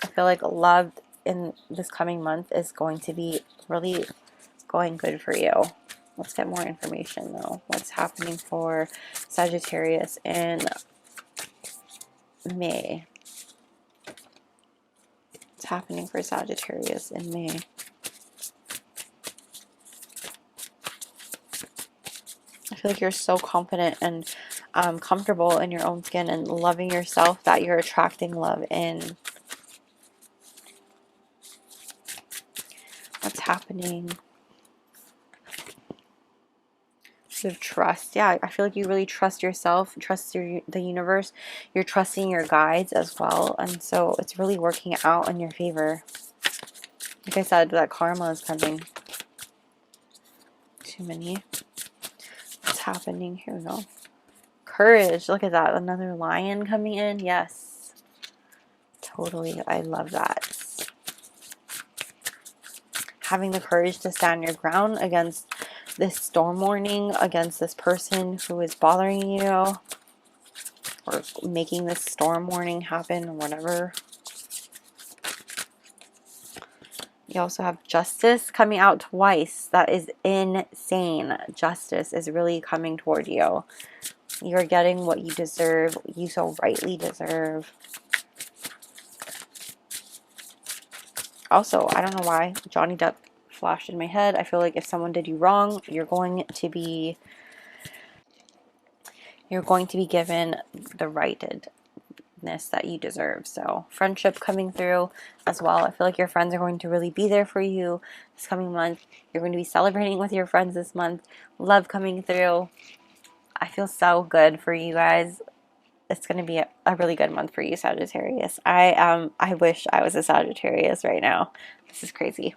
I feel like love in this coming month is going to be really going good for you. Let's get more information though. What's happening for Sagittarius in May? What's happening for Sagittarius in May? I feel like you're so confident and comfortable in your own skin and loving yourself that you're attracting love in. What's happening? Of trust. Yeah, I feel like you really trust yourself, trust the universe. You're trusting your guides as well, and so it's really working out in your favor. Like I said, that karma is coming. Too many. What's happening? Here we go. Courage. Look at that. Another lion coming in. Yes. Totally. I love that. Having the courage to stand your ground against this storm warning, against this person who is bothering you or making this storm warning happen or whatever. You also have justice coming out twice. That is insane. Justice is really coming toward you. You're getting what you deserve, you so rightly deserve. Also, I don't know why Johnny Depp flashed in my head. I feel like if someone did you wrong, you're going to be given the rightedness that you deserve. So friendship coming through as well. I feel like your friends are going to really be there for you this coming month. You're going to be celebrating with your friends this month. Love coming through. I feel so good for you guys. It's going to be a really good month for you, Sagittarius. I wish I was a Sagittarius right now. This is crazy.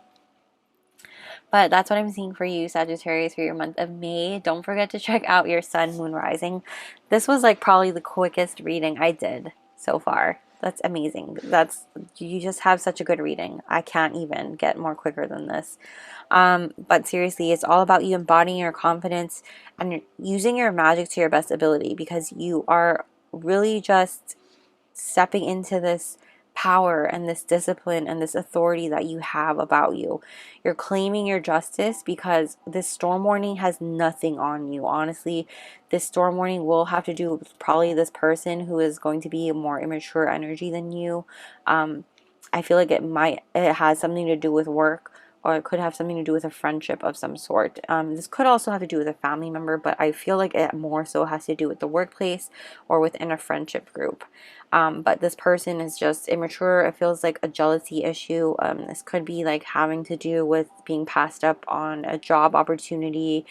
But that's what I'm seeing for you, Sagittarius, for your month of May. Don't forget to check out your sun, moon, rising. This was like probably the quickest reading I did so far. That's amazing. You just have such a good reading. I can't even get more quicker than this. But seriously, it's all about you embodying your confidence and using your magic to your best ability, because you are really just stepping into this power and this discipline and this authority that you have about you. You're claiming your justice, because this storm warning has nothing on you. Honestly, this storm warning will have to do with probably this person who is going to be a more immature energy than you. I feel like it has something to do with work, or it could have something to do with a friendship of some sort. This could also have to do with a family member, but I feel like it more so has to do with the workplace or within a friendship group. But this person is just immature. It feels like a jealousy issue. This could be like having to do with being passed up on a job opportunity,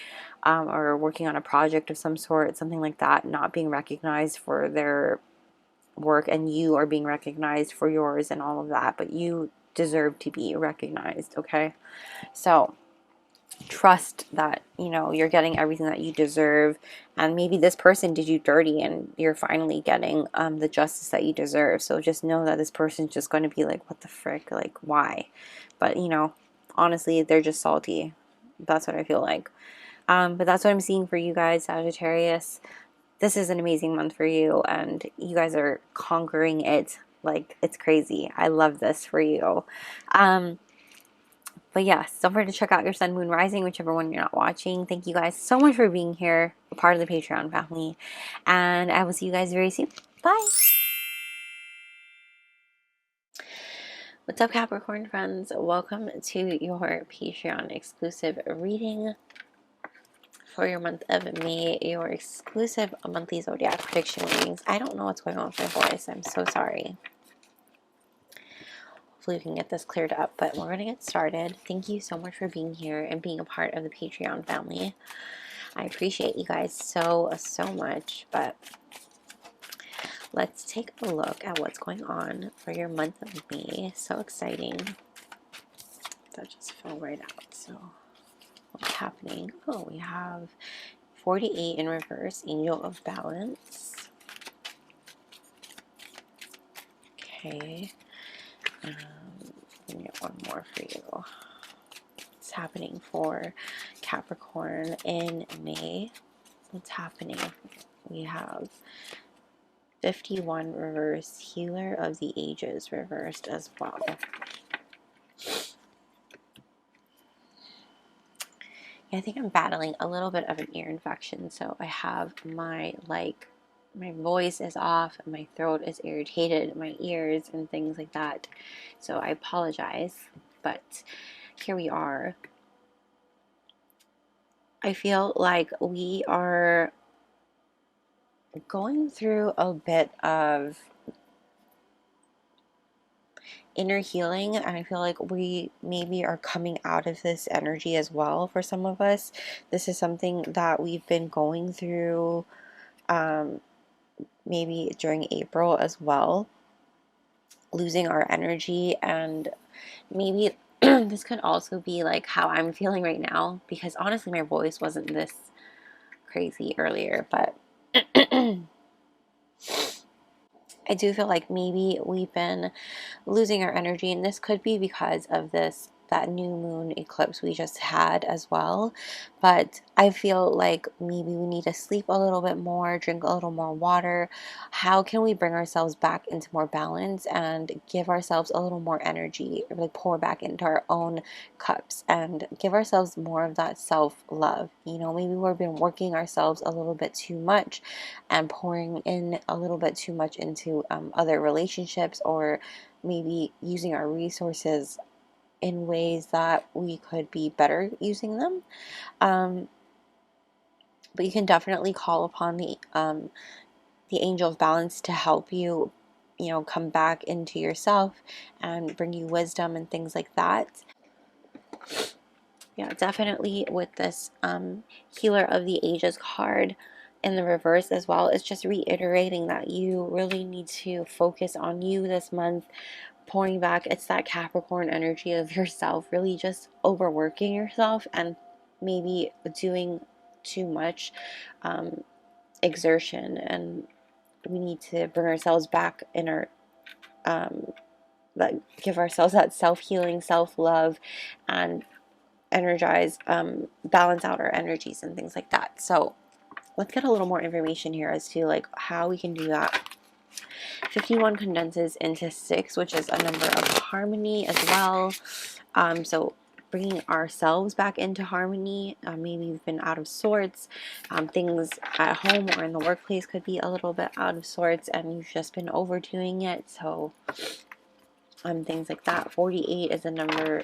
or working on a project of some sort, something like that, not being recognized for their work, and you are being recognized for yours and all of that, but you deserve to be recognized. Okay, so trust that you're getting everything that you deserve, and maybe this person did you dirty and you're finally getting the justice that you deserve. So just know that this person's just going to be like, what the frick, like, why? But honestly, they're just salty. That's what I feel like. But that's what I'm seeing for you guys, Sagittarius. This is an amazing month for you, and you guys are conquering it like it's crazy. I love this for you. But yes, don't forget to check out your sun, moon, rising, whichever one you're not watching. Thank you guys so much for being here, a part of the Patreon family, and I will see you guys very soon. Bye. What's up, Capricorn friends? Welcome to your Patreon exclusive reading for your month of May, your exclusive monthly Zodiac prediction readings. I don't know what's going on with my voice. I'm so sorry. Hopefully we can get this cleared up, but we're going to get started. Thank you so much for being here and being a part of the Patreon family. I appreciate you guys so much, but let's take a look at what's going on for your month of May. So exciting. That just fell right out. So what's happening? Oh, we have 48 in reverse, Angel of Balance. Okay. Let me get one more for you. What's happening for Capricorn in May? What's happening? We have 51 reverse, Healer of the Ages reversed as well. I think I'm battling a little bit of an ear infection, so I have my voice is off, my throat is irritated, my ears and things like that. So I apologize, but here we are. I feel like we are going through a bit of inner healing, and I feel like we maybe are coming out of this energy as well. For some of us, this is something that we've been going through maybe during April as well, losing our energy. And maybe this could also be like how I'm feeling right now, because honestly my voice wasn't this crazy earlier, but I do feel like maybe we've been losing our energy, and this could be because of that new moon eclipse we just had as well. But I feel like maybe we need to sleep a little bit more, drink a little more water. How can we bring ourselves back into more balance and give ourselves a little more energy, like pour back into our own cups and give ourselves more of that self-love? You know, maybe we've been working ourselves a little bit too much and pouring in a little bit too much into other relationships, or maybe using our resources in ways that we could be better using them. But you can definitely call upon the angel of balance to help you, you know, come back into yourself and bring you wisdom and things like that. Yeah, definitely with this Healer of the Ages card in the reverse as well, it's just reiterating that you really need to focus on you this month, pouring back. It's that Capricorn energy of yourself, really just overworking yourself and maybe doing too much exertion. And we need to bring ourselves back in our like give ourselves that self-healing, self-love, and energize, balance out our energies and things like that. So let's get a little more information here as to like how we can do that. 51 condenses into 6, which is a number of harmony as well. So bringing ourselves back into harmony. Maybe you've been out of sorts. Things at home or in the workplace could be a little bit out of sorts and you've just been overdoing it. So things like that. 48 is a number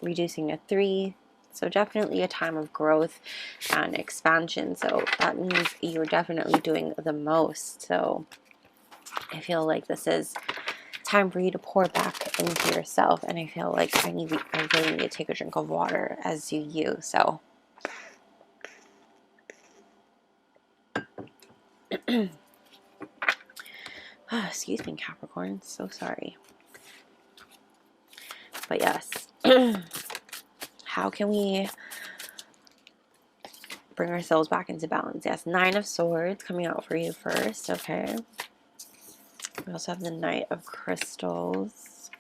reducing to 3. So definitely a time of growth and expansion. So that means you're definitely doing the most. So I feel like this is time for you to pour back into yourself. And I feel like I really need to take a drink of water as you. So excuse me, Capricorn. So sorry. But yes. How can we bring ourselves back into balance? Yes, 9 of Swords coming out for you first. Okay. We also have the Knight of Crystals.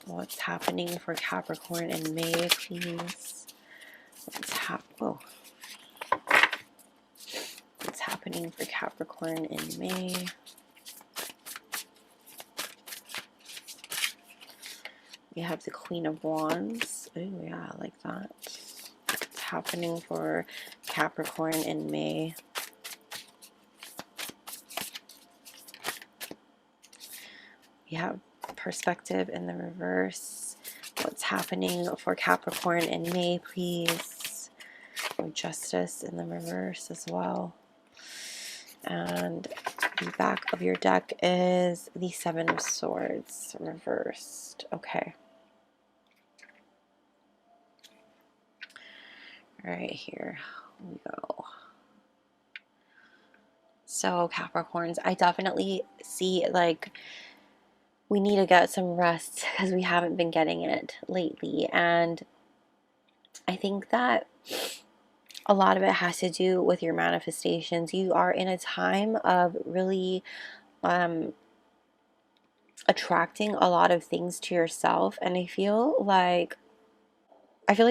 What's happening for Capricorn in May, please? What's happening for Capricorn in May? We have the Queen of Wands. Oh yeah, I like that. What's happening for Capricorn in May? We have Perspective in the reverse. What's happening for Capricorn in May, please? Justice in the reverse as well. And the back of your deck is the 7 of Swords reversed. Okay. All right, here we go. So Capricorns, I definitely see like we need to get some rest because we haven't been getting it lately. And I think that a lot of it has to do with your manifestations. You are in a time of really attracting a lot of things to yourself. And I feel like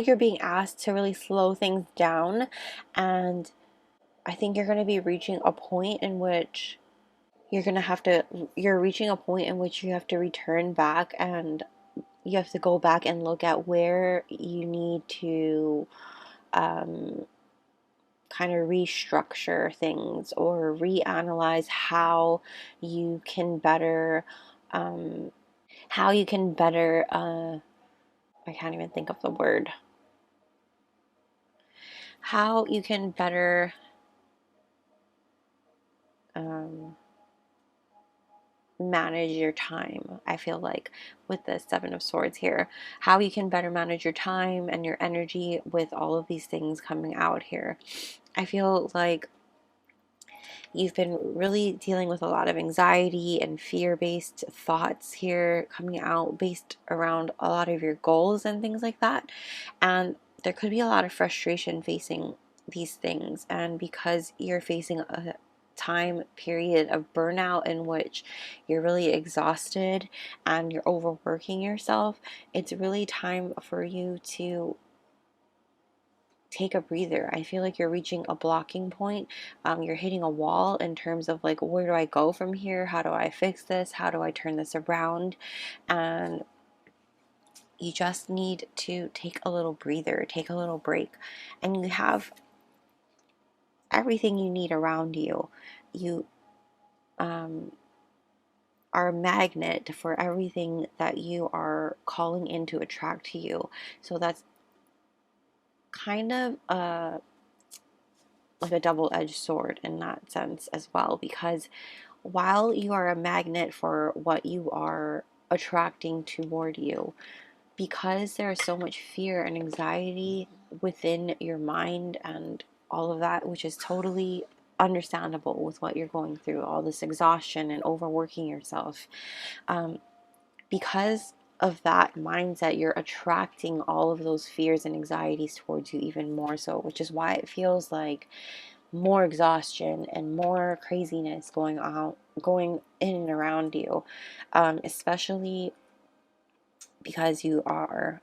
you're being asked to really slow things down. And I think you're going to be reaching a point in which you're reaching a point in which you have to return back, and you have to go back and look at where you need to kind of restructure things or reanalyze how you can better I can't even think of the word. How you can better manage your time. I feel like with the Seven of Swords here, how you can better manage your time and your energy with all of these things coming out here. I feel like you've been really dealing with a lot of anxiety and fear-based thoughts here coming out based around a lot of your goals and things like that. And there could be a lot of frustration facing these things. And because you're facing a time period of burnout in which you're really exhausted and you're overworking yourself, it's really time for you to take a breather. I feel like you're reaching a blocking point. You're hitting a wall in terms of like, where do I go from here? How do I fix this? How do I turn this around? And you just need to take a little breather, take a little break. And you have everything you need around you. You are a magnet for everything that you are calling in to attract to you. So that's kind of like a double-edged sword in that sense as well, because while you are a magnet for what you are attracting toward you, because there is so much fear and anxiety within your mind and all of that, which is totally understandable with what you're going through, all this exhaustion and overworking yourself, because of that mindset, you're attracting all of those fears and anxieties towards you even more so, which is why it feels like more exhaustion and more craziness going in and around you, especially because you are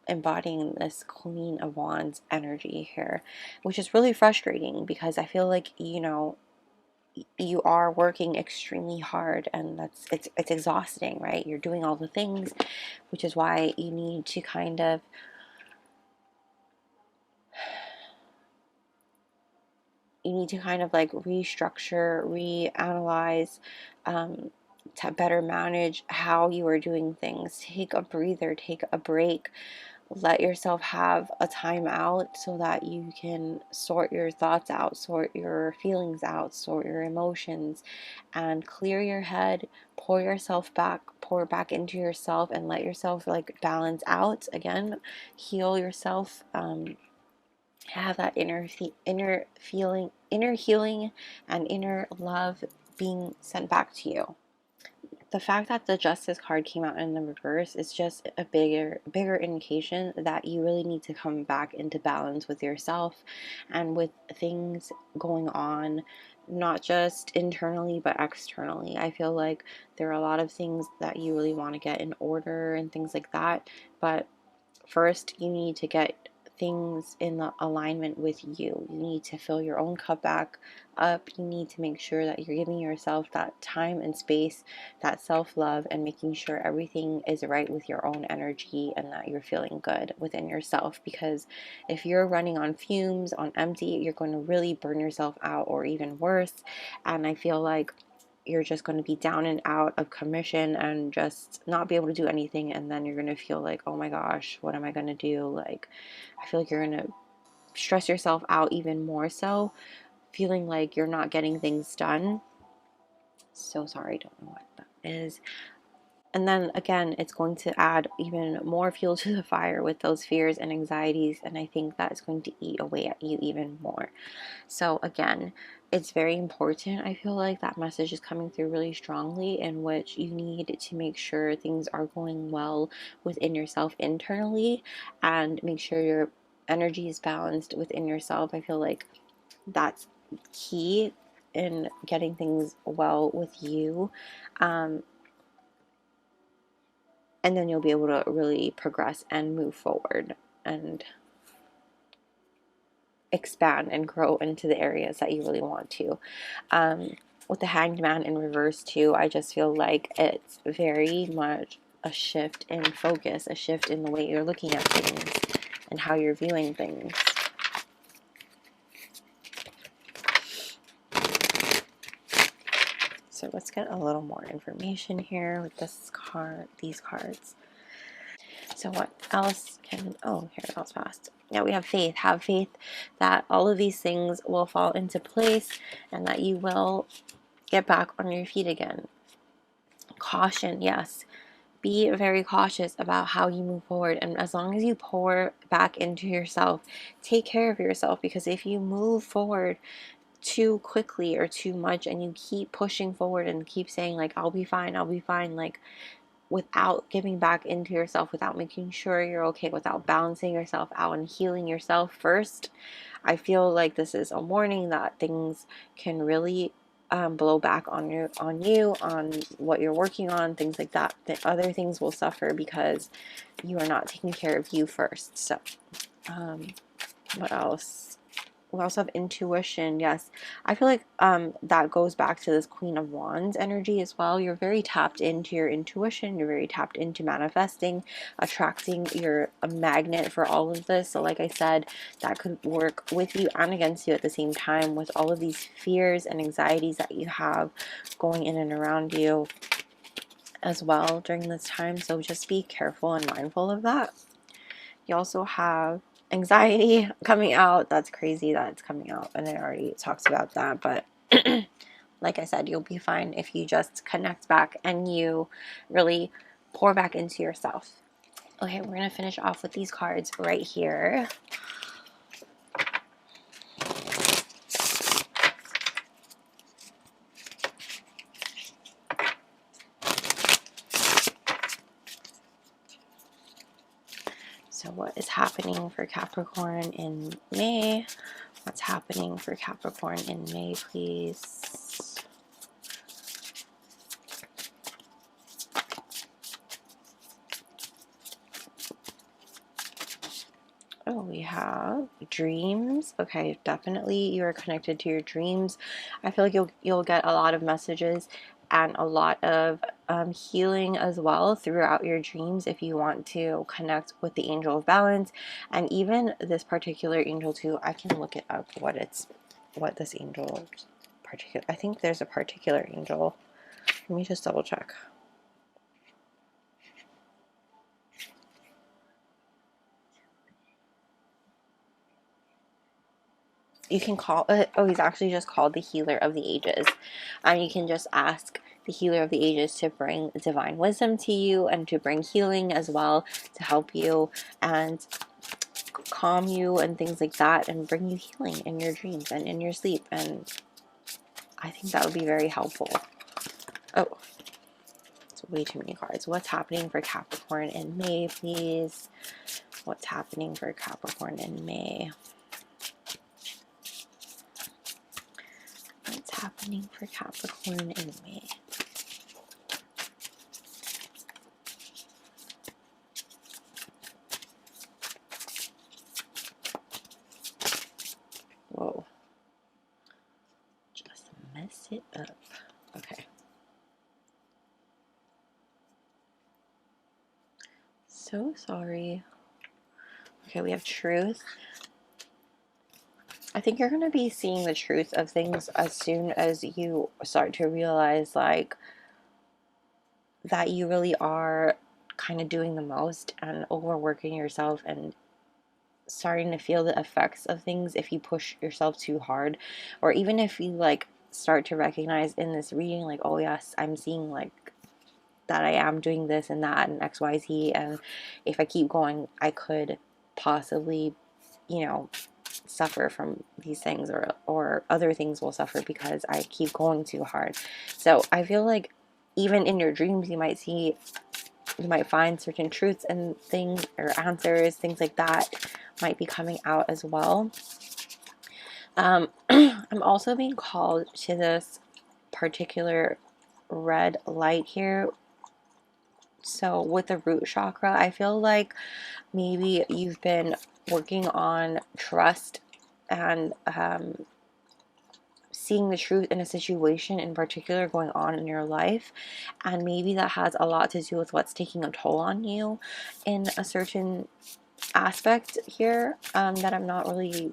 embodying this Queen of Wands energy here, which is really frustrating because I feel like, you know, you are working extremely hard, and it's exhausting, right? You're doing all the things, which is why you need to kind of like restructure, reanalyze, to better manage how you are doing things. Take a breather, take a break, let yourself have a time out so that you can sort your thoughts out, sort your feelings out, sort your emotions, and clear your head, pour back into yourself, and let yourself like balance out again, heal yourself, have that inner healing and inner love being sent back to you. The fact that the Justice card came out in the reverse is just a bigger indication that you really need to come back into balance with yourself and with things going on, not just internally but externally. I feel like there are a lot of things that you really want to get in order and things like that, but first you need to get things in the alignment with you. You need to fill your own cup back up. You need to make sure that you're giving yourself that time and space, that self-love, and making sure everything is right with your own energy and that you're feeling good within yourself. Because if you're running on fumes, on empty, you're going to really burn yourself out, or even worse. And I feel like you're just going to be down and out of commission and just not be able to do anything, and then you're going to feel like, oh my gosh, what am I going to do? Like, I feel like you're going to stress yourself out even more so, feeling like you're not getting things done. So sorry, don't know what that is. And then again, it's going to add even more fuel to the fire with those fears and anxieties, and I think that's going to eat away at you even more. So again, it's very important. I feel like that message is coming through really strongly, in which you need to make sure things are going well within yourself internally, and make sure your energy is balanced within yourself. I feel like that's key in getting things well with you. And then you'll be able to really progress and move forward and expand and grow into the areas that you really want to. With the Hanged Man in reverse too, I just feel like it's very much a shift in focus, a shift in the way you're looking at things and how you're viewing things. So let's get a little more information here with these cards. So what else can, oh, here it goes fast. Yeah, we have faith. Have faith that all of these things will fall into place and that you will get back on your feet again. Caution, yes. Be very cautious about how you move forward. And as long as you pour back into yourself, take care of yourself. Because if you move forward too quickly or too much and you keep pushing forward and keep saying like, I'll be fine, like without giving back into yourself, without making sure you're okay, without balancing yourself out and healing yourself first, I feel like this is a warning that things can really blow back on you, on what you're working on, things like that. That other things will suffer because you are not taking care of you first. So, what else? We also have intuition. Yes, I feel like that goes back to this Queen of Wands energy as well. You're very tapped into your intuition. You're very tapped into manifesting, attracting. You're a magnet for all of this. So like I said, that could work with you and against you at the same time, with all of these fears and anxieties that you have going in and around you as well during this time. So just be careful and mindful of that. You also have anxiety coming out. That's crazy that it's coming out, and it already talks about that. But like I said, you'll be fine if you just connect back and you really pour back into yourself. Okay, we're going to finish off with these cards right here. So what is happening for Capricorn in May? What's happening for Capricorn in May, please? Oh, we have dreams. Okay, definitely you are connected to your dreams. I feel like you'll get a lot of messages and a lot of healing as well throughout your dreams if you want to connect with the angel of balance. And even this particular angel too, I can look it up what this angel particular, I think there's a particular angel. Let me just double check. You can call it, oh, he's actually just called the Healer of the Ages. You can just ask the Healer of the Ages to bring divine wisdom to you and to bring healing as well, to help you and calm you and things like that, and bring you healing in your dreams and in your sleep. And I think that would be very helpful. Oh, it's way too many cards. What's happening for Capricorn in May, please? What's happening for Capricorn in May? What's happening for Capricorn in May? Whoa. Just mess it up. Okay. So sorry. Okay, we have truth. I think you're going to be seeing the truth of things as soon as you start to realize, like, that you really are kind of doing the most and overworking yourself and starting to feel the effects of things if you push yourself too hard, or even if you like start to recognize in this reading, like, oh yes, I'm seeing like that I am doing this and that and XYZ, and if I keep going I could possibly, you know, suffer from these things, or other things will suffer because I keep going too hard. So I feel like even in your dreams you might find certain truths and things, or answers, things like that might be coming out as well. I'm also being called to this particular red light here. So with the root chakra, I feel like maybe you've been working on trust and seeing the truth in a situation in particular going on in your life, and maybe that has a lot to do with what's taking a toll on you in a certain aspect here, that I'm not really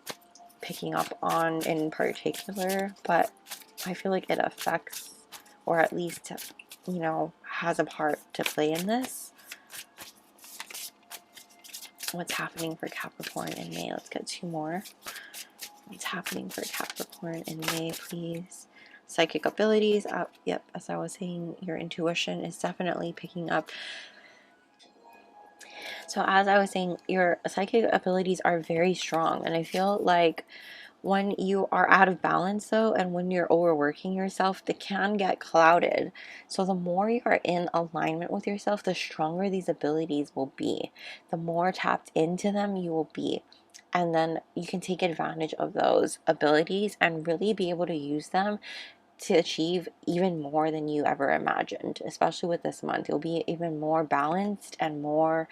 picking up on in particular, but I feel like it affects, or at least, you know, has a part to play in this. What's happening for Capricorn in May? Let's get two more. What's happening for Capricorn in May, please? psychic abilities. Yep, as I was saying, your intuition is definitely picking up. So as I was saying, your psychic abilities are very strong, and I feel like when you are out of balance though, and when you're overworking yourself, they can get clouded. So the more you are in alignment with yourself, the stronger these abilities will be, the more tapped into them you will be, and then you can take advantage of those abilities and really be able to use them to achieve even more than you ever imagined. Especially with this month, you'll be even more balanced and more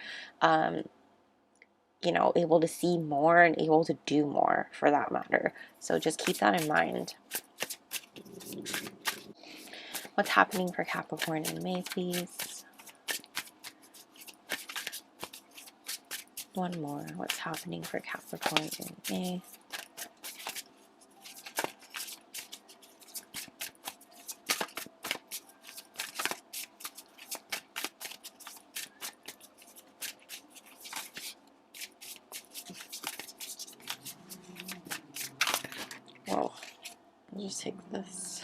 able to see more and able to do more, for that matter. So just keep that in mind. What's happening for Capricorn in May, please? One more. What's happening for Capricorn in May? Whoa. I'll just take this.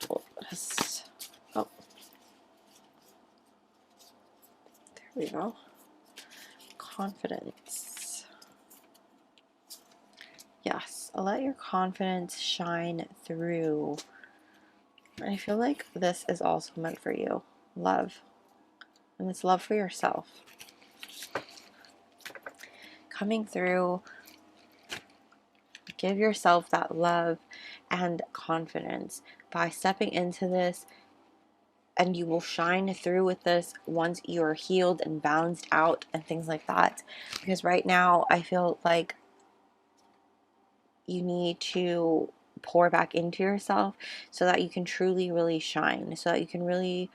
Oh, there we go. Confidence. Yes, let your confidence shine through. I feel like this is also meant for you. Love. And it's love for yourself. Coming through, give yourself that love and confidence by stepping into this, and you will shine through with this once you are healed and balanced out and things like that. Because right now I feel like you need to pour back into yourself so that you can truly really shine, so that you can really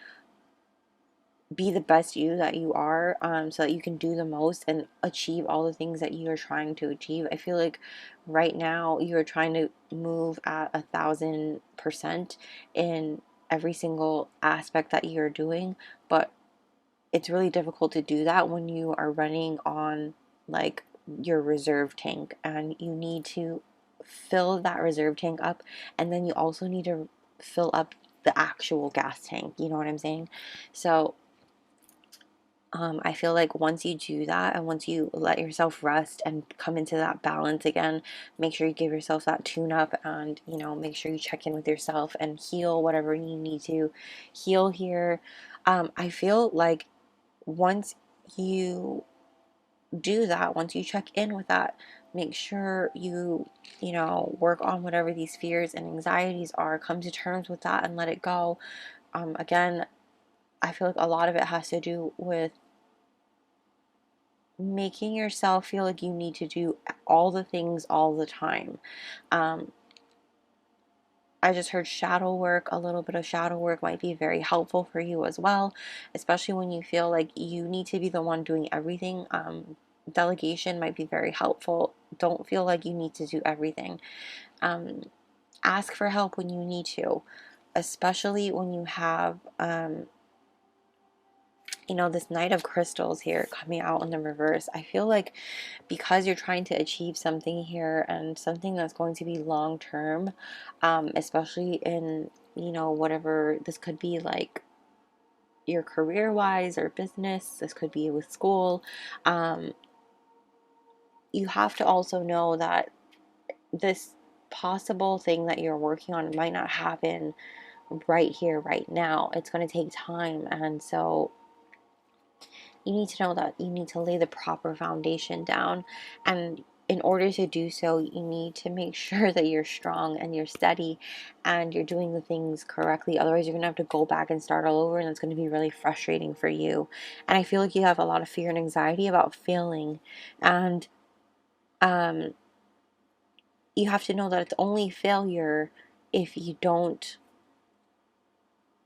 be the best you that you are, so that you can do the most and achieve all the things that you are trying to achieve. I feel like right now you're trying to move at 1,000% in every single aspect that you're doing, but it's really difficult to do that when you are running on like your reserve tank, and you need to fill that reserve tank up, and then you also need to fill up the actual gas tank, you know what I'm saying? So I feel like once you do that, and once you let yourself rest and come into that balance again, make sure you give yourself that tune up, and make sure you check in with yourself and heal whatever you need to heal here. I feel like once you do that, once you check in with that, make sure you work on whatever these fears and anxieties are, come to terms with that and let it go. Again, I feel like a lot of it has to do with making yourself feel like you need to do all the things all the time. I just heard shadow work. A little bit of shadow work might be very helpful for you as well, especially when you feel like you need to be the one doing everything. Delegation might be very helpful. Don't feel like you need to do everything. Ask for help when you need to, especially when you have this Knight of Crystals here coming out in the reverse. I feel like because you're trying to achieve something here, and something that's going to be long term, especially in, whatever this could be, like your career wise or business, this could be with school, you have to also know that this possible thing that you're working on might not happen right here, right now. It's going to take time, and so you need to know that you need to lay the proper foundation down, and in order to do so, you need to make sure that you're strong and you're steady and you're doing the things correctly. Otherwise, you're going to have to go back and start all over, and it's going to be really frustrating for you. And I feel like you have a lot of fear and anxiety about failing, and you have to know that it's only failure if you don't.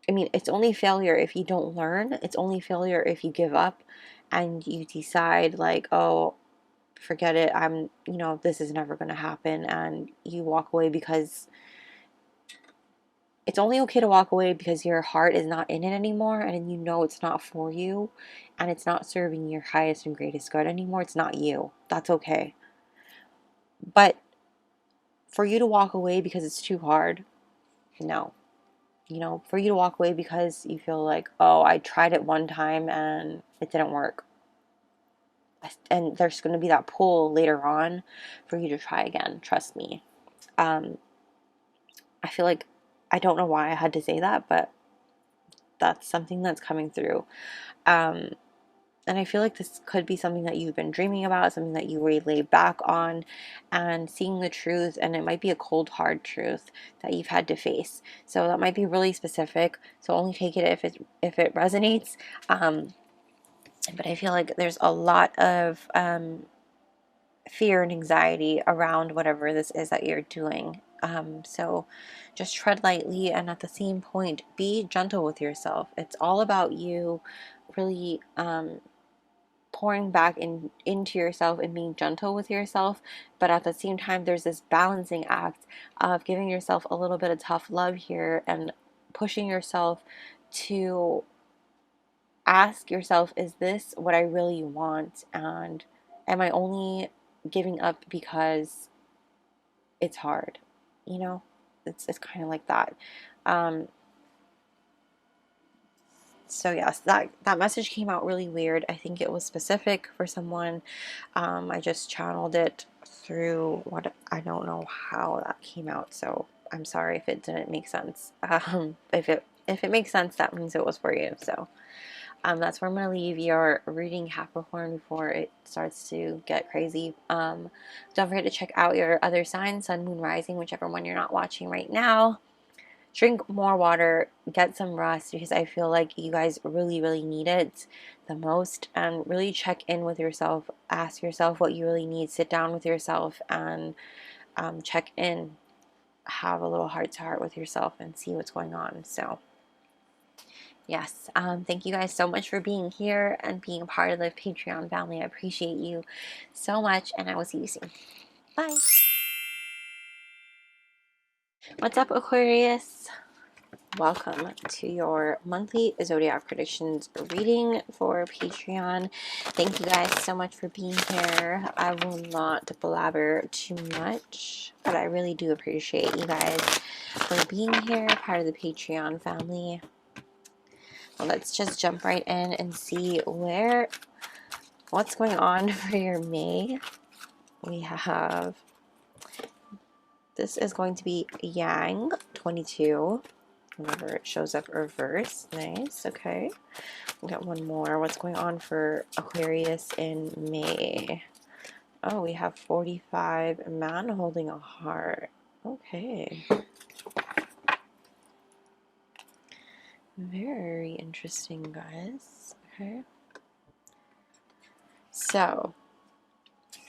It's only failure if you don't learn. It's only failure if you give up and you decide like, oh, forget it. This is never going to happen. And you walk away, because it's only okay to walk away because your heart is not in it anymore. And it's not for you, and it's not serving your highest and greatest good anymore. It's not you. That's okay. But for you to walk away because it's too hard, no. You know, for you to walk away because you feel like, oh, I tried it one time and it didn't work. And there's going to be that pull later on for you to try again. Trust me. I feel like, I don't know why I had to say that, but that's something that's coming through. And I feel like this could be something that you've been dreaming about, something that you really lay back on, and seeing the truth, and it might be a cold, hard truth that you've had to face. So that might be really specific. So only take it if it resonates. But I feel like there's a lot of fear and anxiety around whatever this is that you're doing. So just tread lightly, and at the same point, be gentle with yourself. It's all about you really pouring back into yourself and being gentle with yourself, but at the same time there's this balancing act of giving yourself a little bit of tough love here and pushing yourself to ask yourself, is this what I really want, and am I only giving up because it's hard? You know, it's kind of like that. So yes, that message came out really weird. I think it was specific for someone. I just channeled it through what, I don't know how that came out, so I'm sorry if it didn't make sense. If it makes sense, that means it was for you. So that's where I'm gonna leave your reading, Capricorn, before it starts to get crazy. Don't forget to check out your other signs, Sun, Moon, Rising, whichever one you're not watching right now. Drink more water, get some rest, because I feel like you guys really, really need it the most. And really check in with yourself. Ask yourself what you really need. Sit down with yourself and check in. Have a little heart to heart with yourself and see what's going on. So yes, thank you guys so much for being here and being a part of the Patreon family. I appreciate you so much, and I will see you soon. Bye. What's up, Aquarius? Welcome to your monthly Zodiac Predictions reading for Patreon. Thank you guys so much for being here. I will not blabber too much, but I really do appreciate you guys for being here, part of the Patreon family. Well, let's just jump right in and see what's going on for your May. We have, this is going to be Yang 22. Whenever it shows up reverse. Nice. Okay. We got one more. What's going on for Aquarius in May? Oh, we have 45, a man holding a heart. Okay. Very interesting, guys. Okay. So,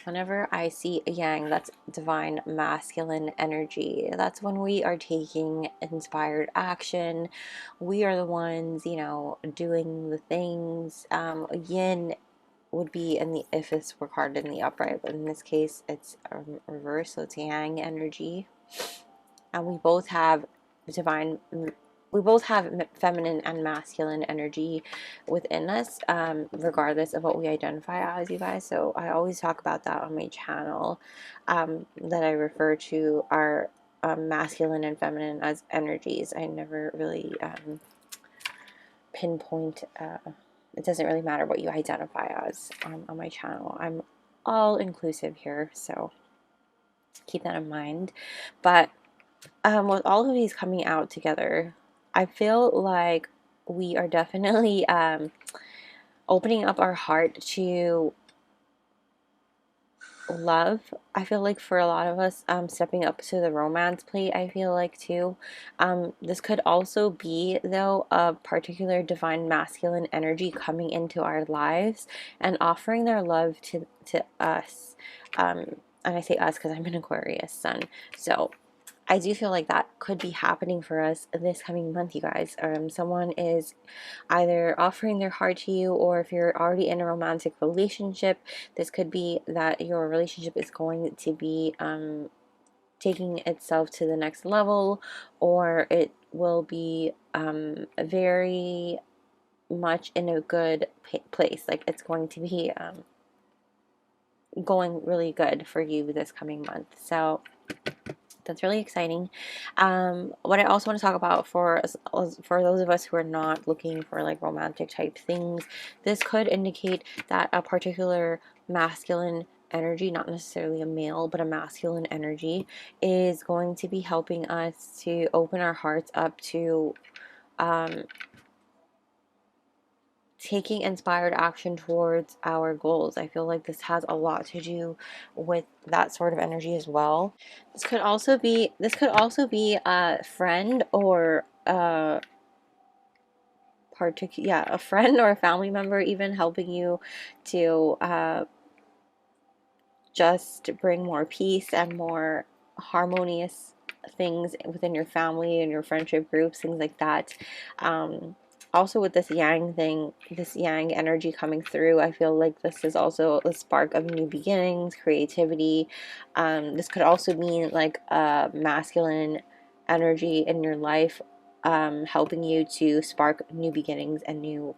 whenever I see a Yang, that's divine masculine energy. That's when we are taking inspired action. We are the ones, you know, doing the things. Yin would be in the, if this were card in the upright, but in this case it's reverse, so it's Yang energy. And we both have feminine and masculine energy within us, regardless of what we identify as, you guys. So I always talk about that on my channel, that I refer to our masculine and feminine as energies. I never really pinpoint, it doesn't really matter what you identify as on my channel. I'm all inclusive here, so keep that in mind. But with all of these coming out together, I feel like we are definitely opening up our heart to love. I feel like for a lot of us, stepping up to the romance plate, I feel like too. This could also be, though, a particular divine masculine energy coming into our lives and offering their love to us. And I say us because I'm an Aquarius sun, so I do feel like that could be happening for us this coming month, you guys. Someone is either offering their heart to you, or if you're already in a romantic relationship, this could be that your relationship is going to be taking itself to the next level, or it will be very much in a good place. Like it's going to be going really good for you this coming month. So That's really exciting. What I also want to talk about for those of us who are not looking for like romantic type things, this could indicate that a particular masculine energy, not necessarily a male, but a masculine energy, is going to be helping us to open our hearts up to taking inspired action towards our goals. I feel like this has a lot to do with that sort of energy as well. This could also be a friend or a friend or a family member even helping you to just bring more peace and more harmonious things within your family and your friendship groups, things like that. Also with this yang thing, this yang energy coming through, I feel like this is also a spark of new beginnings, creativity. This could also mean like a masculine energy in your life, helping you to spark new beginnings and new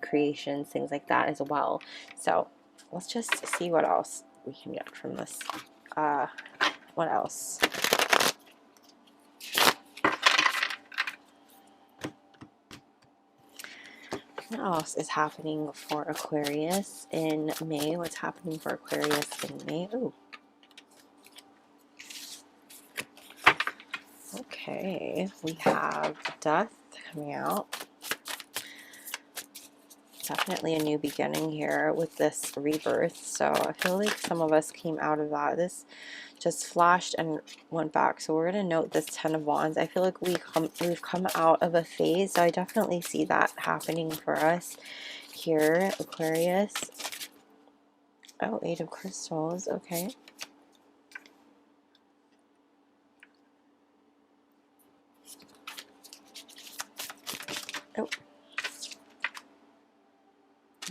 creations, things like that as well. So let's just see what else we can get from this. What else? What else is happening for Aquarius in May? What's happening for Aquarius in May? Ooh. Okay, we have Death coming out. Definitely a new beginning here with this rebirth. So I feel like some of us came out of that. This just flashed and went back. So we're going to note this Ten of Wands. I feel like we've come out of a phase. So I definitely see that happening for us here, Aquarius. Oh, Eight of Crystals. Okay. Oh.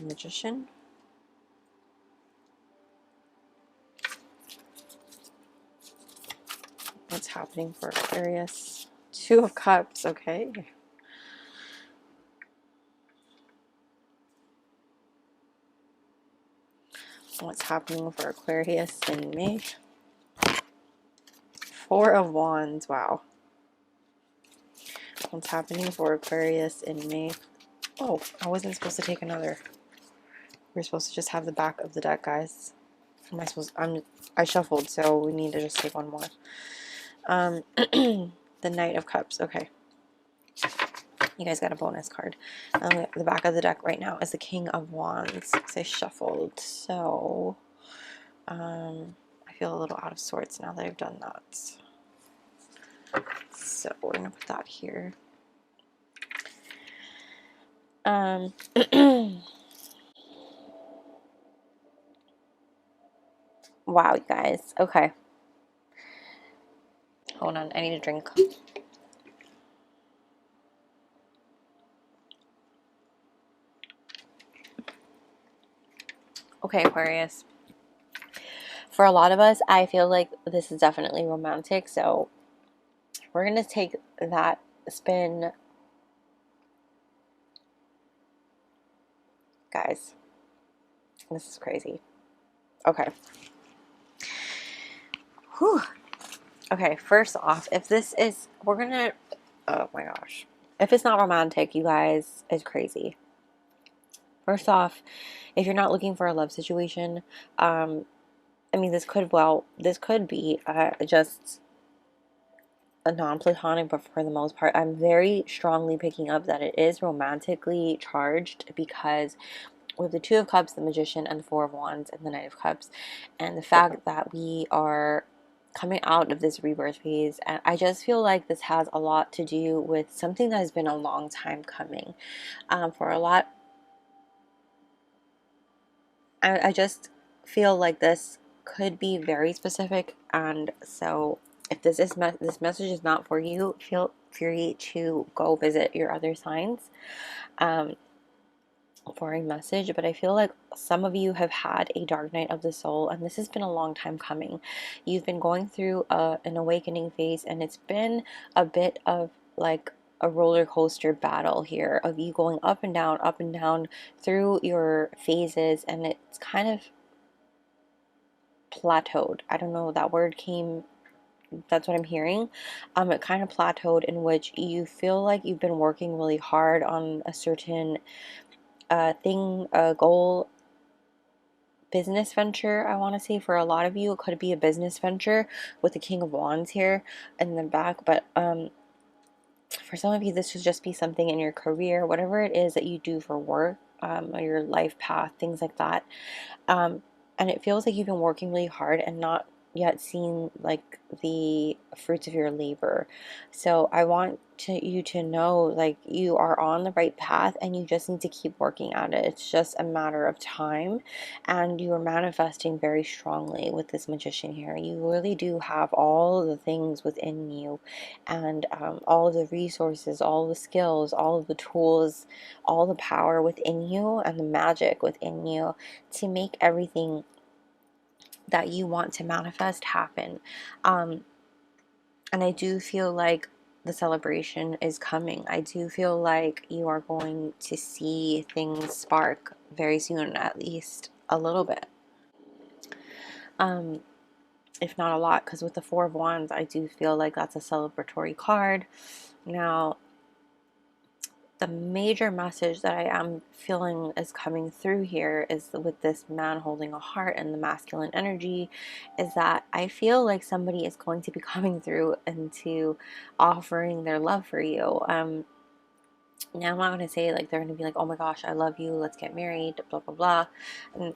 Magician. What's happening for Aquarius? Two of Cups. Okay. What's happening for Aquarius in May? Four of Wands. Wow. What's happening for Aquarius in May? Oh, I wasn't supposed to take another. We're supposed to just have the back of the deck, guys. I shuffled, so we need to just take one more. The Knight of Cups. Okay. You guys got a bonus card. The back of the deck right now is the King of Wands. I shuffled, so I feel a little out of sorts now that I've done that. So we're gonna put that here. Wow, you guys. Okay. Hold on, I need a drink. Okay, Aquarius. For a lot of us, I feel like this is definitely romantic, so we're going to take that spin. Guys, this is crazy. Okay. Whew. Okay, first off, if this is, oh my gosh. If it's not romantic, you guys, it's crazy. First off, if you're not looking for a love situation, I mean, this could be just a non-platonic, but for the most part, I'm very strongly picking up that it is romantically charged, because with the Two of Cups, the Magician, and the Four of Wands, and the Knight of Cups, and the fact that we are coming out of this rebirth phase, and I just feel like this has a lot to do with something that has been a long time coming. For a lot, I just feel like this could be very specific, and so if this message is not for you, feel free to go visit your other signs for a message. But I feel like some of you have had a dark night of the soul, and this has been a long time coming. You've been going through an awakening phase, and it's been a bit of like a roller coaster battle here of you going up and down through your phases, and it's kind of plateaued. I don't know, that word came That's what I'm hearing. It kind of plateaued, in which you feel like you've been working really hard on a certain thing, a goal, business venture. I want to say for a lot of you it could be a business venture with the King of Wands here in the back, but for some of you this should just be something in your career, whatever it is that you do for work, or your life path, things like that. And it feels like you've been working really hard and not yet seen like the fruits of your labor. So I want you to know, like, you are on the right path and you just need to keep working at it. It's just a matter of time, and you are manifesting very strongly with this Magician here. You really do have all the things within you, and all of the resources, all the skills, all of the tools, all the power within you, and the magic within you to make everything that you want to manifest happen. And I do feel like the celebration is coming. I do feel like you are going to see things spark very soon, at least a little bit. If not a lot, because with the Four of Wands, I do feel like that's a celebratory card. Now, the major message that I am feeling is coming through here is with this man holding a heart and the masculine energy, is that I feel like somebody is going to be coming through into offering their love for you. Now I'm not going to say like they're going to be like, oh my gosh, I love you, let's get married, blah blah blah, and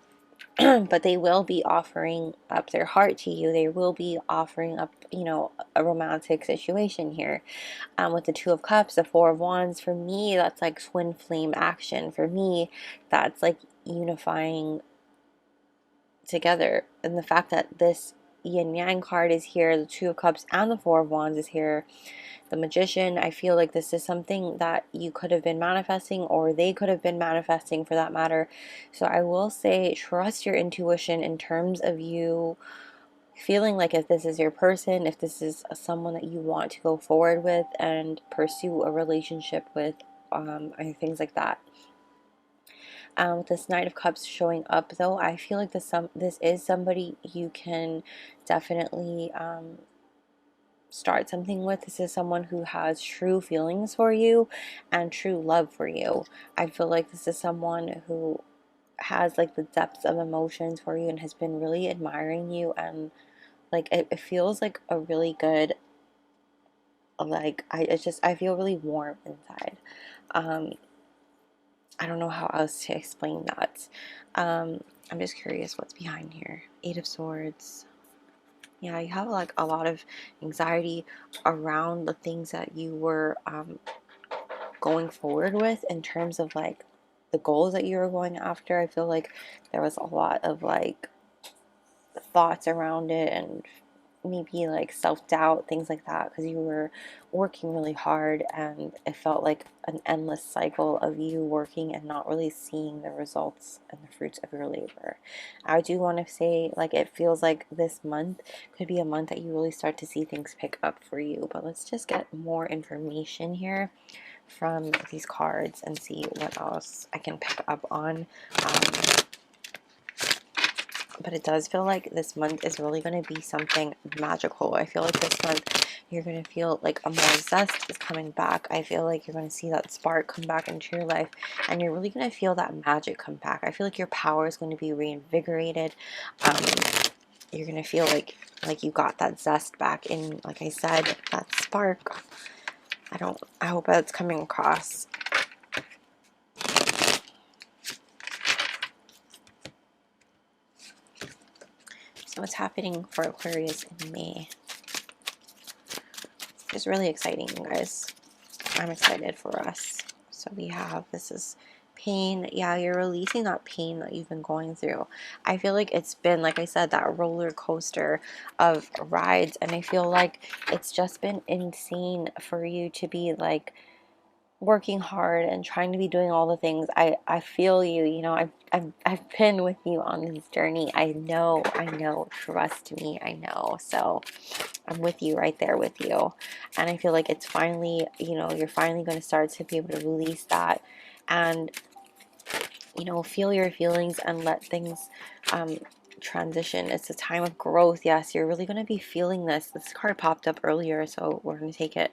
but they will be offering up their heart to you. They will be offering up, you know, a romantic situation here. With the Two of Cups, the Four of Wands, for me, that's like twin flame action. For me, that's like unifying together. And the fact that this yin yang card is here, the Two of Cups and the Four of Wands is here, the Magician, I feel like this is something that you could have been manifesting, or they could have been manifesting for that matter. So I will say, trust your intuition in terms of you feeling like if this is your person, if this is someone that you want to go forward with and pursue a relationship with, and things like that. With this Knight of Cups showing up, though, I feel like this is somebody you can definitely start something with. This is someone who has true feelings for you and true love for you. I feel like this is someone who has like the depths of emotions for you and has been really admiring you, and like it feels like a really good, like I feel really warm inside. I don't know how else to explain that. I'm just curious what's behind here. Eight of Swords. Yeah, you have like a lot of anxiety around the things that you were going forward with in terms of like the goals that you were going after. I feel like there was a lot of like thoughts around it, and maybe like self-doubt, things like that, because you were working really hard and it felt like an endless cycle of you working and not really seeing the results and the fruits of your labor. I do want to say, like, it feels like this month could be a month that you really start to see things pick up for you. But let's just get more information here from these cards and see what else I can pick up on. But it does feel like this month is really going to be something magical. I feel like this month you're going to feel like a more zest is coming back. I feel like you're going to see that spark come back into your life, and you're really going to feel that magic come back. I feel like your power is going to be reinvigorated. You're going to feel like you got that zest back in, like I said, that spark. I hope that's coming across. So what's happening for Aquarius in May? It's really exciting, you guys. I'm excited for us. So we have, this is pain. Yeah, you're releasing that pain that you've been going through. I feel like it's been, like I said, that roller coaster of rides, and I feel like it's just been insane for you to be like working hard and trying to be doing all the things. I feel you, you know, I've been with you on this journey. I know, trust me, I know. So I'm with you, right there with you. And I feel like it's finally, you know, you're finally going to start to be able to release that and, you know, feel your feelings and let things transition. It's a time of growth. Yes, you're really going to be feeling this. This card popped up earlier, so we're going to take it.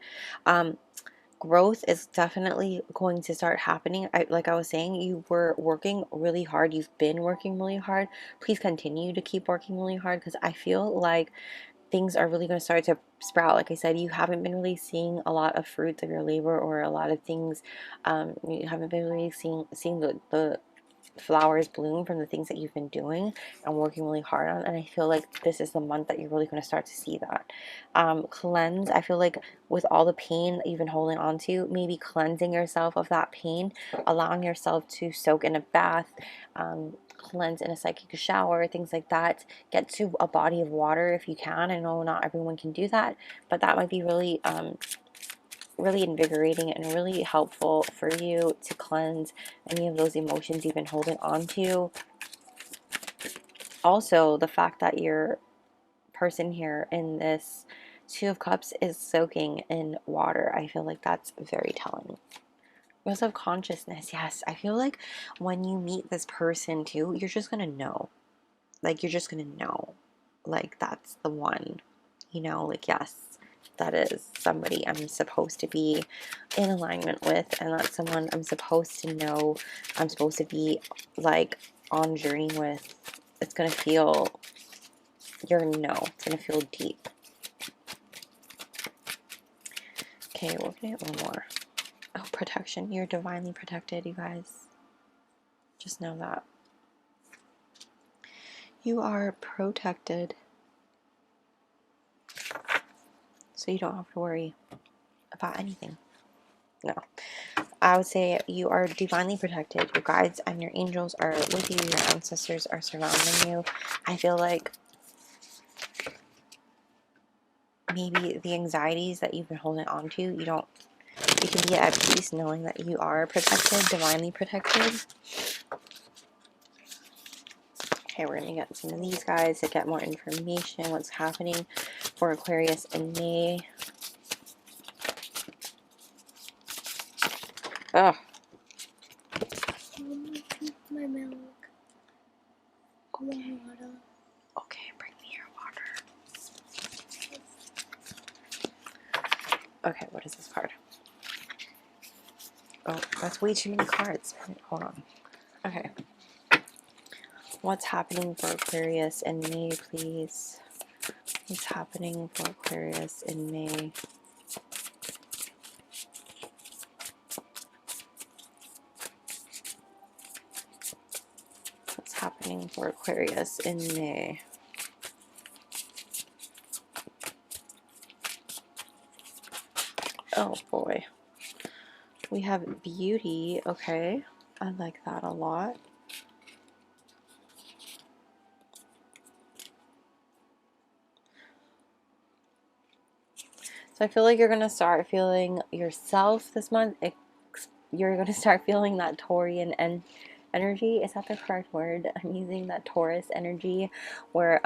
Growth is definitely going to start happening. Like I was saying, you were working really hard. You've been working really hard. Please continue to keep working really hard, because I feel like things are really going to start to sprout. Like I said, you haven't been really seeing a lot of fruits of your labor, or a lot of things. You haven't been really seeing the flowers bloom from the things that you've been doing and working really hard on. And I feel like this is the month that you're really going to start to see that. Cleanse. I feel like with all the pain that you've been holding on to, maybe cleansing yourself of that pain, allowing yourself to soak in a bath, cleanse in a psychic shower, things like that. Get to a body of water if you can. I know not everyone can do that, but that might be really really invigorating and really helpful for you to cleanse any of those emotions you've been holding on to. Also, the fact that your person here in this Two of Cups is soaking in water, I feel like that's very telling. Wheels of consciousness. Yes, I feel like when you meet this person too, you're just gonna know. Like, you're just gonna know. Like, that's the one. You know, like, yes, that is somebody I'm supposed to be in alignment with, and that's someone I'm supposed to know, I'm supposed to be like on journey with. It's gonna feel, you're gonna know, it's gonna feel deep. Okay, we're gonna get one more. Oh, protection. You're divinely protected, you guys. Just know that. You are protected. So you don't have to worry about anything. No. I would say you are divinely protected. Your guides and your angels are with you. Your ancestors are surrounding you. I feel like maybe the anxieties that you've been holding on to, you can be at peace knowing that you are protected, divinely protected. Okay, we're going to get some of these guys to get more information. What's happening for Aquarius in May. Ugh. My milk. I want water. Okay, bring me your water. Okay, what is this card? Oh, that's way too many cards. Hold on. Okay. What's happening for Aquarius in May, please? What's happening for Aquarius in May? What's happening for Aquarius in May? Oh boy. We have beauty. Okay. I like that a lot. So I feel like you're going to start feeling yourself this month. You're going to start feeling that Taurian energy. Is that the correct word? I'm using that Taurus energy. We're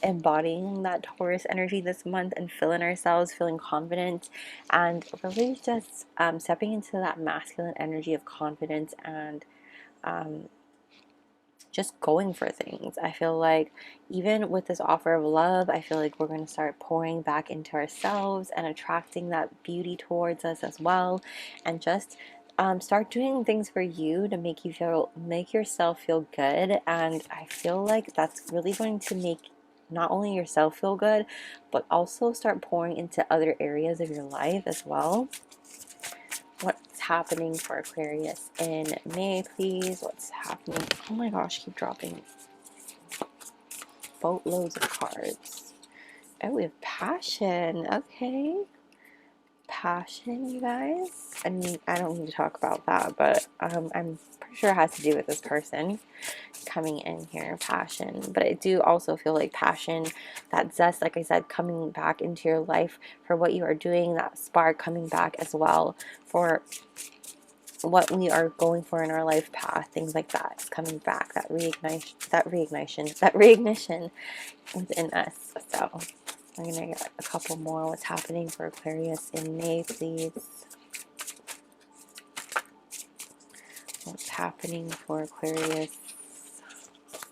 embodying that Taurus energy this month and feeling ourselves, feeling confident, and really just stepping into that masculine energy of confidence and just going for things. I feel like even with this offer of love, I feel like we're going to start pouring back into ourselves and attracting that beauty towards us as well, and just start doing things for you to make yourself feel good. And I feel like that's really going to make not only yourself feel good, but also start pouring into other areas of your life as well. What's happening for Aquarius in May, please? What's happening? Oh my gosh, keep dropping boatloads of cards. Oh, we have passion. Okay. Passion, you guys. I mean, I don't need to talk about that, but I'm pretty sure it has to do with this person coming in here. Passion. But I do also feel like passion, that zest, like I said, coming back into your life for what you are doing, that spark coming back as well for what we are going for in our life path, things like that. It's coming back, that reignition within us. So I'm gonna get a couple more. What's happening for Aquarius in May, please? What's happening for Aquarius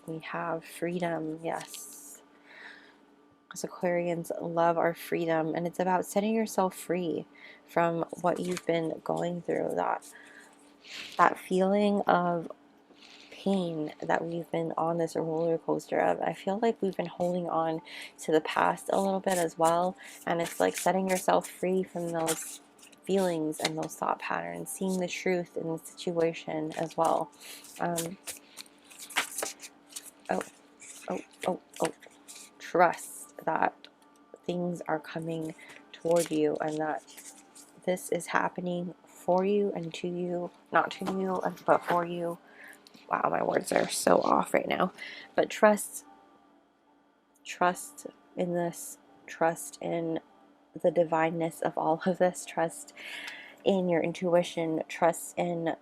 We have freedom, yes. As Aquarians love our freedom, and it's about setting yourself free from what you've been going through, that feeling of pain that we've been on this roller coaster of. I feel like we've been holding on to the past a little bit as well, and it's like setting yourself free from those feelings and those thought patterns, seeing the truth in the situation as well. Trust that things are coming toward you, and that this is happening for you and to you, not to you, but for you. Wow, my words are so off right now. But trust in this, trust in the divineness of all of this, trust in your intuition, trust in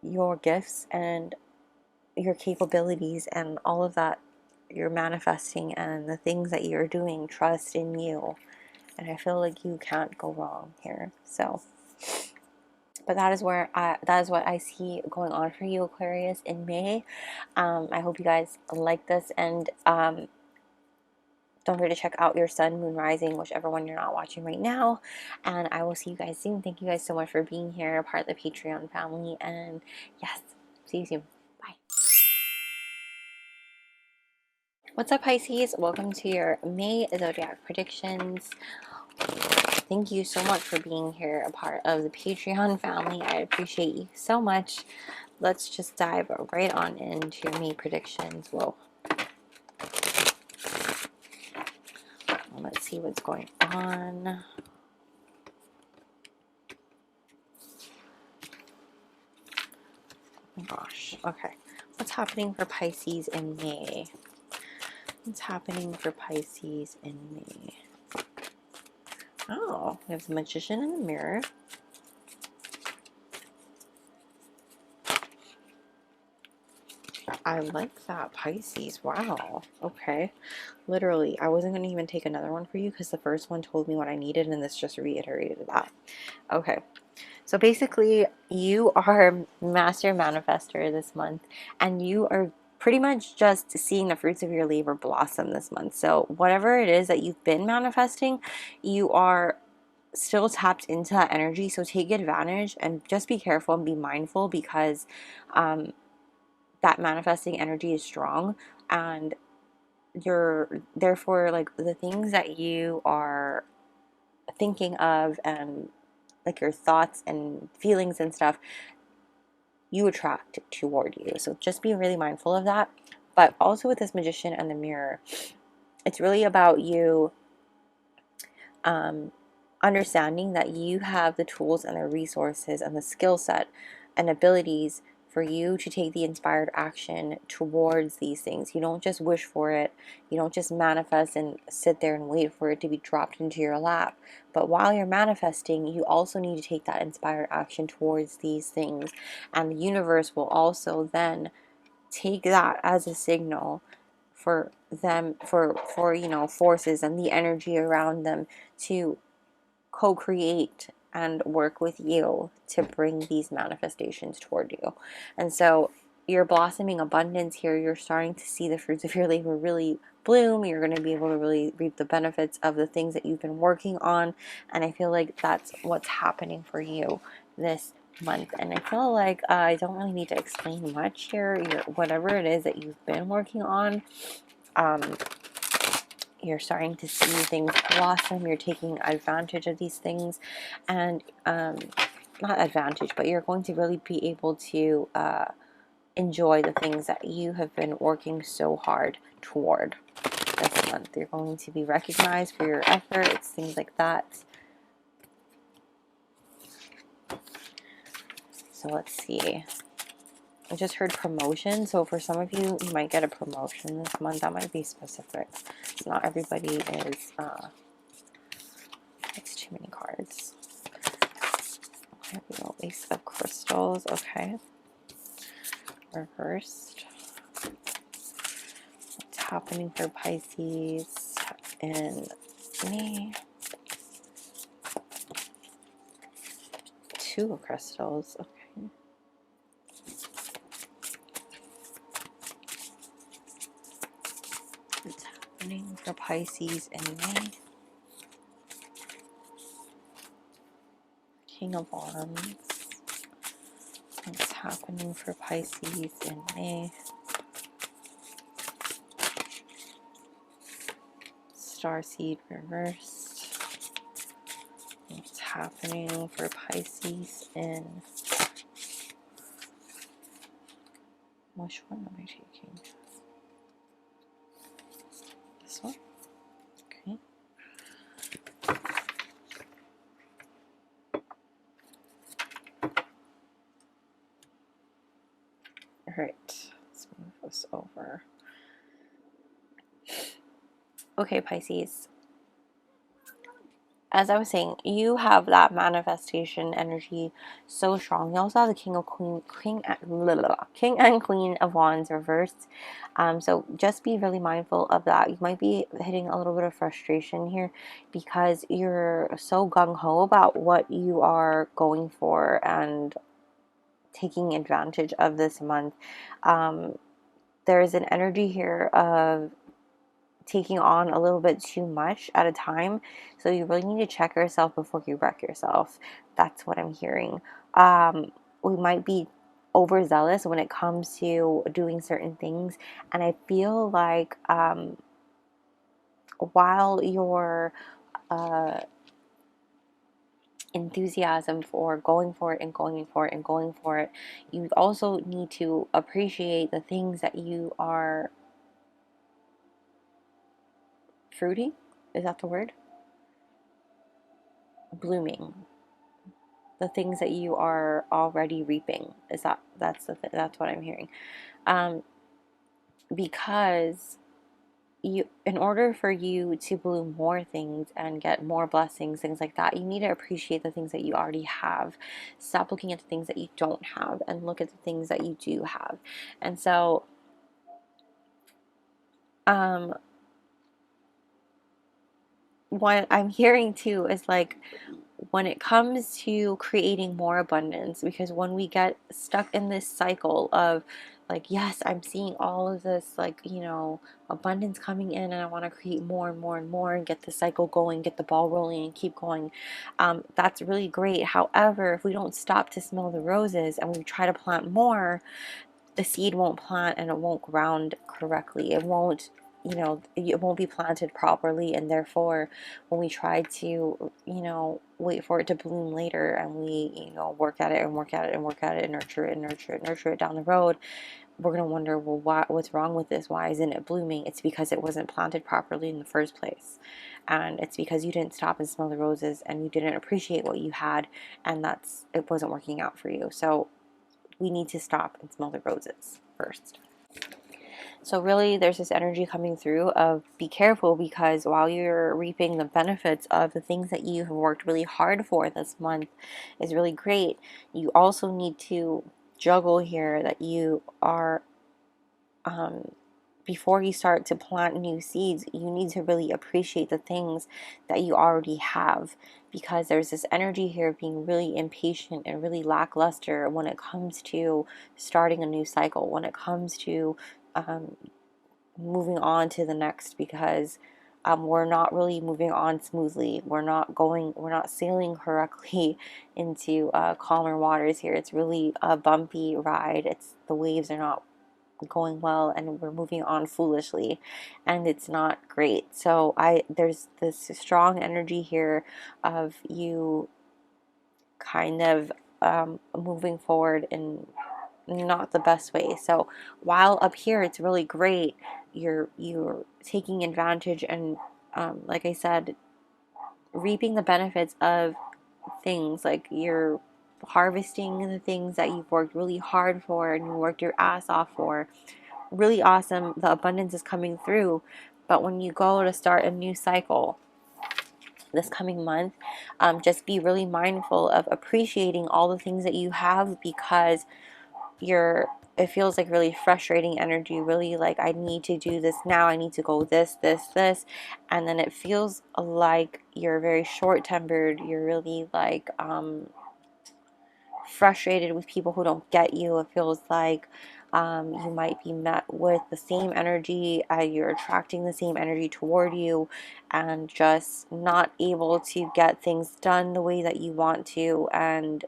your gifts and your capabilities and all of that you're manifesting and the things that you're doing. Trust in you, and I feel like you can't go wrong here. So, but that is what I see going on for you, Aquarius, in May. I hope you guys like this, and don't forget to check out your sun, moon, rising, whichever one you're not watching right now. And I will see you guys soon. Thank you guys so much for being here, part of the Patreon family. And yes, see you soon. Bye. What's up, Pisces? Welcome to your May Zodiac Predictions. Thank you so much for being here, a part of the Patreon family. I appreciate you so much. Let's just dive right on into your May predictions. Whoa. Let's see what's going on. Oh gosh. Okay. What's happening for Pisces in May? What's happening for Pisces in May? Oh, we have the Magician in the Mirror. I like that, Pisces. Wow. Okay. Literally, I wasn't going to even take another one for you because the first one told me what I needed, and this just reiterated that. Okay. So basically, you are master manifester this month, and you are pretty much just seeing the fruits of your labor blossom this month. So whatever it is that you've been manifesting, you are still tapped into that energy. So take advantage and just be careful and be mindful, because that manifesting energy is strong, and you're therefore, like, the things that you are thinking of and like your thoughts and feelings and stuff, you attract toward you. So just be really mindful of that. But also with this Magician and the Mirror, it's really about you understanding that you have the tools and the resources and the skill set and abilities for you to take the inspired action towards these things. You don't just wish for it. You don't just manifest and sit there and wait for it to be dropped into your lap. But while you're manifesting, you also need to take that inspired action towards these things. And the universe will also then take that as a signal for them, for you know, forces and the energy around them to co-create and work with you to bring these manifestations toward you. And so you're blossoming abundance here. You're starting to see the fruits of your labor really bloom. You're going to be able to really reap the benefits of the things that you've been working on. And I feel like that's what's happening for you this month. And I feel like I don't really need to explain much here. Whatever it is that you've been working on, you're starting to see things blossom. You're taking advantage of these things, and not advantage, but you're going to really be able to enjoy the things that you have been working so hard toward this month. You're going to be recognized for your efforts, things like that. So let's see. I just heard promotion. So for some of you, you might get a promotion this month. That might be specific. So not everybody is, it's too many cards. There we go. Ace of Crystals. Okay. Reversed. What's happening for Pisces in May? Two of Crystals. Okay. happening for Pisces in May? King of Wands. What's happening for Pisces in May? Starseed reversed. What's happening for Pisces in... Which one am I taking? This one? Okay. Alright, let's move this over. Okay, Pisces. As I was saying, you have that manifestation energy so strong. You also have the King and Queen of Wands reversed. So just be really mindful of that. You might be hitting a little bit of frustration here because you're so gung-ho about what you are going for and taking advantage of this month. There's an energy here of taking on a little bit too much at a time, so you really need to check yourself before you wreck yourself. That's what I'm hearing. We might be overzealous when it comes to doing certain things, and I feel like while your enthusiasm for going for it and going for it and going for it, you also need to appreciate the things that you are fruiting. Is that the word? Blooming. The things that you are already reaping. That's what I'm hearing. Because in order for you to bloom more things and get more blessings, things like that, you need to appreciate the things that you already have. Stop looking at the things that you don't have and look at the things that you do have. And so what I'm hearing too is like, when it comes to creating more abundance, because when we get stuck in this cycle of like, yes, I'm seeing all of this, like, abundance coming in, and I want to create more and more and more and get the cycle going, get the ball rolling and keep going, that's really great. However, if we don't stop to smell the roses and we try to plant more, the seed won't plant and it won't ground correctly. It won't be planted properly, and therefore when we try to wait for it to bloom later, and we work at it and work at it and work at it and nurture it down the road, we're going to wonder, well, what's wrong with this? Why isn't it blooming? It's because it wasn't planted properly in the first place, and it's because you didn't stop and smell the roses, and you didn't appreciate what you had, and it wasn't working out for you. So we need to stop and smell the roses first. So really, there's this energy coming through of be careful, because while you're reaping the benefits of the things that you have worked really hard for this month is really great, you also need to juggle here that you are, before you start to plant new seeds, you need to really appreciate the things that you already have, because there's this energy here of being really impatient and really lackluster when it comes to starting a new cycle, when it comes to moving on to the next, because we're not really moving on smoothly. We're not sailing correctly into calmer waters here. It's really a bumpy ride. The waves are not going well, and we're moving on foolishly, and it's not great. So there's this strong energy here of you kind of moving forward in not the best way. So while up here it's really great, you're taking advantage and like I said, reaping the benefits of things, like you're harvesting the things that you've worked really hard for and you worked your ass off for. Really awesome. The abundance is coming through. But when you go to start a new cycle this coming month, just be really mindful of appreciating all the things that you have, because it feels like really frustrating energy, really like, I need to do this now, I need to go this, and then it feels like you're very short-tempered, you're really like frustrated with people who don't get you. It feels like You might be met with the same energy, you're attracting the same energy toward you, and just not able to get things done the way that you want to, and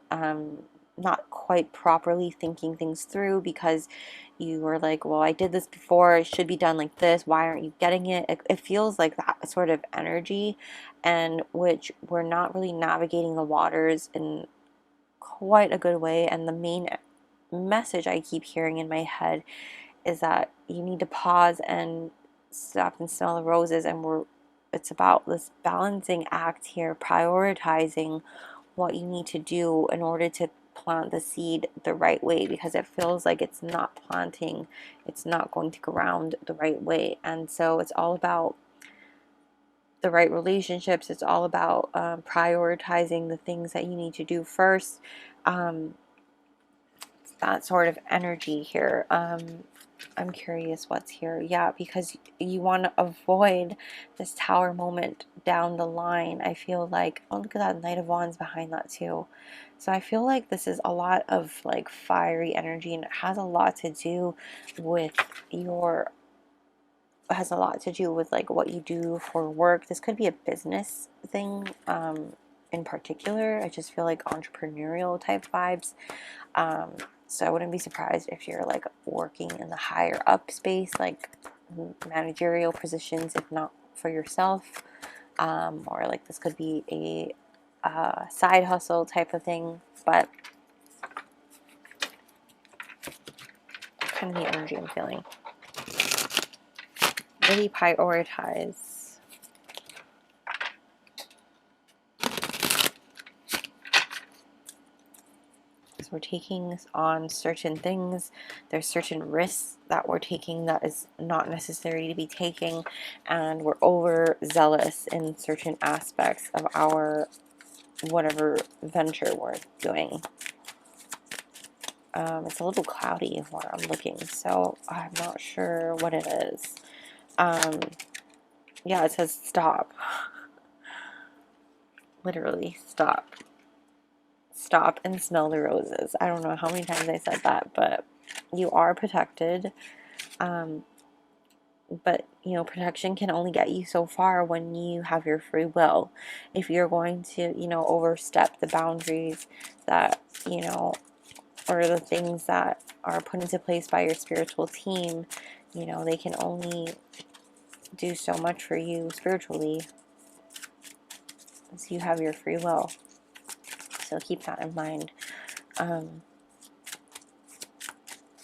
not quite properly thinking things through because you were like, well, I did this before, it should be done like this, why aren't you getting it? It feels like that sort of energy, and which we're not really navigating the waters in quite a good way. And the main message I keep hearing in my head is that you need to pause and stop and smell the roses, and it's about this balancing act here, prioritizing what you need to do in order to plant the seed the right way, because it feels like it's not planting, it's not going to ground the right way. And so it's all about the right relationships, it's all about prioritizing the things that you need to do first. That sort of energy here. I'm curious what's here. Yeah, because you want to avoid this Tower moment down the line. I feel like, oh, look at that Knight of Wands behind that too. So I feel like this is a lot of like fiery energy, and it has a lot to do with like what you do for work. This could be a business thing in particular. I just feel like entrepreneurial type vibes. So I wouldn't be surprised if you're like working in the higher up space, like managerial positions, if not for yourself. Or like this could be a side hustle type of thing, but kind of the energy I'm feeling. Really prioritize. We're taking on certain things. There's certain risks that we're taking that is not necessary to be taking, and we're overzealous in certain aspects of our whatever venture we're doing. It's a little cloudy where I'm looking, so I'm not sure what it is. Yeah, it says stop. Literally, stop. Stop and smell the roses. I don't know how many times I said that, but you are protected. But you know, protection can only get you so far when you have your free will. If you're going to, you know, overstep the boundaries that, you know, or the things that are put into place by your spiritual team, you know, they can only do so much for you spiritually as you have your free will. So keep that in mind.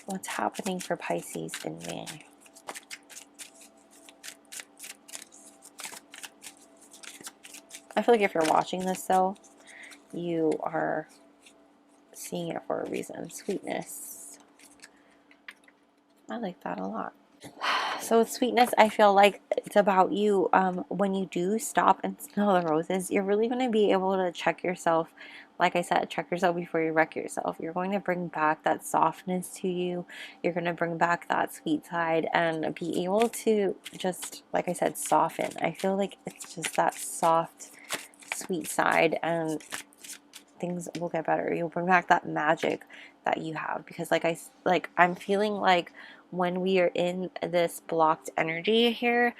What's happening for Pisces in May? I feel like if you're watching this, though, you are seeing it for a reason. Sweetness. I like that a lot. So with sweetness, I feel like it's about you. When you do stop and smell the roses, you're really going to be able to check yourself. Like I said, check yourself before you wreck yourself. You're going to bring back that softness to you. You're going to bring back that sweet side and be able to just, like I said, soften. I feel like it's just that soft, sweet side, and things will get better. You'll bring back that magic that you have, because I'm feeling like when we are in this blocked energy here,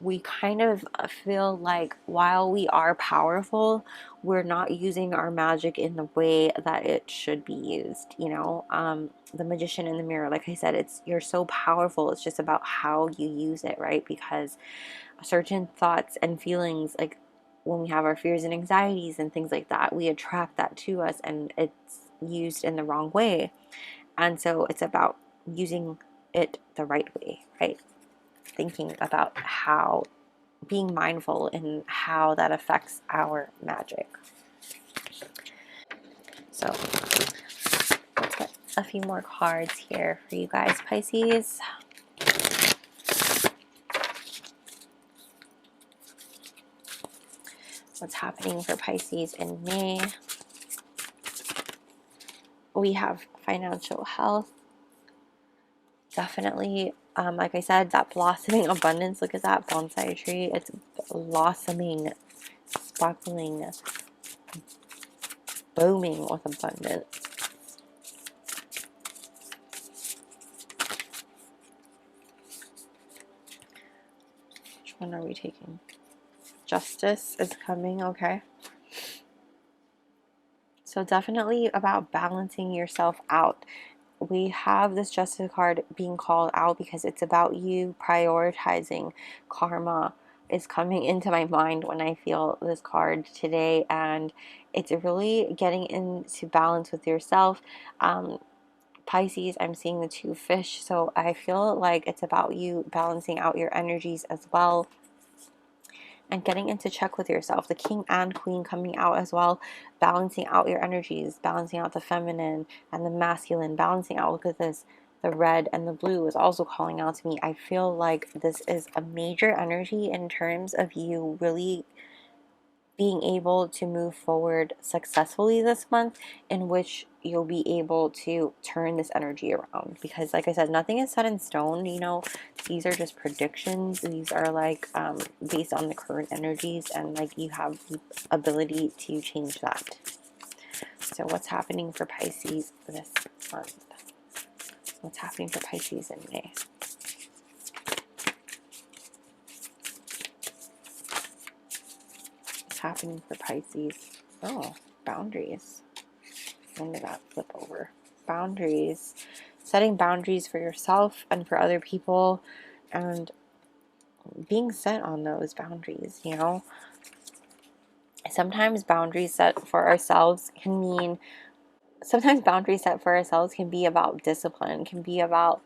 we kind of feel like while we are powerful, we're not using our magic in the way that it should be used. You know, the magician in the mirror, like I said, you're so powerful. It's just about how you use it, right? Because certain thoughts and feelings, like when we have our fears and anxieties and things like that, we attract that to us, and it's used in the wrong way. And so it's about using it the right way, right? Thinking about how, being mindful in how that affects our magic. So let's get a few more cards here for you guys, Pisces. What's happening for Pisces in May? We have financial health. Definitely, like I said, that blossoming abundance. Look at that bonsai tree. It's blossoming, sparkling, booming with abundance. one are we taking? Justice is coming, okay. So definitely about balancing yourself out. We have this Justice card being called out because it's about you prioritizing. Karma is coming into my mind when I feel this card today, and it's really getting into balance with yourself. Pisces, I'm seeing the 2 fish, so I feel like it's about you balancing out your energies as well and getting into check with yourself. The King and Queen coming out as well, balancing out your energies, balancing out the feminine and the masculine, balancing out. Look at this. The red and the blue is also calling out to me. I feel like this is a major energy in terms of you really being able to move forward successfully this month, in which you'll be able to turn this energy around, because like I said, nothing is set in stone. You know, these are just predictions. These are like based on the current energies, and like you have the ability to change that. So what's happening for Pisces this month? What's happening for Pisces in May? What's happening for Pisces? Oh, boundaries. When did that flip over? Boundaries. Setting boundaries for yourself and for other people, and being set on those boundaries, you know. Sometimes boundaries set for ourselves can mean, sometimes boundaries set for ourselves can be about discipline, can be about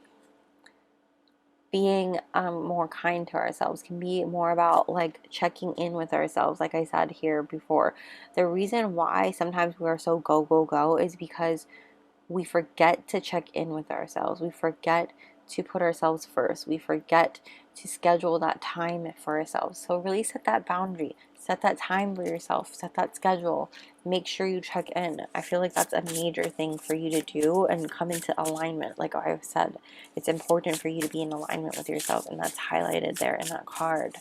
being more kind to ourselves, can be more about like checking in with ourselves. Like I said here before, the reason why sometimes we are so go, go, go is because we forget to check in with ourselves. We forget to put ourselves first. We forget to schedule that time for ourselves. So really set that boundary. Set that time for yourself. Set that schedule. Make sure you check in. I feel like that's a major thing for you to do and come into alignment. Like I've said, it's important for you to be in alignment with yourself, and that's highlighted there in that card.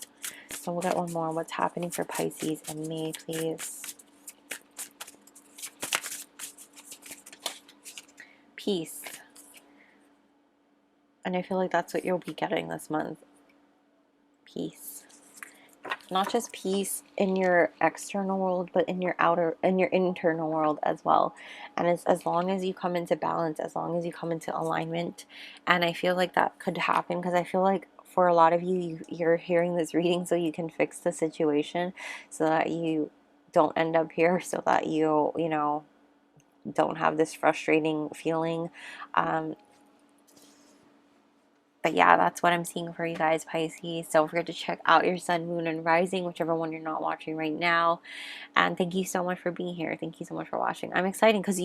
So we'll get one more. What's happening for Pisces in May, please? Peace. And I feel like that's what you'll be getting this month. Peace. Not just peace in your external world, but in your internal world as well. And as long as you come into balance, as long as you come into alignment, and I feel like that could happen because I feel like for a lot of you, you're hearing this reading so you can fix the situation, so that you don't end up here, so that you know, don't have this frustrating feeling. But yeah, that's what I'm seeing for you guys, Pisces. Don't forget to check out your sun, moon, and rising, whichever one you're not watching right now. And thank you so much for being here. Thank you so much for watching. I'm excited because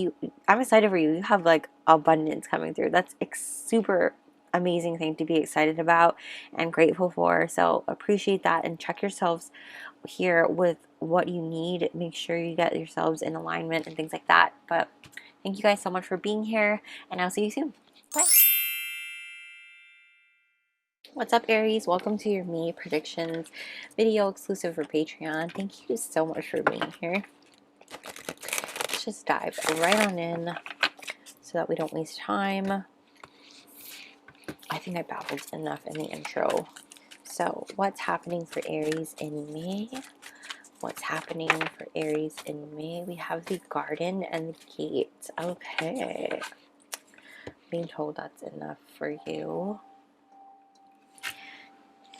I'm excited for you. You have like abundance coming through. That's super amazing thing to be excited about and grateful for. So appreciate that, and check yourselves here with what you need. Make sure you get yourselves in alignment and things like that. But thank you guys so much for being here, and I'll see you soon. Bye. What's up, Aries? Welcome to your May predictions video exclusive for Patreon. Thank you so much for being here. Let's just dive right on in so that we don't waste time. I think I babbled enough in the intro. So what's happening for Aries in May? What's happening for Aries in May? We have the Garden and the Gate. Okay. Being told that's enough for you.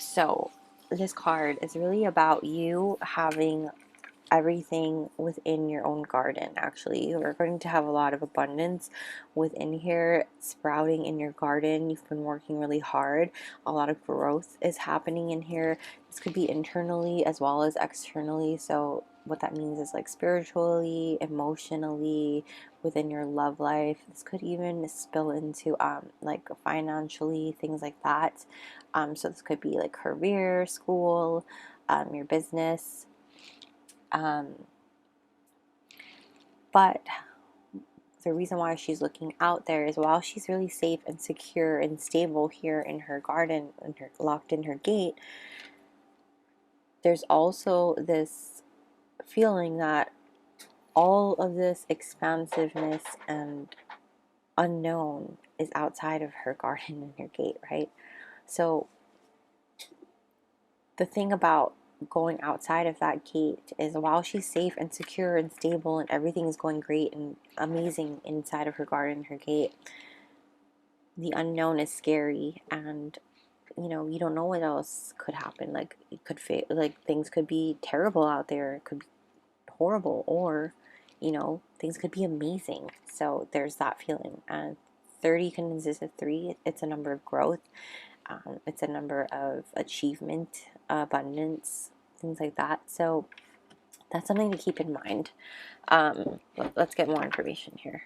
So this card is really about you having everything within your own garden. Actually, you're going to have a lot of abundance within here, sprouting in your garden. You've been working really hard. A lot of growth is happening in here. This could be internally as well as externally. So what that means is like spiritually, emotionally, within your love life. This could even spill into like financially, things like that. So this could be like career, school, your business. But the reason why she's looking out there is while she's really safe and secure and stable here in her garden, locked in her gate, there's also this feeling that all of this expansiveness and unknown is outside of her garden and her gate, right? So the thing about going outside of that gate is while she's safe and secure and stable and everything is going great and amazing inside of her garden, her gate, the unknown is scary, and you know, you don't know what else could happen. Like it could like things could be terrible out there, it could be horrible, or you know, things could be amazing. So there's that feeling. And 30 consists of 3. It's a number of growth. It's a number of achievement, abundance, things like that. So that's something to keep in mind. Let's get more information here.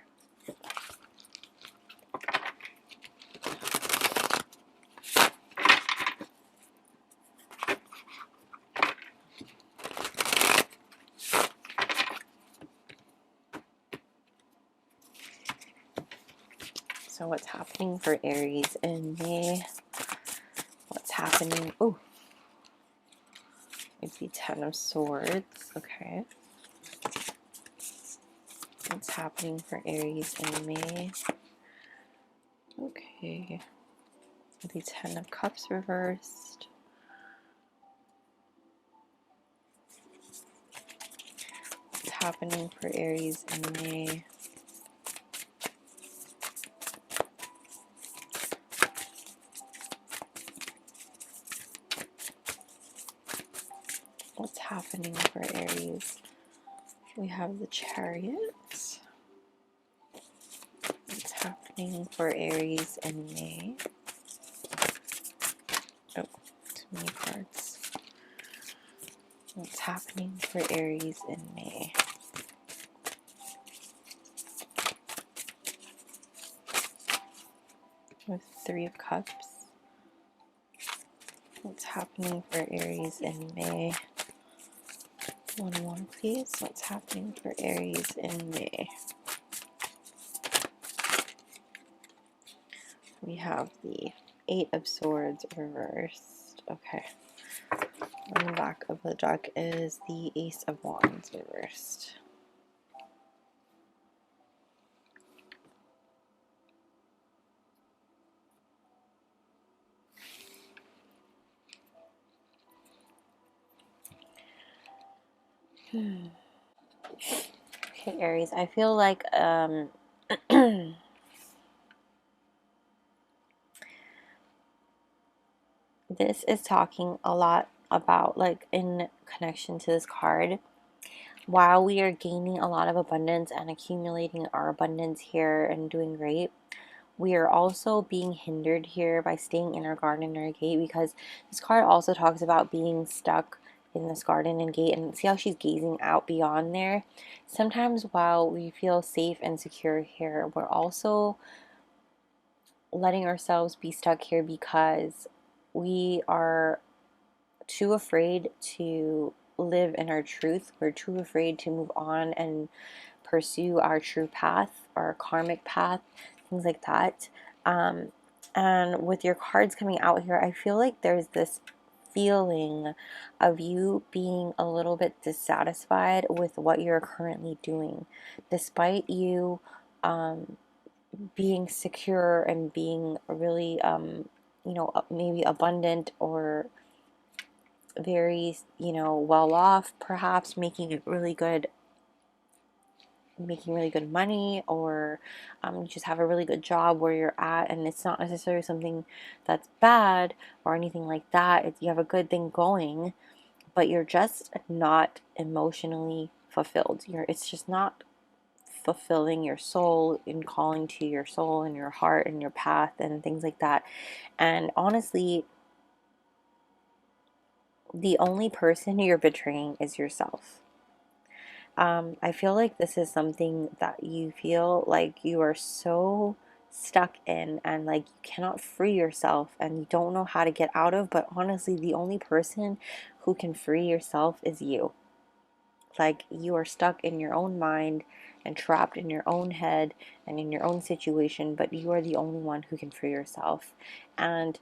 So what's happening for Aries in May? What's happening? Oh, it's the 10 of Swords. Okay. What's happening for Aries in May? Okay. The 10 of Cups reversed. What's happening for Aries in May? What's happening for Aries? We have the Chariot. What's happening for Aries in May? Oh, too many cards. What's happening for Aries in May? With 3 of Cups. What's happening for Aries in May? One more, please. What's happening for Aries in May? We have the 8 of Swords reversed. Okay. On the back of the deck is the Ace of Wands reversed. Okay, Aries, I feel like this is talking a lot about, like, in connection to this card, while we are gaining a lot of abundance and accumulating our abundance here and doing great, we are also being hindered here by staying in our garden or gate, because this card also talks about being stuck in this garden and gate. And see how she's gazing out beyond there? Sometimes while we feel safe and secure here, we're also letting ourselves be stuck here because we are too afraid to live in our truth. We're too afraid to move on and pursue our true path, our karmic path, things like that. And with your cards coming out here, I feel like there's this feeling of you being a little bit dissatisfied with what you're currently doing, despite you being secure and being really, you know, maybe abundant or very, you know, well off, perhaps making really good money, or you just have a really good job where you're at, and it's not necessarily something that's bad or anything like that. You have a good thing going, but you're just not emotionally fulfilled. It's just not fulfilling your soul and calling to your soul and your heart and your path and things like that. And honestly, the only person you're betraying is yourself. I feel like this is something that you feel like you are so stuck in, and like you cannot free yourself and you don't know how to get out of. But honestly, the only person who can free yourself is you. Like, you are stuck in your own mind and trapped in your own head and in your own situation, but you are the only one who can free yourself. And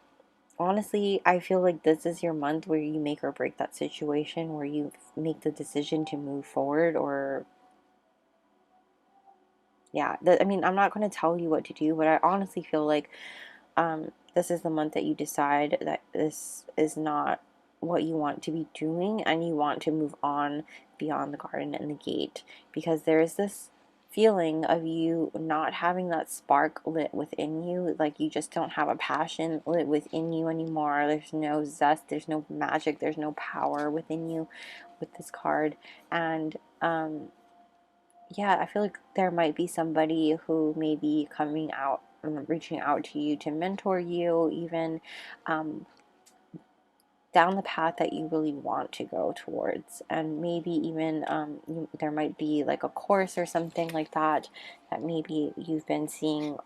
honestly, I feel like this is your month where you make or break that situation, where you make the decision to move forward. Or yeah, I mean, I'm not going to tell you what to do, but I honestly feel like this is the month that you decide that this is not what you want to be doing, and you want to move on beyond the garden and the gate, because there is this feeling of you not having that spark lit within you. Like you just don't have a passion lit within you anymore. There's no zest, there's no magic, there's no power within you with this card. And yeah, I feel like there might be somebody who may be coming out, reaching out to you to mentor you, even down the path that you really want to go towards. And maybe even there might be like a course or something like that that maybe you've been seeing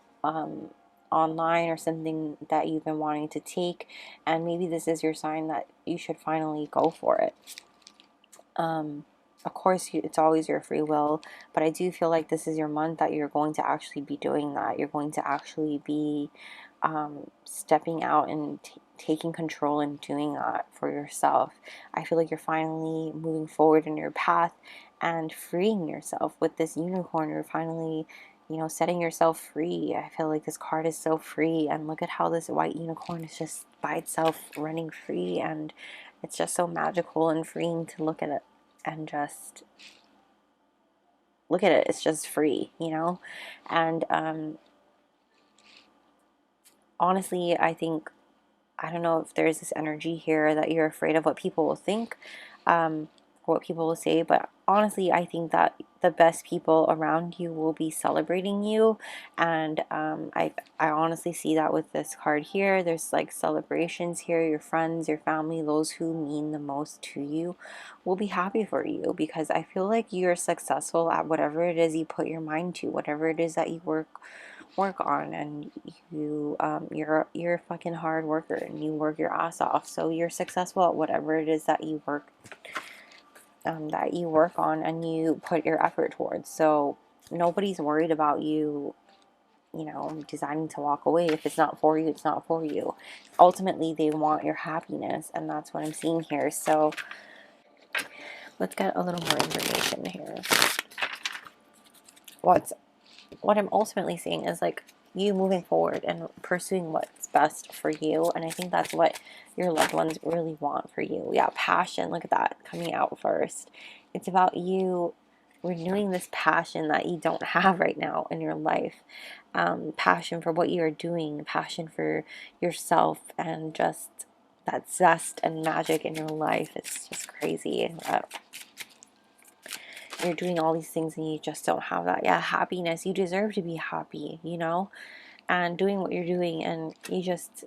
online, or something that you've been wanting to take, and maybe this is your sign that you should finally go for it. Of course, it's always your free will, but I do feel like this is your month that you're going to actually be doing that. You're going to actually be stepping out and taking control and doing that for yourself. I feel like you're finally moving forward in your path and freeing yourself with this unicorn. You're finally, you know, setting yourself free. I feel like this card is so free, and look at how this white unicorn is just by itself running free, and it's just so magical and freeing to look at it and just look at it. It's just free, you know. And honestly, I think, I don't know if there's this energy here that you're afraid of what people will think, what people will say, but honestly, I think that the best people around you will be celebrating you. And I honestly see that with this card here. There's like celebrations here. Your friends, your family, those who mean the most to you will be happy for you, because I feel like you're successful at whatever it is you put your mind to, whatever it is that you work on. And you're a fucking hard worker, and you work your ass off, so you're successful at whatever it is that you work on and you put your effort towards. So nobody's worried about you, you know, deciding to walk away. If it's not for you, it's not for you. Ultimately, they want your happiness, and that's what I'm seeing here. So let's get a little more information here. What I'm ultimately seeing is like you moving forward and pursuing what's best for you. And I think that's what your loved ones really want for you. Yeah, passion. Look at that coming out first. It's about you renewing this passion that you don't have right now in your life. Passion for what you are doing, passion for yourself, and just that zest and magic in your life. It's just crazy. You're doing all these things and you just don't have that. Yeah, happiness. You deserve to be happy, you know, and doing what you're doing, and you just,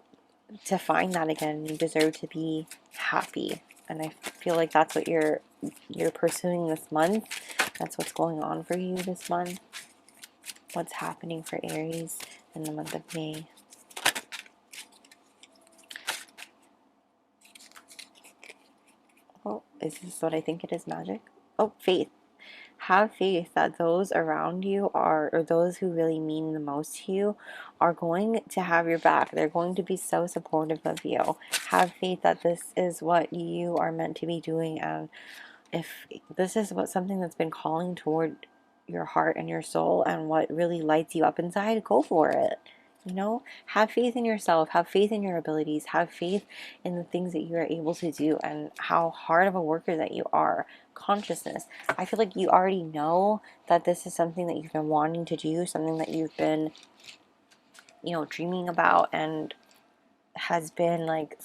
to find that again, you deserve to be happy. And I feel like that's what you're pursuing this month. That's what's going on for you this month. What's happening for Aries in the month of May? Oh, is this what I think it is? Magic? Oh, faith. Have faith that those around you are, or those who really mean the most to you, are going to have your back. They're going to be so supportive of you. Have faith that this is what you are meant to be doing, and if this is what something that's been calling toward your heart and your soul and what really lights you up inside, go for it. You know, have faith in yourself, have faith in your abilities, have faith in the things that you are able to do, and how hard of a worker that you are. Consciousness. I feel like you already know that this is something that you've been wanting to do, something that you've been, you know, dreaming about, and has been like,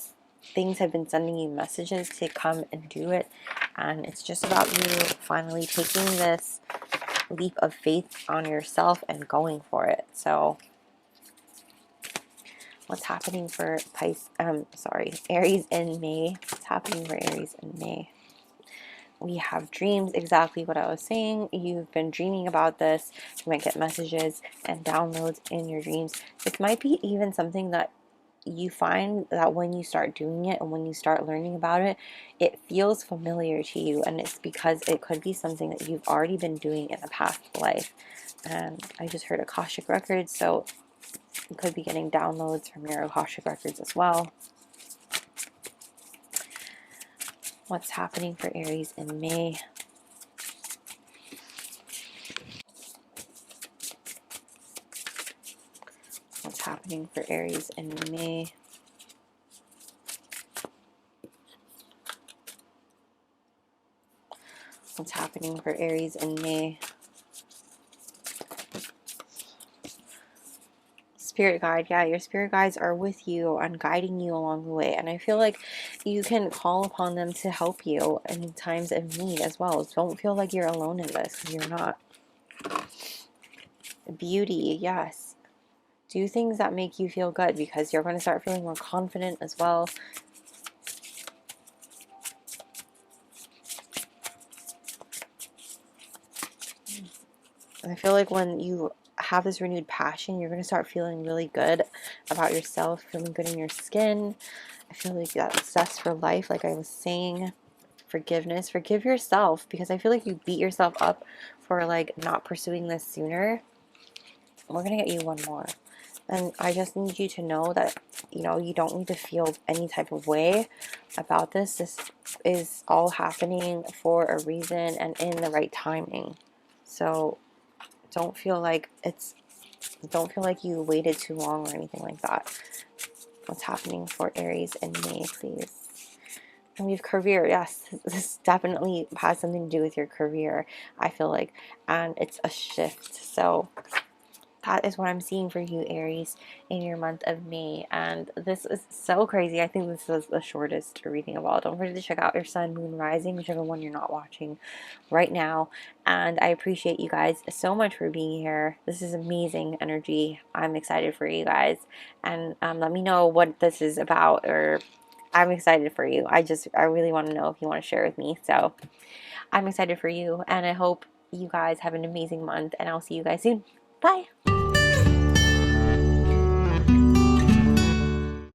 things have been sending you messages to come and do it. And it's just about you finally taking this leap of faith on yourself and going for it. So what's happening for Aries in May? What's happening for Aries in May? We have dreams, exactly what I was saying. You've been dreaming about this. You might get messages and downloads in your dreams. This might be even something that you find that when you start doing it and when you start learning about it, it feels familiar to you, and it's because it could be something that you've already been doing in a past life. And I just heard Akashic Records, so you could be getting downloads from your Akashic Records as well. What's happening for Aries in May? What's happening for Aries in May? What's happening for Aries in May? Spirit guide, yeah, your spirit guides are with you and guiding you along the way, and I feel like you can call upon them to help you in times of need as well. Don't feel like you're alone in this, because you're not. Beauty, yes. Do things that make you feel good, because you're going to start feeling more confident as well. And I feel like when you have this renewed passion, you're going to start feeling really good about yourself, feeling good in your skin. I feel like that's success for life, like I was saying. Forgiveness. Forgive yourself, because I feel like you beat yourself up for like not pursuing this sooner. We're going to get you one more. And I just need you to know that, you know, you don't need to feel any type of way about this. This is all happening for a reason and in the right timing. So don't feel like you waited too long or anything like that. What's happening for Aries in May, please? And we have career. Yes, this definitely has something to do with your career, I feel like. And it's a shift. So that is what I'm seeing for you, Aries, in your month of May. And this is so crazy. I think this is the shortest reading of all. Don't forget to check out your sun, moon, rising, whichever one you're not watching right now. And I appreciate you guys so much for being here. This is amazing energy. I'm excited for you guys. And let me know what this is about, or I'm excited for you. I really want to know if you want to share with me. So I'm excited for you. And I hope you guys have an amazing month. And I'll see you guys soon. Bye.